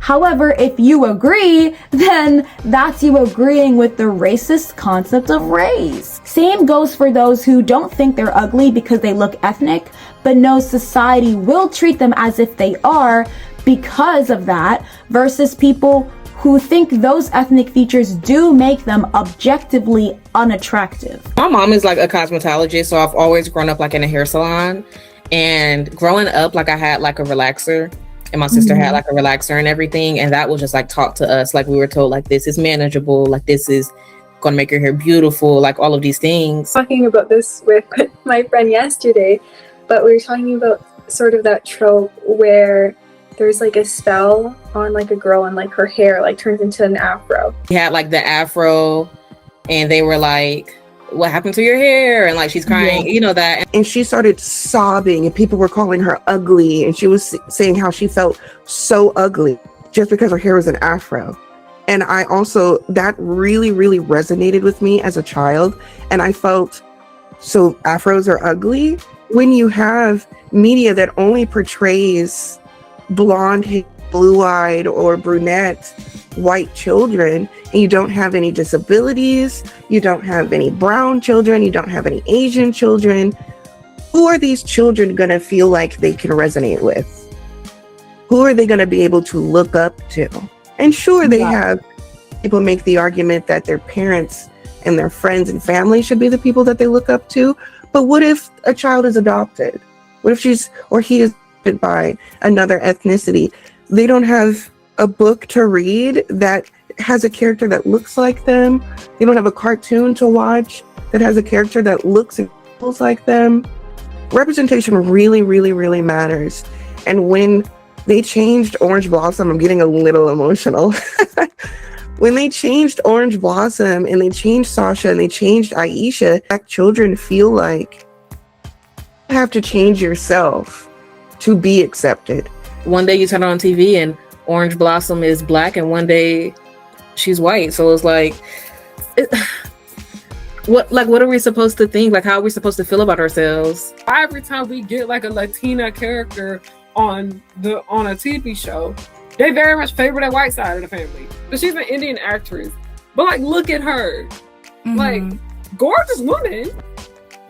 However, if you agree, then that's you agreeing with the racist concept of race. Same goes for those who don't think they're ugly because they look ethnic, but know society will treat them as if they are because of that, versus people who think those ethnic features do make them objectively unattractive.
My mom is like a cosmetologist, so I've always grown up like in a hair salon. And growing up, like I had like a relaxer. And my sister had like a relaxer and everything. And that was just like taught to us. Like we were told like this is manageable. Like this is going to make your hair beautiful. Like all of these things.
Talking about this with my friend yesterday, but we were talking about sort of that trope where there's like a spell on like a girl and like her hair like turns into an afro.
We had like the afro and they were like, what happened to your hair? And like she's crying, you know that.
And she started sobbing and people were calling her ugly, and she was saying how she felt so ugly just because her hair was an afro. And I also, that really resonated with me as a child. And I felt, so afros are ugly? When you have media that only portrays blonde hair, blue-eyed or brunette white children, and you don't have any disabilities, you don't have any brown children, you don't have any Asian children, who are these children going to feel like they can resonate with? Who are they going to be able to look up to? And sure, they have people make the argument that their parents and their friends and family should be the people that they look up to, but what if a child is adopted? What if she's or he is adopted by another ethnicity? They don't have a book to read that has a character that looks like them. They don't have a cartoon to watch that has a character that looks and feels like them. Representation really matters. And when they changed Orange Blossom, I'm getting a little emotional. When they changed Orange Blossom and they changed Sasha and they changed Aisha, black children feel like you have to change yourself to be accepted.
One day you turn on TV and Orange Blossom is black, and one day she's white. So it's like, what are we supposed to think? Like, how are we supposed to feel about ourselves?
Every time we get like a Latina character on a TV show, they very much favor that white side of the family. But she's an Indian actress. But like, look at her, like gorgeous woman,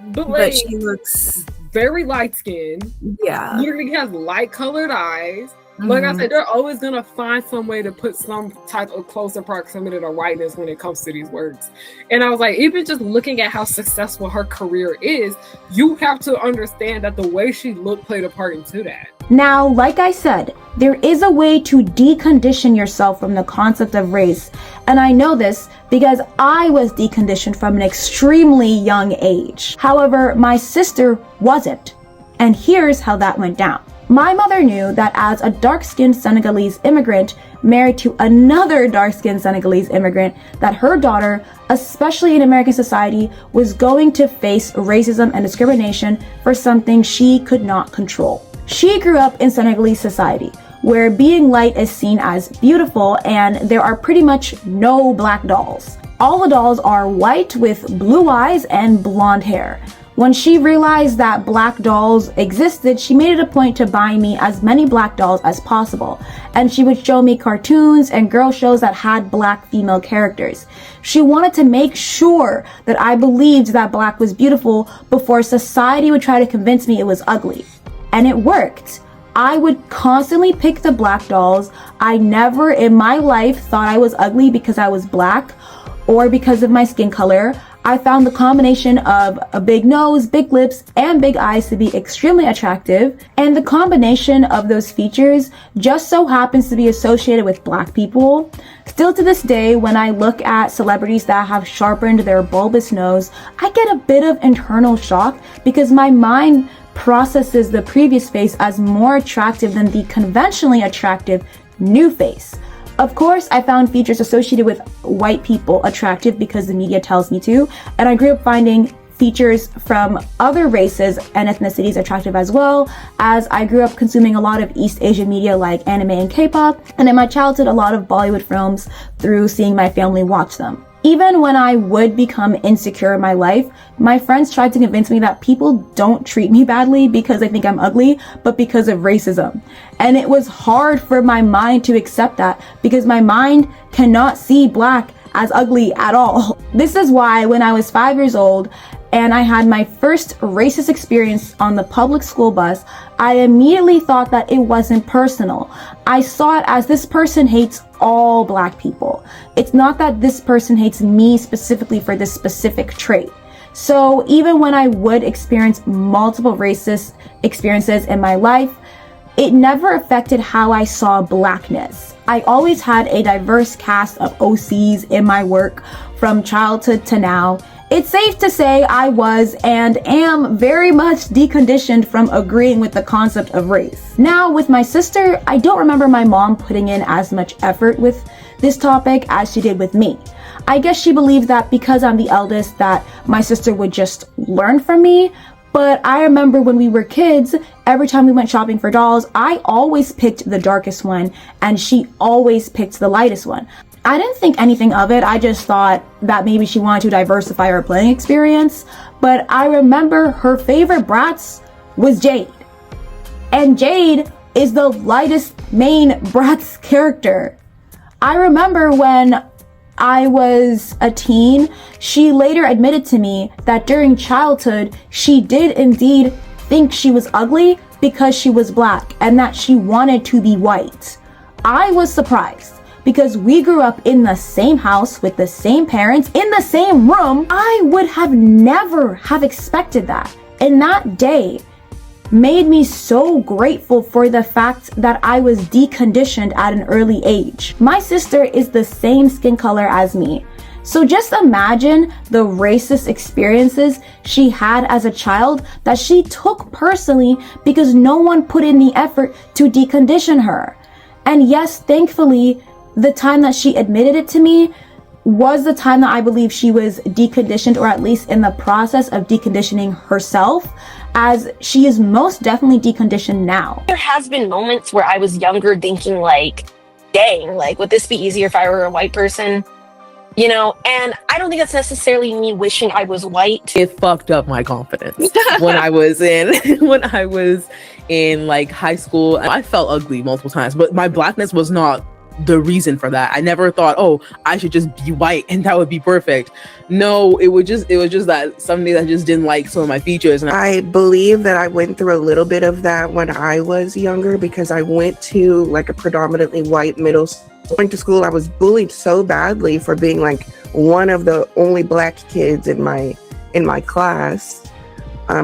but
she looks
very light skinned.
Yeah,
literally has light colored eyes. Like I said, they're always gonna find some way to put some type of closer proximity to whiteness when it comes to these words. And I was like, even just looking at how successful her career is, you have to understand that the way she looked played a part into that.
Now, like I said, there is a way to decondition yourself from the concept of race. And I know this because I was deconditioned from an extremely young age. However, my sister wasn't. And here's how that went down. My mother knew that as a dark-skinned Senegalese immigrant married to another dark-skinned Senegalese immigrant, that her daughter, especially in American society, was going to face racism and discrimination for something she could not control. She grew up in Senegalese society, where being light is seen as beautiful and there are pretty much no black dolls. All the dolls are white with blue eyes and blonde hair. When she realized that black dolls existed, she made it a point to buy me as many black dolls as possible. And she would show me cartoons and girl shows that had black female characters. She wanted to make sure that I believed that black was beautiful before society would try to convince me it was ugly. And it worked. I would constantly pick the black dolls. I never in my life thought I was ugly because I was black or because of my skin color. I found the combination of a big nose, big lips, and big eyes to be extremely attractive. And the combination of those features just so happens to be associated with black people. Still to this day, when I look at celebrities that have sharpened their bulbous nose, I get a bit of internal shock because my mind processes the previous face as more attractive than the conventionally attractive new face. Of course, I found features associated with white people attractive because the media tells me to, and I grew up finding features from other races and ethnicities attractive as well, as I grew up consuming a lot of East Asian media like anime and K-pop, and in my childhood a lot of Bollywood films through seeing my family watch them. Even when I would become insecure in my life, my friends tried to convince me that people don't treat me badly because they think I'm ugly, but because of racism. And it was hard for my mind to accept that because my mind cannot see black as ugly at all. This is why when I was 5 years old and I had my first racist experience on the public school bus, I immediately thought that it wasn't personal. I saw it as this person hates all black people. It's not that this person hates me specifically for this specific trait. So even when I would experience multiple racist experiences in my life, it never affected how I saw blackness. I always had a diverse cast of OCs in my work from childhood to now. It's safe to say I was and am very much deconditioned from agreeing with the concept of race. Now, with my sister, I don't remember my mom putting in as much effort with this topic as she did with me. I guess she believed that because I'm the eldest that my sister would just learn from me. But I remember when we were kids, every time we went shopping for dolls, I always picked the darkest one and she always picked the lightest one. I didn't think anything of it. I just thought that maybe she wanted to diversify her playing experience. But I remember her favorite bratz was Jade. And Jade is the lightest main bratz character. I remember when I was a teen, she later admitted to me that during childhood, she did indeed think she was ugly because she was black and that she wanted to be white. I was surprised because we grew up in the same house with the same parents in the same room. I would have never have expected that. And that day made me so grateful for the fact that I was deconditioned at an early age. My sister is the same skin color as me. So just imagine the racist experiences she had as a child that she took personally because no one put in the effort to decondition her. And yes, thankfully, the time that she admitted it to me was the time that I believe she was deconditioned, or at least in the process of deconditioning herself, as she is most definitely deconditioned now.
There has been moments where I was younger thinking like, dang, like, would this be easier if I were a white person? You know, and I don't think that's necessarily me wishing I was white.
It fucked up my confidence when I was in like high school. I felt ugly multiple times, but my blackness was not the reason for that. I never thought, oh, I should just be white and that would be perfect. No, it was just that some days I just didn't like some of my features. And
I believe that I went through a little bit of that when I was younger because I went to like a predominantly white middle school. Going to school, I was bullied so badly for being like one of the only black kids in my class.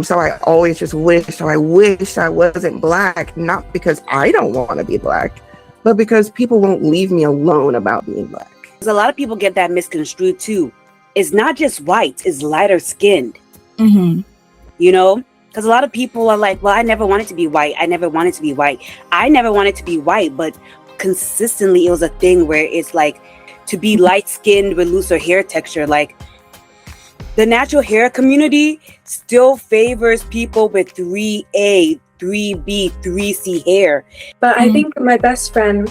So I always just wished I wasn't black, not because I don't want to be black, but because people won't leave me alone about being black.
Because a lot of people get that misconstrued too. It's not just white, it's lighter skinned.
Mm-hmm.
You know? Because a lot of people are like, well, I never wanted to be white. I never wanted to be white. I never wanted to be white, but consistently it was a thing where it's like to be light skinned with looser hair texture. Like the natural hair community still favors people with 3A, 3B, 3C hair.
But I think my best friend,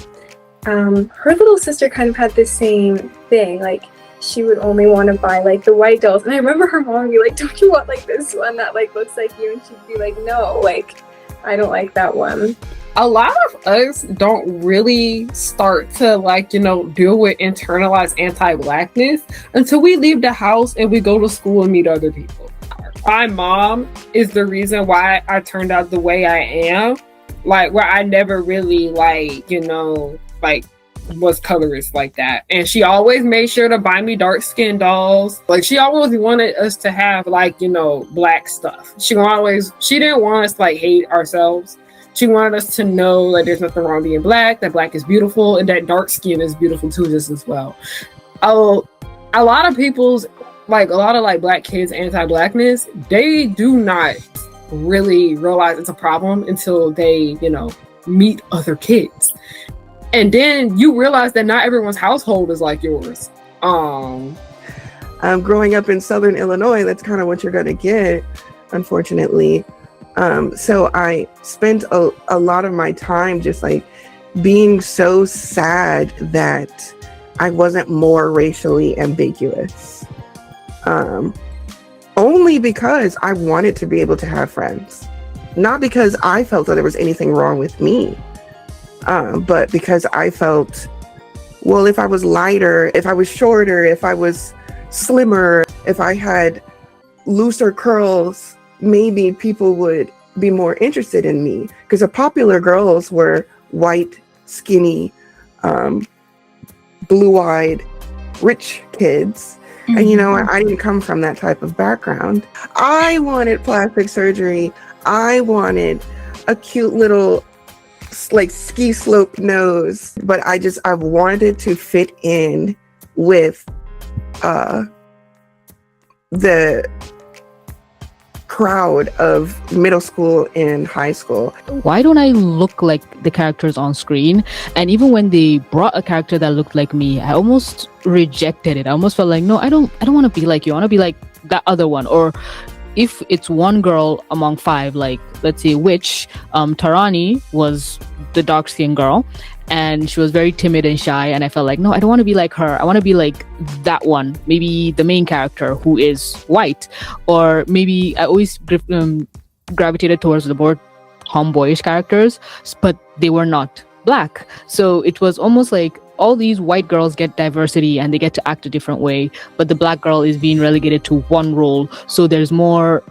her little sister kind of had the same thing. Like she would only want to buy like the white dolls. And I remember her mom would be like, don't you want like this one that like looks like you? And she'd be like, no, like I don't like that one.
A lot of us don't really start to deal with internalized anti-blackness until we leave the house and we go to school and meet other people. My mom is the reason why I turned out the way I am, like where I never really was colorist like that. And she always made sure to buy me dark skinned dolls. Like she always wanted us to have black stuff. She didn't want us to hate ourselves. She wanted us to know that there's nothing wrong being black, that black is beautiful, and that dark skin is beautiful too, just as well. A lot of black kids' anti-blackness, they do not really realize it's a problem until they, meet other kids. And then you realize that not everyone's household is like yours.
Growing up in Southern Illinois, that's kind of what you're going to get, unfortunately. So I spent a lot of my time just like being so sad that I wasn't more racially ambiguous. Only because I wanted to be able to have friends. Not because I felt that there was anything wrong with me, but because I felt, well, if I was lighter, if I was shorter, if I was slimmer, if I had looser curls, maybe people would be more interested in me. Because the popular girls were white, skinny, blue-eyed, rich kids. Mm-hmm. And, you know, I didn't come from that type of background. I wanted plastic surgery. I wanted a cute little, like, ski slope nose. But I wanted to fit in with the crowd of middle school and high school.
Why don't I look like the characters on screen? And even when they brought a character that looked like me, I almost rejected it. I almost felt like, no, I don't want to be like you. I want to be like that other one. Or if it's one girl among five, like let's say Tarani was the dark-skinned girl, and she was very timid and shy, and I felt like, no, I don't want to be like her. I want to be like that one, maybe the main character who is white. Or maybe I always gravitated towards the more tomboyish characters, but they were not black. So it was almost like all these white girls get diversity and they get to act a different way, but the black girl is being relegated to one role. So there's more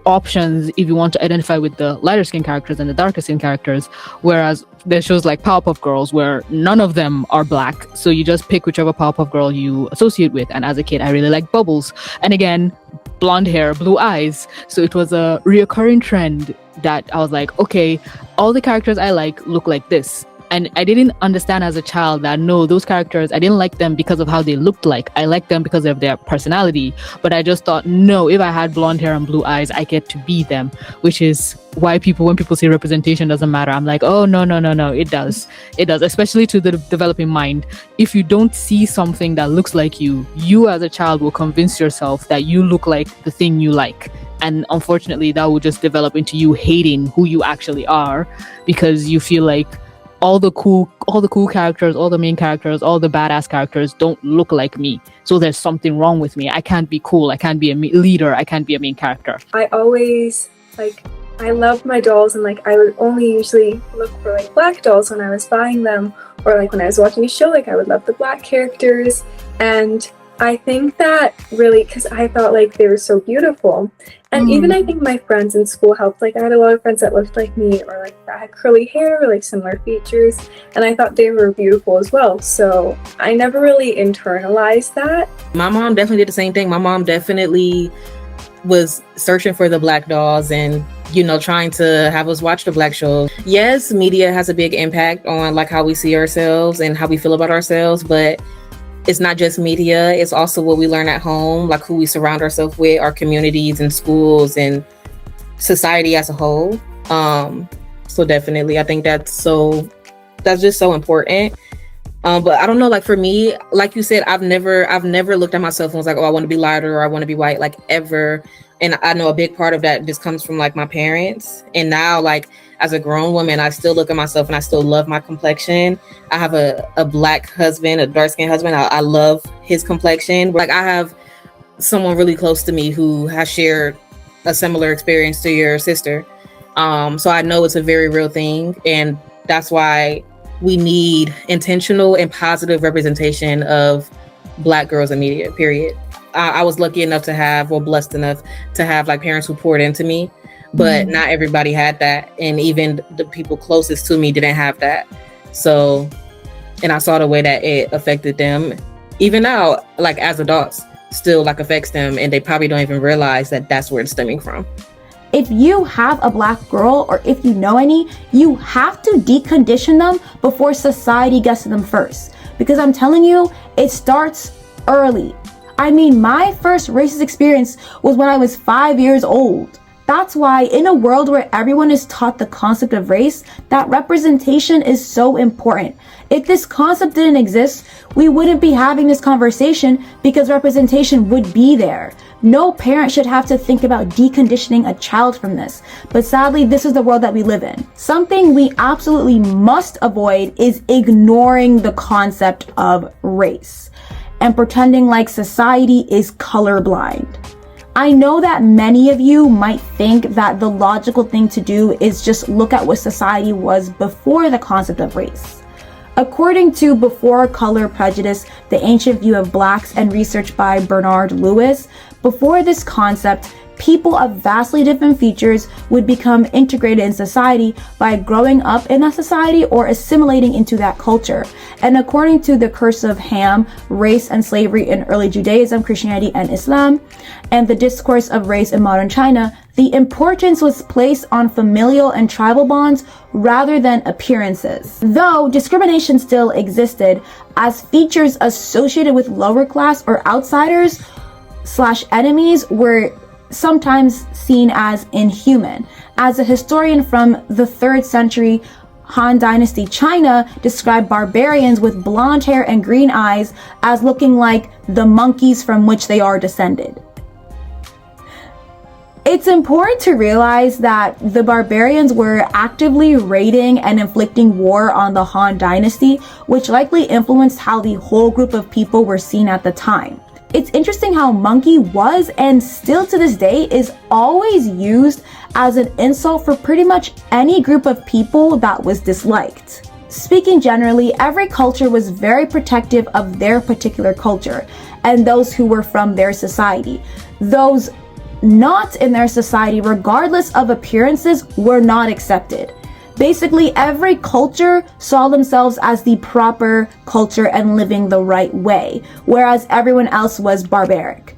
options if you want to identify with the lighter skin characters and the darker skin characters, whereas there's shows like Powerpuff Girls where none of them are black, so you just pick whichever Powerpuff Girl you associate with. And as a kid, I really liked Bubbles, and again, blonde hair, blue eyes. So it was a reoccurring trend that I was like, okay, all the characters I like look like this. And I didn't understand as a child that no, those characters, I didn't like them because of how they looked like. I liked them because of their personality. But I just thought, no, if I had blonde hair and blue eyes, I get to be them. Which is why when people say representation doesn't matter, I'm like, oh, no, it does. It does, especially to the developing mind. If you don't see something that looks like you as a child will convince yourself that you look like the thing you like. And unfortunately, that will just develop into you hating who you actually are, because you feel like all the cool characters, all the main characters, all the badass characters don't look like me. So there's something wrong with me. I can't be cool. I can't be a leader. I can't be a main character.
I always, I love my dolls, and I would only usually look for black dolls when I was buying them, or when I was watching a show, I would love the black characters. And I think that really, because I thought they were so beautiful. And even I think my friends in school helped. I had a lot of friends that looked like me, or that had curly hair, or similar features, and I thought they were beautiful as well. So I never really internalized that.
My mom definitely did the same thing. My mom definitely was searching for the black dolls and, trying to have us watch the black shows. Yes, media has a big impact on how we see ourselves and how we feel about ourselves, but it's not just media, it's also what we learn at home, who we surround ourselves with, our communities and schools and society as a whole. So definitely, I think that's just so important. But I don't know, for me, like you said, I've never looked at myself and was like, oh, I want to be lighter or I want to be white, ever. And I know a big part of that just comes from my parents. And now, as a grown woman, I still look at myself and I still love my complexion. I have a black husband, a dark-skinned husband. I love his complexion. I have someone really close to me who has shared a similar experience to your sister. So I know it's a very real thing. And that's why we need intentional and positive representation of Black girls in media, period. I was lucky enough to have, or blessed enough to have parents who poured into me. But not everybody had that. And even the people closest to me didn't have that. So, and I saw the way that it affected them. Even now, as adults, still affects them. And they probably don't even realize that that's where it's stemming from.
If you have a Black girl, or if you know any, you have to decondition them before society gets to them first. Because I'm telling you, it starts early. I mean, my first racist experience was when I was 5 years old. That's why in a world where everyone is taught the concept of race, that representation is so important. If this concept didn't exist, we wouldn't be having this conversation because representation would be there. No parent should have to think about deconditioning a child from this, but sadly, this is the world that we live in. Something we absolutely must avoid is ignoring the concept of race and pretending like society is colorblind. I know that many of you might think that the logical thing to do is just look at what society was before the concept of race. According to Before Color Prejudice, the Ancient View of Blacks, and research by Bernard Lewis, before this concept, people of vastly different features would become integrated in society by growing up in that society or assimilating into that culture. And according to the Curse of Ham, Race and Slavery in Early Judaism, Christianity, and Islam, and the Discourse of Race in Modern China, the importance was placed on familial and tribal bonds rather than appearances. Though discrimination still existed, as features associated with lower class or outsiders / enemies were sometimes seen as inhuman. As a historian from the 3rd century Han Dynasty China described barbarians with blonde hair and green eyes as looking like the monkeys from which they are descended. It's important to realize that the barbarians were actively raiding and inflicting war on the Han Dynasty, which likely influenced how the whole group of people were seen at the time. It's interesting how monkey was, and still to this day is, always used as an insult for pretty much any group of people that was disliked. Speaking generally, every culture was very protective of their particular culture and those who were from their society. Those not in their society, regardless of appearances, were not accepted. Basically, every culture saw themselves as the proper culture and living the right way, whereas everyone else was barbaric.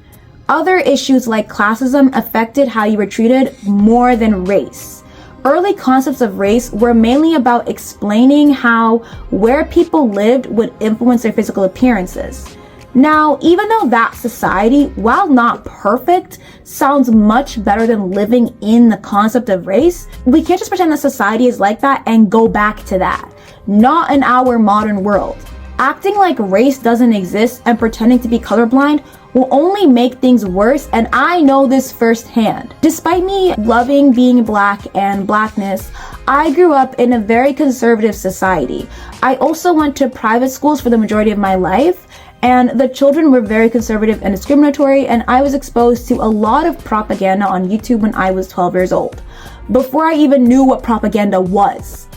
Other issues like classism affected how you were treated more than race. Early concepts of race were mainly about explaining how where people lived would influence their physical appearances. Now, even though that society, while not perfect, sounds much better than living in the concept of race, we can't just pretend that society is like that and go back to that. Not in our modern world. Acting like race doesn't exist and pretending to be colorblind will only make things worse, and I know this firsthand. Despite me loving being Black and Blackness, I grew up in a very conservative society. I also went to private schools for the majority of my life, and the children were very conservative and discriminatory, and I was exposed to a lot of propaganda on YouTube when I was 12 years old, before I even knew what propaganda was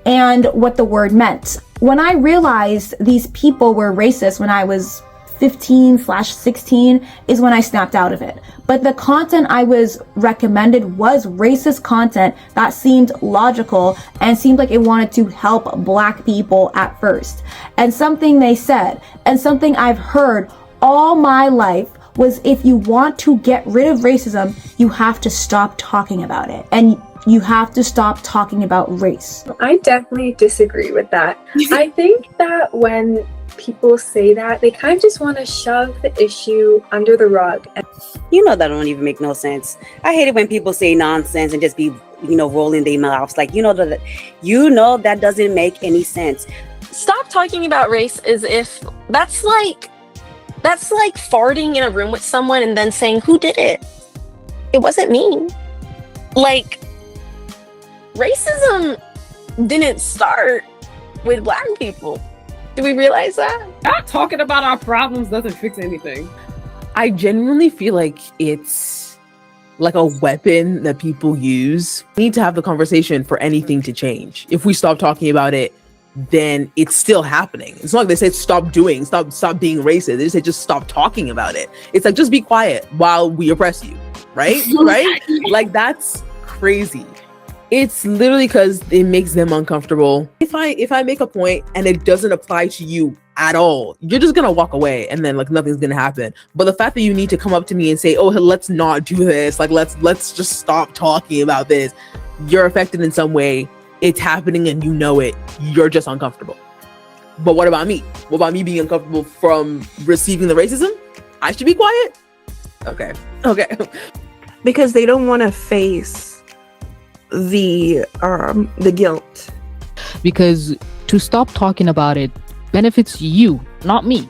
and what the word meant. When I realized these people were racist when I was 15/16 is when I snapped out of it. But the content I was recommended was racist content that seemed logical and seemed like it wanted to help Black people at first. And something they said, and something I've heard all my life, was if you want to get rid of racism, you have to stop talking about it. And you have to stop talking about race.
I definitely disagree with that. I think that when people say that, they kind of just want to shove the issue under the rug.
You know that don't even make no sense. I hate it when people say nonsense and just be, rolling their mouths like, that doesn't make any sense.
Stop talking about race as if that's like farting in a room with someone and then saying, who did it? It wasn't me. Like, racism didn't start with Black people. Do we realize that?
Not talking about our problems doesn't fix anything.
I genuinely feel like it's like a weapon that people use. We need to have the conversation for anything to change. If we stop talking about it, then it's still happening. It's not like they said stop being racist. They said just stop talking about it. It's like just be quiet while we oppress you, right? Right? Like that's crazy. It's literally because it makes them uncomfortable. If I make a point and it doesn't apply to you at all, you're just gonna walk away and then like nothing's gonna happen. But the fact that you need to come up to me and say, oh, let's not do this, like let's just stop talking about this, you're affected in some way, it's happening and you know it, you're just uncomfortable. But what about me? What about me being uncomfortable from receiving the racism? I should be quiet? Okay.
Because they don't want to face the guilt.
Because to stop talking about it benefits you, not me.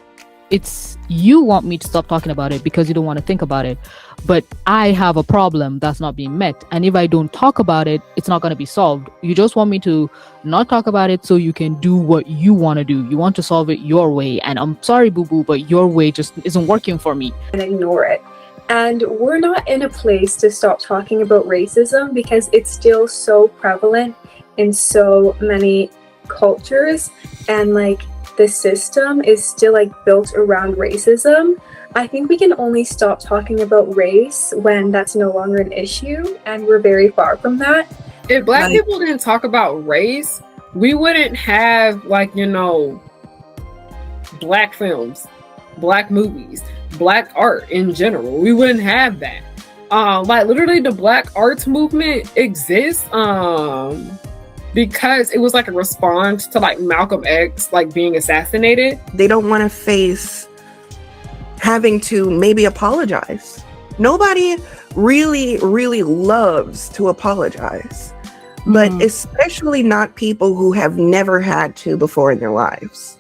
It's you want me to stop talking about it because you don't want to think about it. But I have a problem that's not being met. And if I don't talk about it, it's not going to be solved. You just want me to not talk about it so you can do what you want to do. You want to solve it your way. And I'm sorry, boo-boo, but your way just isn't working for me.
And ignore it. And we're not in a place to stop talking about racism because it's still so prevalent in so many cultures, and like the system is still like built around racism. I think we can only stop talking about race when that's no longer an issue, and we're very far from that.
If Black people didn't talk about race, we wouldn't have like, you know, Black films, Black movies, Black art in general. We wouldn't have that. Like literally the Black arts movement exists because it was like a response to like Malcolm X like being assassinated.
They don't want to face having to maybe apologize. Nobody really loves to apologize, but especially not people who have never had to before in their lives.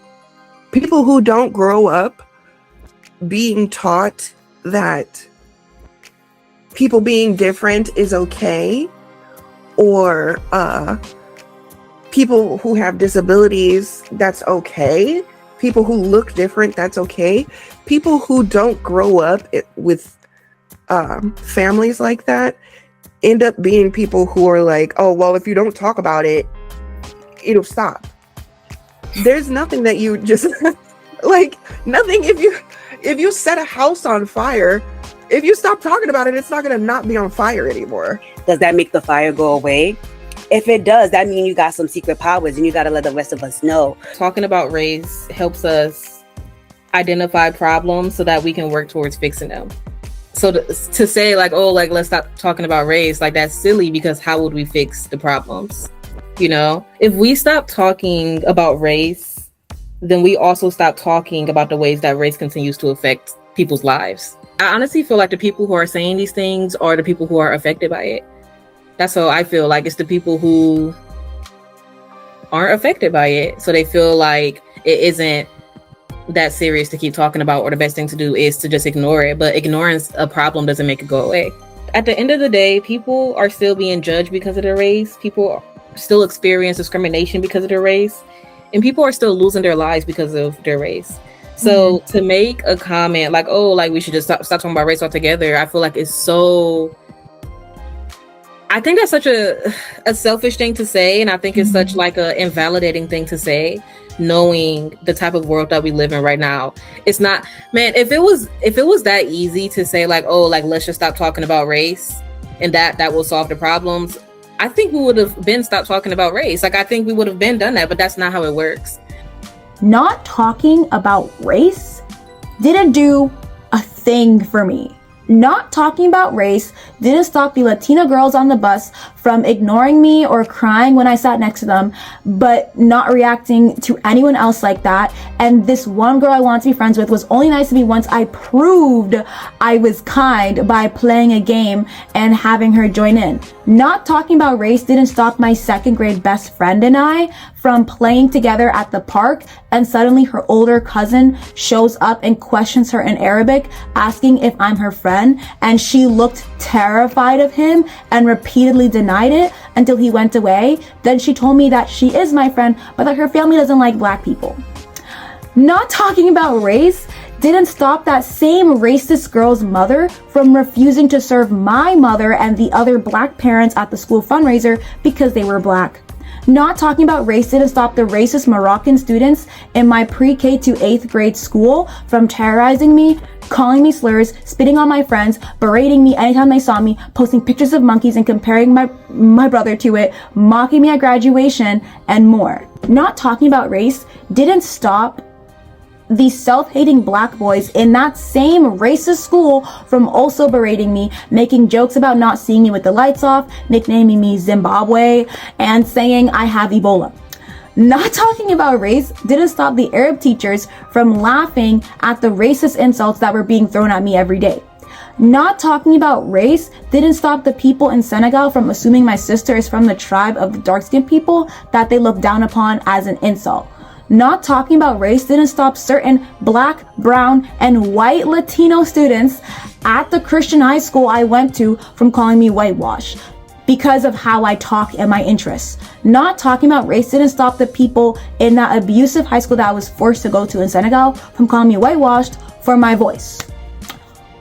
People who don't grow up being taught that people being different is okay, or people who have disabilities, that's okay. People who look different, that's okay. People who don't grow up with families like that end up being people who are like, oh, well, if you don't talk about it, it'll stop. There's nothing that you just like, nothing. If you set a house on fire, if you stop talking about it, it's not going to not be on fire anymore.
Does that make the fire go away? If it does, that means you got some secret powers and you got to let the rest of us know.
Talking about race helps us identify problems so that we can work towards fixing them. So to say like, oh, like, let's stop talking about race, like that's silly, because how would we fix the problems? You know, if we stop talking about race, then we also stop talking about the ways that race continues to affect people's lives. I honestly feel like the people who are saying these things are the people who are affected by it. That's how I feel. Like, it's the people who aren't affected by it, so they feel like it isn't that serious to keep talking about, or the best thing to do is to just ignore it. But ignoring a problem doesn't make it go away. At the end of the day, people are still being judged because of their race. People still experience discrimination because of their race, and people are still losing their lives because of their race. So to make a comment like, oh, like we should just stop talking about race altogether, I feel like it's so, I think that's such a selfish thing to say, and I think it's such like a invalidating thing to say, knowing the type of world that we live in right now. It's not, man, if it was that easy to say like, oh, like let's just stop talking about race and that will solve the problems, I think we would have been stopped talking about race. Like I think we would have been done that, but that's not how it works.
Not talking about race didn't do a thing for me. Not talking about race didn't stop the Latina girls on the bus from ignoring me or crying when I sat next to them, but not reacting to anyone else like that. And this one girl I wanted to be friends with was only nice to me once I proved I was kind by playing a game and having her join in. Not talking about race didn't stop my second grade best friend and I from playing together at the park, and suddenly her older cousin shows up and questions her in Arabic, asking if I'm her friend, and she looked terrified of him and repeatedly denied it until he went away. Then she told me that she is my friend, but that her family doesn't like Black people. Not talking about race didn't stop that same racist girl's mother from refusing to serve my mother and the other Black parents at the school fundraiser because they were Black. Not talking about race didn't stop the racist Moroccan students in my pre-K to 8th grade school from terrorizing me, calling me slurs, spitting on my friends, berating me anytime they saw me, posting pictures of monkeys and comparing my brother to it, mocking me at graduation, and more. Not talking about race didn't stop the self-hating Black boys in that same racist school from also berating me, making jokes about not seeing me with the lights off, nicknaming me Zimbabwe, and saying I have Ebola. Not talking about race didn't stop the Arab teachers from laughing at the racist insults that were being thrown at me every day. Not talking about race didn't stop the people in Senegal from assuming my sister is from the tribe of the dark-skinned people that they look down upon as an insult. Not talking about race didn't stop certain black, brown, and white Latino students at the Christian high school I went to from calling me whitewashed because of how I talk and my interests. Not talking about race didn't stop the people in that abusive high school that I was forced to go to in Senegal from calling me whitewashed for my voice.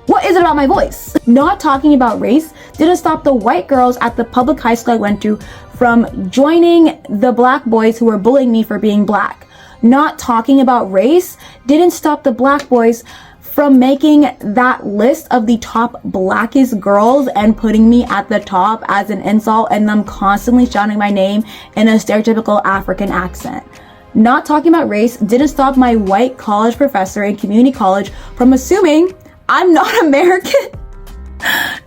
What is it about my voice? Not talking about race didn't stop the white girls at the public high school I went to from joining the black boys who were bullying me for being black. Not talking about race didn't stop the black boys from making that list of the top blackest girls and putting me at the top as an insult and them constantly shouting my name in a stereotypical African accent. Not talking about race didn't stop my white college professor in community college from assuming I'm not American.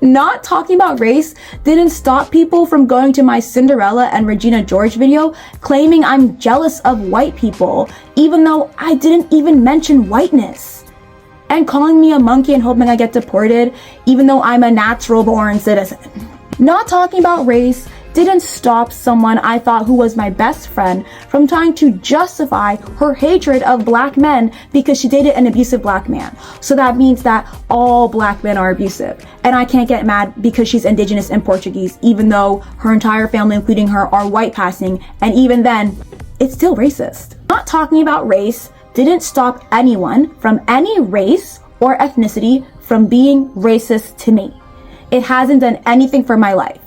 Not talking about race didn't stop people from going to my Cinderella and Regina George video claiming I'm jealous of white people, even though I didn't even mention whiteness. And calling me a monkey and hoping I get deported, even though I'm a natural born citizen. Not talking about race didn't stop someone I thought who was my best friend from trying to justify her hatred of black men because she dated an abusive black man. So that means that all black men are abusive. And I can't get mad because she's indigenous and Portuguese, even though her entire family, including her, are white passing. And even then, it's still racist. Not talking about race didn't stop anyone from any race or ethnicity from being racist to me. It hasn't done anything for my life.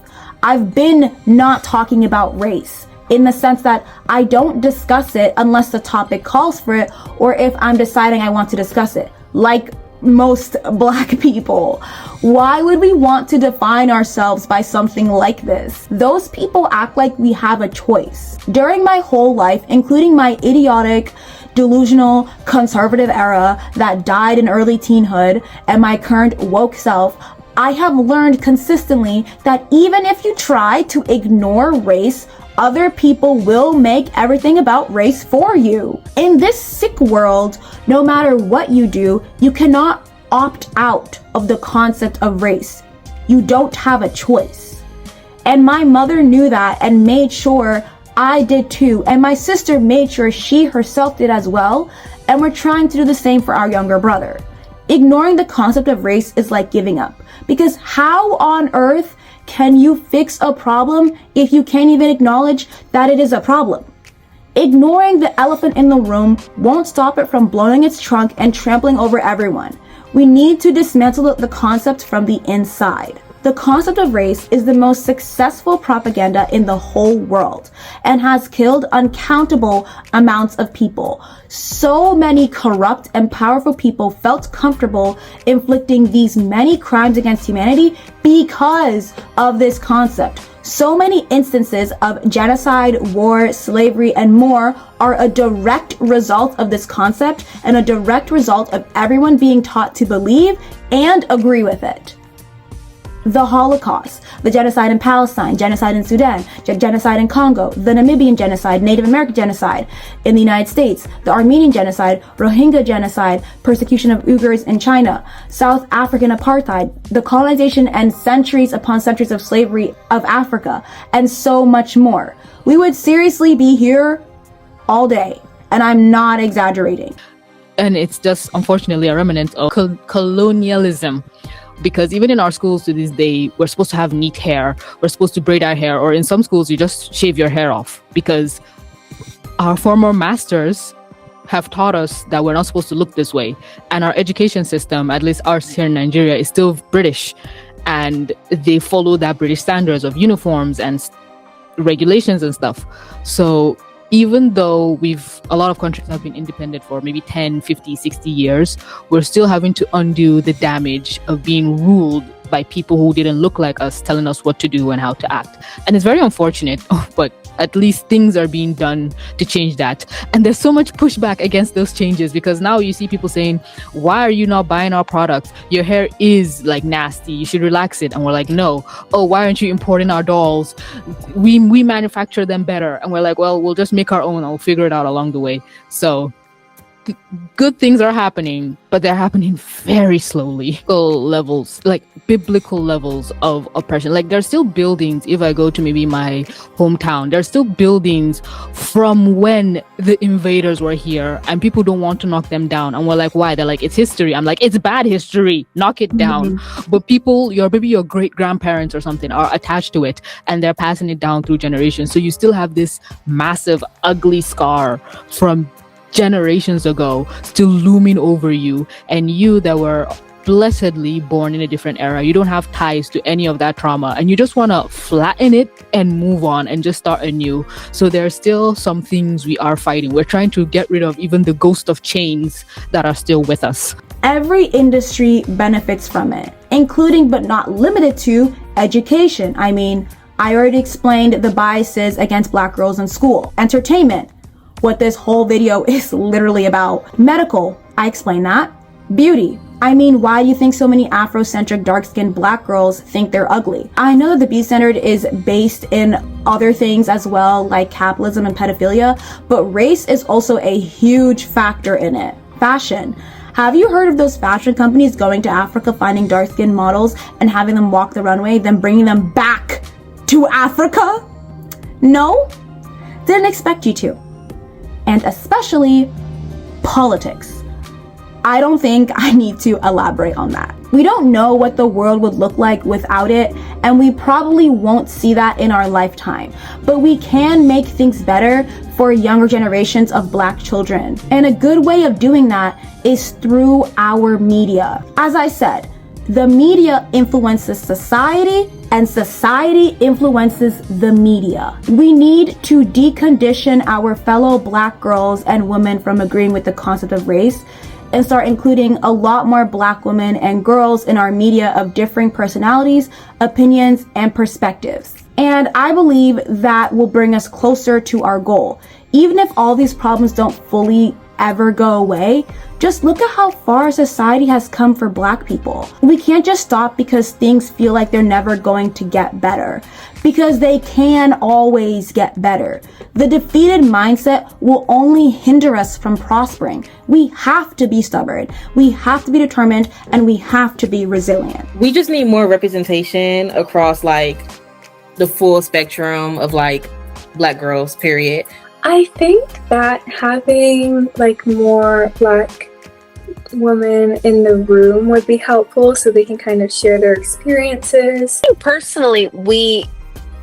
I've been not talking about race in the sense that I don't discuss it unless the topic calls for it or if I'm deciding I want to discuss it, like most black people. Why would we want to define ourselves by something like this? Those people act like we have a choice. During my whole life, including my idiotic, delusional, conservative era that died in early teenhood and my current woke self, I have learned consistently that even if you try to ignore race, other people will make everything about race for you. In this sick world, no matter what you do, you cannot opt out of the concept of race. You don't have a choice. And my mother knew that and made sure I did too. And my sister made sure she herself did as well. And we're trying to do the same for our younger brother. Ignoring the concept of race is like giving up. Because how on earth can you fix a problem if you can't even acknowledge that it is a problem? Ignoring the elephant in the room won't stop it from blowing its trunk and trampling over everyone. We need to dismantle the concept from the inside. The concept of race is the most successful propaganda in the whole world and has killed uncountable amounts of people. So many corrupt and powerful people felt comfortable inflicting these many crimes against humanity because of this concept. So many instances of genocide, war, slavery, and more are a direct result of this concept and a direct result of everyone being taught to believe and agree with it. The Holocaust, the genocide in Palestine, genocide in Sudan, genocide in Congo, the Namibian genocide, Native American genocide in the United States, the Armenian genocide, Rohingya genocide, persecution of Uyghurs in China, South African apartheid, the colonization and centuries upon centuries of slavery of Africa, and so much more. We would seriously be here all day, and I'm not exaggerating.
And it's just unfortunately a remnant of colonialism. Because even in our schools to this day, we're supposed to have neat hair, we're supposed to braid our hair, or in some schools, you just shave your hair off. Because our former masters have taught us that we're not supposed to look this way. And our education system, at least ours here in Nigeria, is still British. And they follow that British standards of uniforms and regulations and stuff. So even though a lot of countries have been independent for maybe 10, 50, 60 years, we're still having to undo the damage of being ruled by people who didn't look like us, telling us what to do and how to act. And it's very unfortunate, but at least things are being done to change that. And there's so much pushback against those changes because now you see people saying, why are you not buying our products? Your hair is like nasty. You should relax it. And we're like, no. Oh, why aren't you importing our dolls? We manufacture them better. And we're like, well, we'll just make our own. I'll figure it out along the way. So good things are happening, but they're happening very slowly. Levels, like biblical levels of oppression. Like there's still buildings, if I go to maybe my hometown, there's still buildings from when the invaders were here, and people don't want to knock them down. And we're like, why? They're like, it's history. I'm like, it's bad history. Knock it down. But people, maybe your great grandparents or something are attached to it, and they're passing it down through generations. So you still have this massive, ugly scar from generations ago still looming over you, and you that were blessedly born in a different era, you don't have ties to any of that trauma, and you just want to flatten it and move on and just start anew. So there are still some things we are fighting. We're trying to get rid of even the ghost of chains that are still with us.
Every industry benefits from it, including but not limited to education. I mean, I already explained the biases against Black girls in school. Entertainment, what this whole video is literally about. Medical, I explained that. Beauty, I mean, why do you think so many Afrocentric dark-skinned Black girls think they're ugly? I know that the B-centered is based in other things as well, like capitalism and pedophilia, but race is also a huge factor in it. Fashion. Have you heard of those fashion companies going to Africa, finding dark-skinned models and having them walk the runway, then bringing them back to Africa? No? Didn't expect you to. And especially politics. I don't think I need to elaborate on that. We don't know what the world would look like without it, and we probably won't see that in our lifetime. But we can make things better for younger generations of Black children. And a good way of doing that is through our media. As I said, the media influences society, and society influences the media. We need to decondition our fellow Black girls and women from agreeing with the concept of race and start including a lot more Black women and girls in our media of differing personalities, opinions, and perspectives. And I believe that will bring us closer to our goal. Even if all these problems don't fully ever go away, just look at how far society has come for Black people. We can't just stop because things feel like they're never going to get better, because they can always get better. The defeated mindset will only hinder us from prospering. We have to be stubborn, we have to be determined, and we have to be resilient.
We just need more representation across like the full spectrum of like Black girls, period.
I think that having like more Black women in the room would be helpful so they can kind of share their experiences.
I think personally,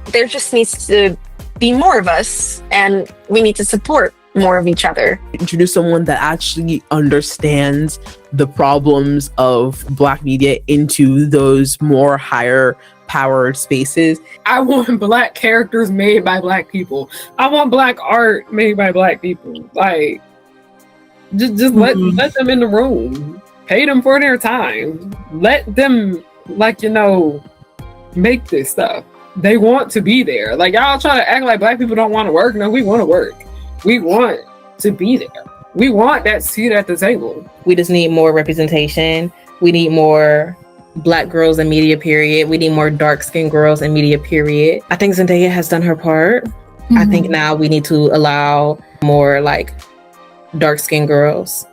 there just needs to be more of us, and we need to support more of each other.
Introduce someone that actually understands the problems of Black media into those more higher powered spaces.
I want Black characters made by Black people. I want Black art made by Black people. Like, just let them in the room. Pay them for their time. Let them, like, make this stuff. They want to be there. Like, y'all try to act like Black people don't want to work. No, we want to work. We want to be there. We want that seat at the table.
We just need more representation. We need more Black girls in media, period. We need more dark-skinned girls in media, period. I think Zendaya has done her part. I think now we need to allow more like dark-skinned girls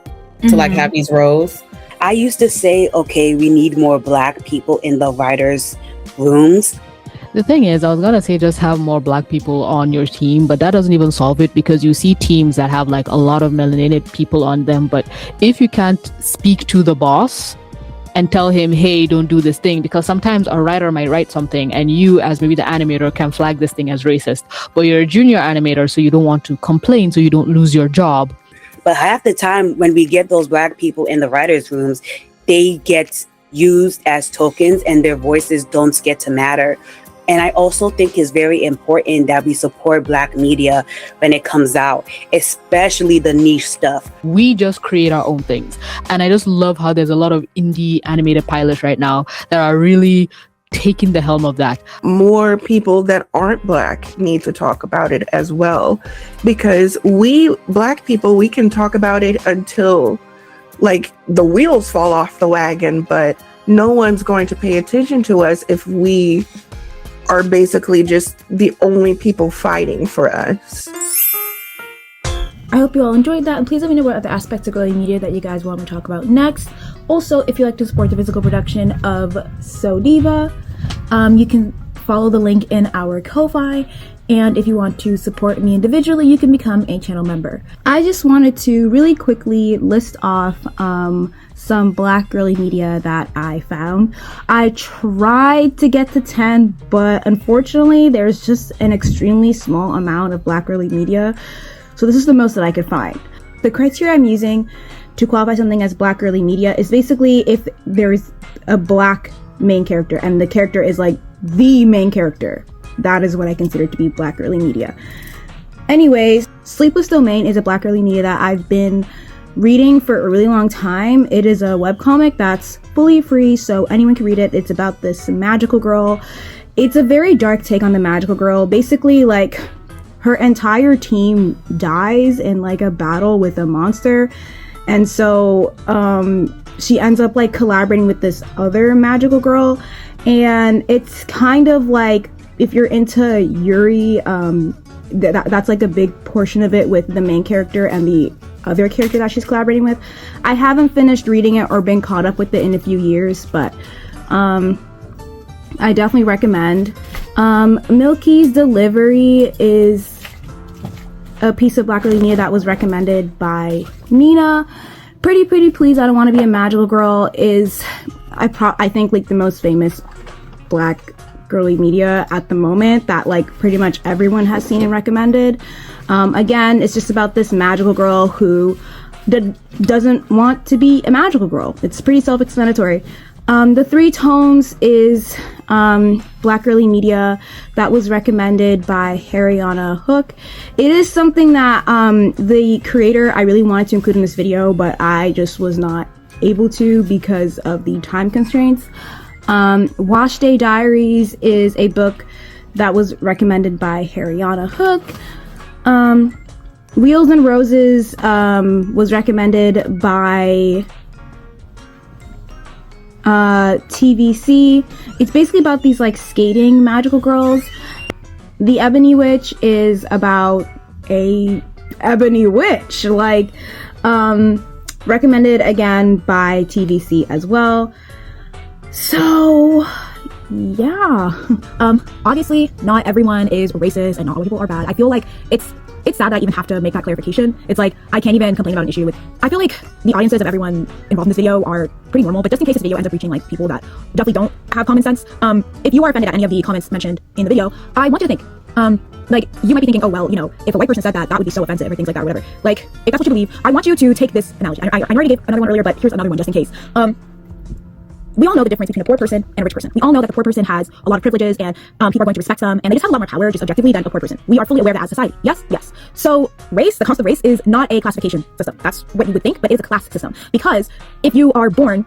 to like have these roles.
I used to say, okay, we need more Black people in the writers' rooms.
The thing is, I was gonna say just have more Black people on your team, but that doesn't even solve it, because you see teams that have like a lot of melanated people on them, but if you can't speak to the boss and tell him, hey, don't do this thing, because sometimes a writer might write something and you as maybe the animator can flag this thing as racist, but you're a junior animator, so you don't want to complain so you don't lose your job.
But half the time when we get those Black people in the writers' rooms, they get used as tokens and their voices don't get to matter. And I also think it's very important that we support Black media when it comes out, especially the niche stuff.
We just create our own things. And I just love how there's a lot of indie animated pilots right now that are really taking the helm of that.
More people that aren't Black need to talk about it as well, because we Black people, we can talk about it until like the wheels fall off the wagon, but no one's going to pay attention to us if we are basically just the only people fighting for us.
I hope you all enjoyed that, and please let me know what other aspects of girly media that you guys want me to talk about next. Also, if you'd like to support the physical production of So Diva, you can follow the link in our Ko-Fi, and if you want to support me individually, you can become a channel member. I just wanted to really quickly list off some black girly media that I found. I tried to get to 10, but unfortunately there's just an extremely small amount of black girly media, so this is the most that I could find. The criteria I'm using to qualify something as black girly media is basically if there's a black main character and the character is like the main character. That is what I consider to be black girly media. Anyways, Sleepless Domain is a black girly media that I've been reading for a really long time. It is a webcomic that's fully free, so anyone can read it. It's about this magical girl. It's a very dark take on the magical girl. Basically, like, her entire team dies in like a battle with a monster, and so she ends up like collaborating with this other magical girl, and it's kind of like, if you're into Yuri, that's like a big portion of it with the main character and the other character that she's collaborating with. I haven't finished reading it or been caught up with it in a few years, but I definitely recommend. Milky's Delivery is a piece of black girly media that was recommended by Nina. Pretty Please, I Don't Want to Be a Magical Girl is, I think, like the most famous black girly media at the moment that like pretty much everyone has seen and recommended. Again, it's just about this magical girl who doesn't want to be a magical girl. It's pretty self-explanatory. The Three Tomes is black girly media that was recommended by Harriana Hook. It is something that the creator, I really wanted to include in this video, but I just was not able to because of the time constraints. Wash Day Diaries is a book that was recommended by Harriana Hook. Wheels and Roses was recommended by TVC. It's basically about these like skating magical girls. The Ebony Witch is about a ebony witch, like recommended again by TVC as well. So yeah, obviously not everyone is racist and not all people are bad. I feel like it's sad that I even have to make that clarification. It's like I can't even complain about an issue with, I feel like the audiences of everyone involved in this video are pretty normal, but just in case this video ends up reaching like people that definitely don't have common sense, if you are offended at any of the comments mentioned in the video, I want you to think, like, you might be thinking, oh well, you know, if a white person said that, that would be so offensive or things like that or whatever. Like, if that's what you believe, I want you to take this analogy. I already gave another one earlier, but here's another one just in case. We all know the difference between a poor person and a rich person. We all know that the poor person has a lot of privileges and people are going to respect them and they just have a lot more power just objectively than a poor person. We are fully aware of that as a society. Yes, yes. So race, the concept of race is not a classification system. That's what you would think, but it is a class system. Because if you are born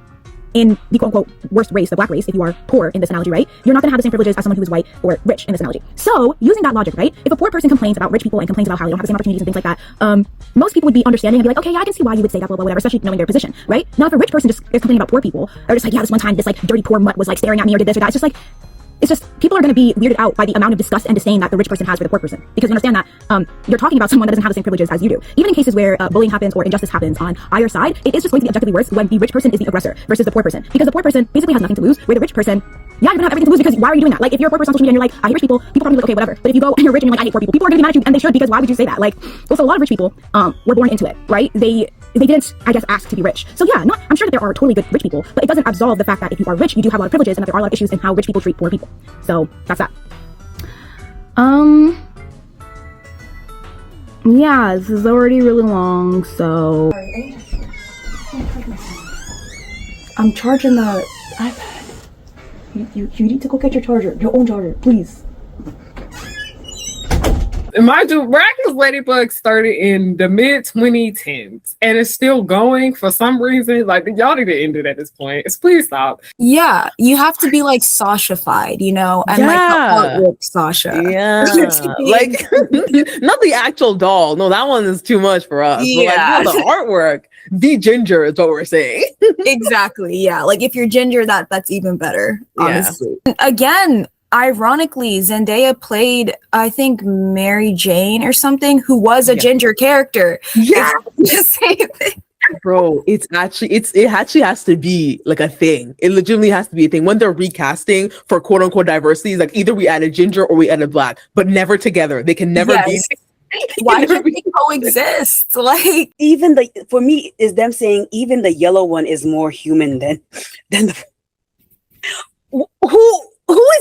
in the quote-unquote worst race, the black race, if you are poor in this analogy, right, you're not going to have the same privileges as someone who is white or rich in this analogy. So using that logic, right, if a poor person complains about rich people and complains about how they don't have the same opportunities and things like that, most people would be understanding and be like, okay, yeah, I can see why you would say that, blah, blah, whatever, especially knowing their position, right? Now, if a rich person just is complaining about poor people, or just like, yeah, this one time this like dirty poor mutt was like staring at me or did this or that, it's just like, it's just, people are going to be weirded out by the amount of disgust and disdain that the rich person has for the poor person. Because you understand that you're talking about someone that doesn't have the same privileges as you do. Even in cases where bullying happens or injustice happens on either side, it is just going to be objectively worse when the rich person is the aggressor versus the poor person. Because the poor person basically has nothing to lose, where the rich person, yeah, you're gonna have everything to lose because why are you doing that? Like, if you're a poor person on social media and you're like, I hate rich people, people probably be like, okay, whatever. But if you go and you're rich and you're like, I hate poor people are gonna be mad at you, and they should, because why would you say that? Like, also a lot of rich people were born into it, right? They didn't, I guess, ask to be rich. So yeah, I'm sure that there are totally good rich people, but it doesn't absolve the fact that if you are rich, you do have a lot of privileges and that there are a lot of issues in how rich people treat poor people. So that's that. Yeah, this is already really long, so I'm charging the iPad. You need to go get your charger, your own charger, please.
Mind you, Blackness Ladybug started in the mid-2010s and it's still going for some reason. Like, y'all need to end it at this point. Please stop.
Yeah, you have to be like Sasha-fied, you know, and like artwork Sasha.
Yeah, like not the actual doll. No, that one is too much for us.
Yeah,
but like, the artwork, the ginger is what we're saying.
Exactly. Yeah, like if you're ginger, that's even better. Honestly, again. ironically, Zendaya played, I think, Mary Jane or something, who was a ginger character.
Yeah.
It's the same thing.
Bro, it actually has to be like a thing. It legitimately has to be a thing. When they're recasting for quote unquote diversity, it's like either we add a ginger or we add a black, but never together. They can never be.
Why can't they coexist? Like,
even for me is them saying even the yellow one is more human than the who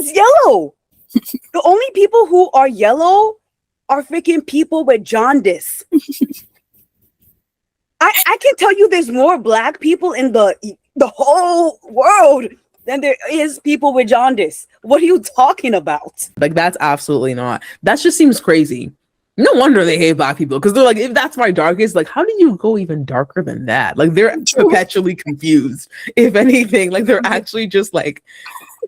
is yellow? The only people who are yellow are freaking people with jaundice. I can tell you there's more black people in the whole world than there is people with jaundice. What are you talking about?
Like, that's absolutely not. That just seems crazy. No wonder they hate black people, because they're like, if that's my darkest, like, how do you go even darker than that? Like, they're perpetually confused. If anything, like, they're actually just like,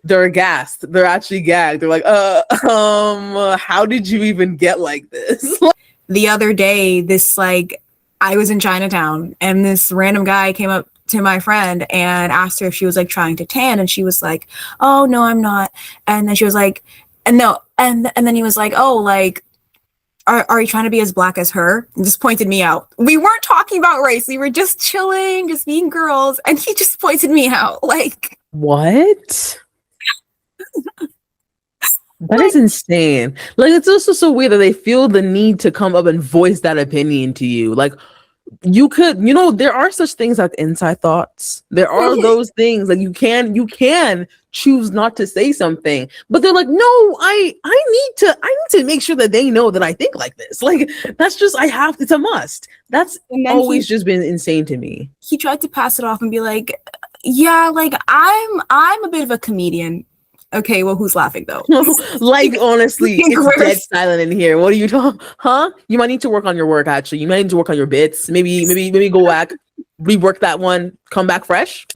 they're aghast. They're actually gagged. They're like, how did you even get like this?
The other day, I was in Chinatown and this random guy came up to my friend and asked her if she was like trying to tan, and she was like, oh no, I'm not. And then she was like, and no, and then he was like, oh, like, are you trying to be as black as her? And just pointed me out. We weren't talking about race. We were just chilling, just being girls, and he just pointed me out. Like,
what? That is insane. Like, it's also so weird that they feel the need to come up and voice that opinion to you. Like, you could, there are such things like inside thoughts. There are those things like you can choose not to say something, but they're like, no, I need to make sure that they know that I think like this. Like, that's just, it's a must. That's always just been insane to me.
He tried to pass it off and be like, yeah, like I'm a bit of a comedian. Okay, well, who's laughing though?
Like, honestly, it's dead silent in here. What are you talking? Huh? You might need to work on your work. Actually, you might need to work on your bits. Maybe go back, rework that one, come back fresh.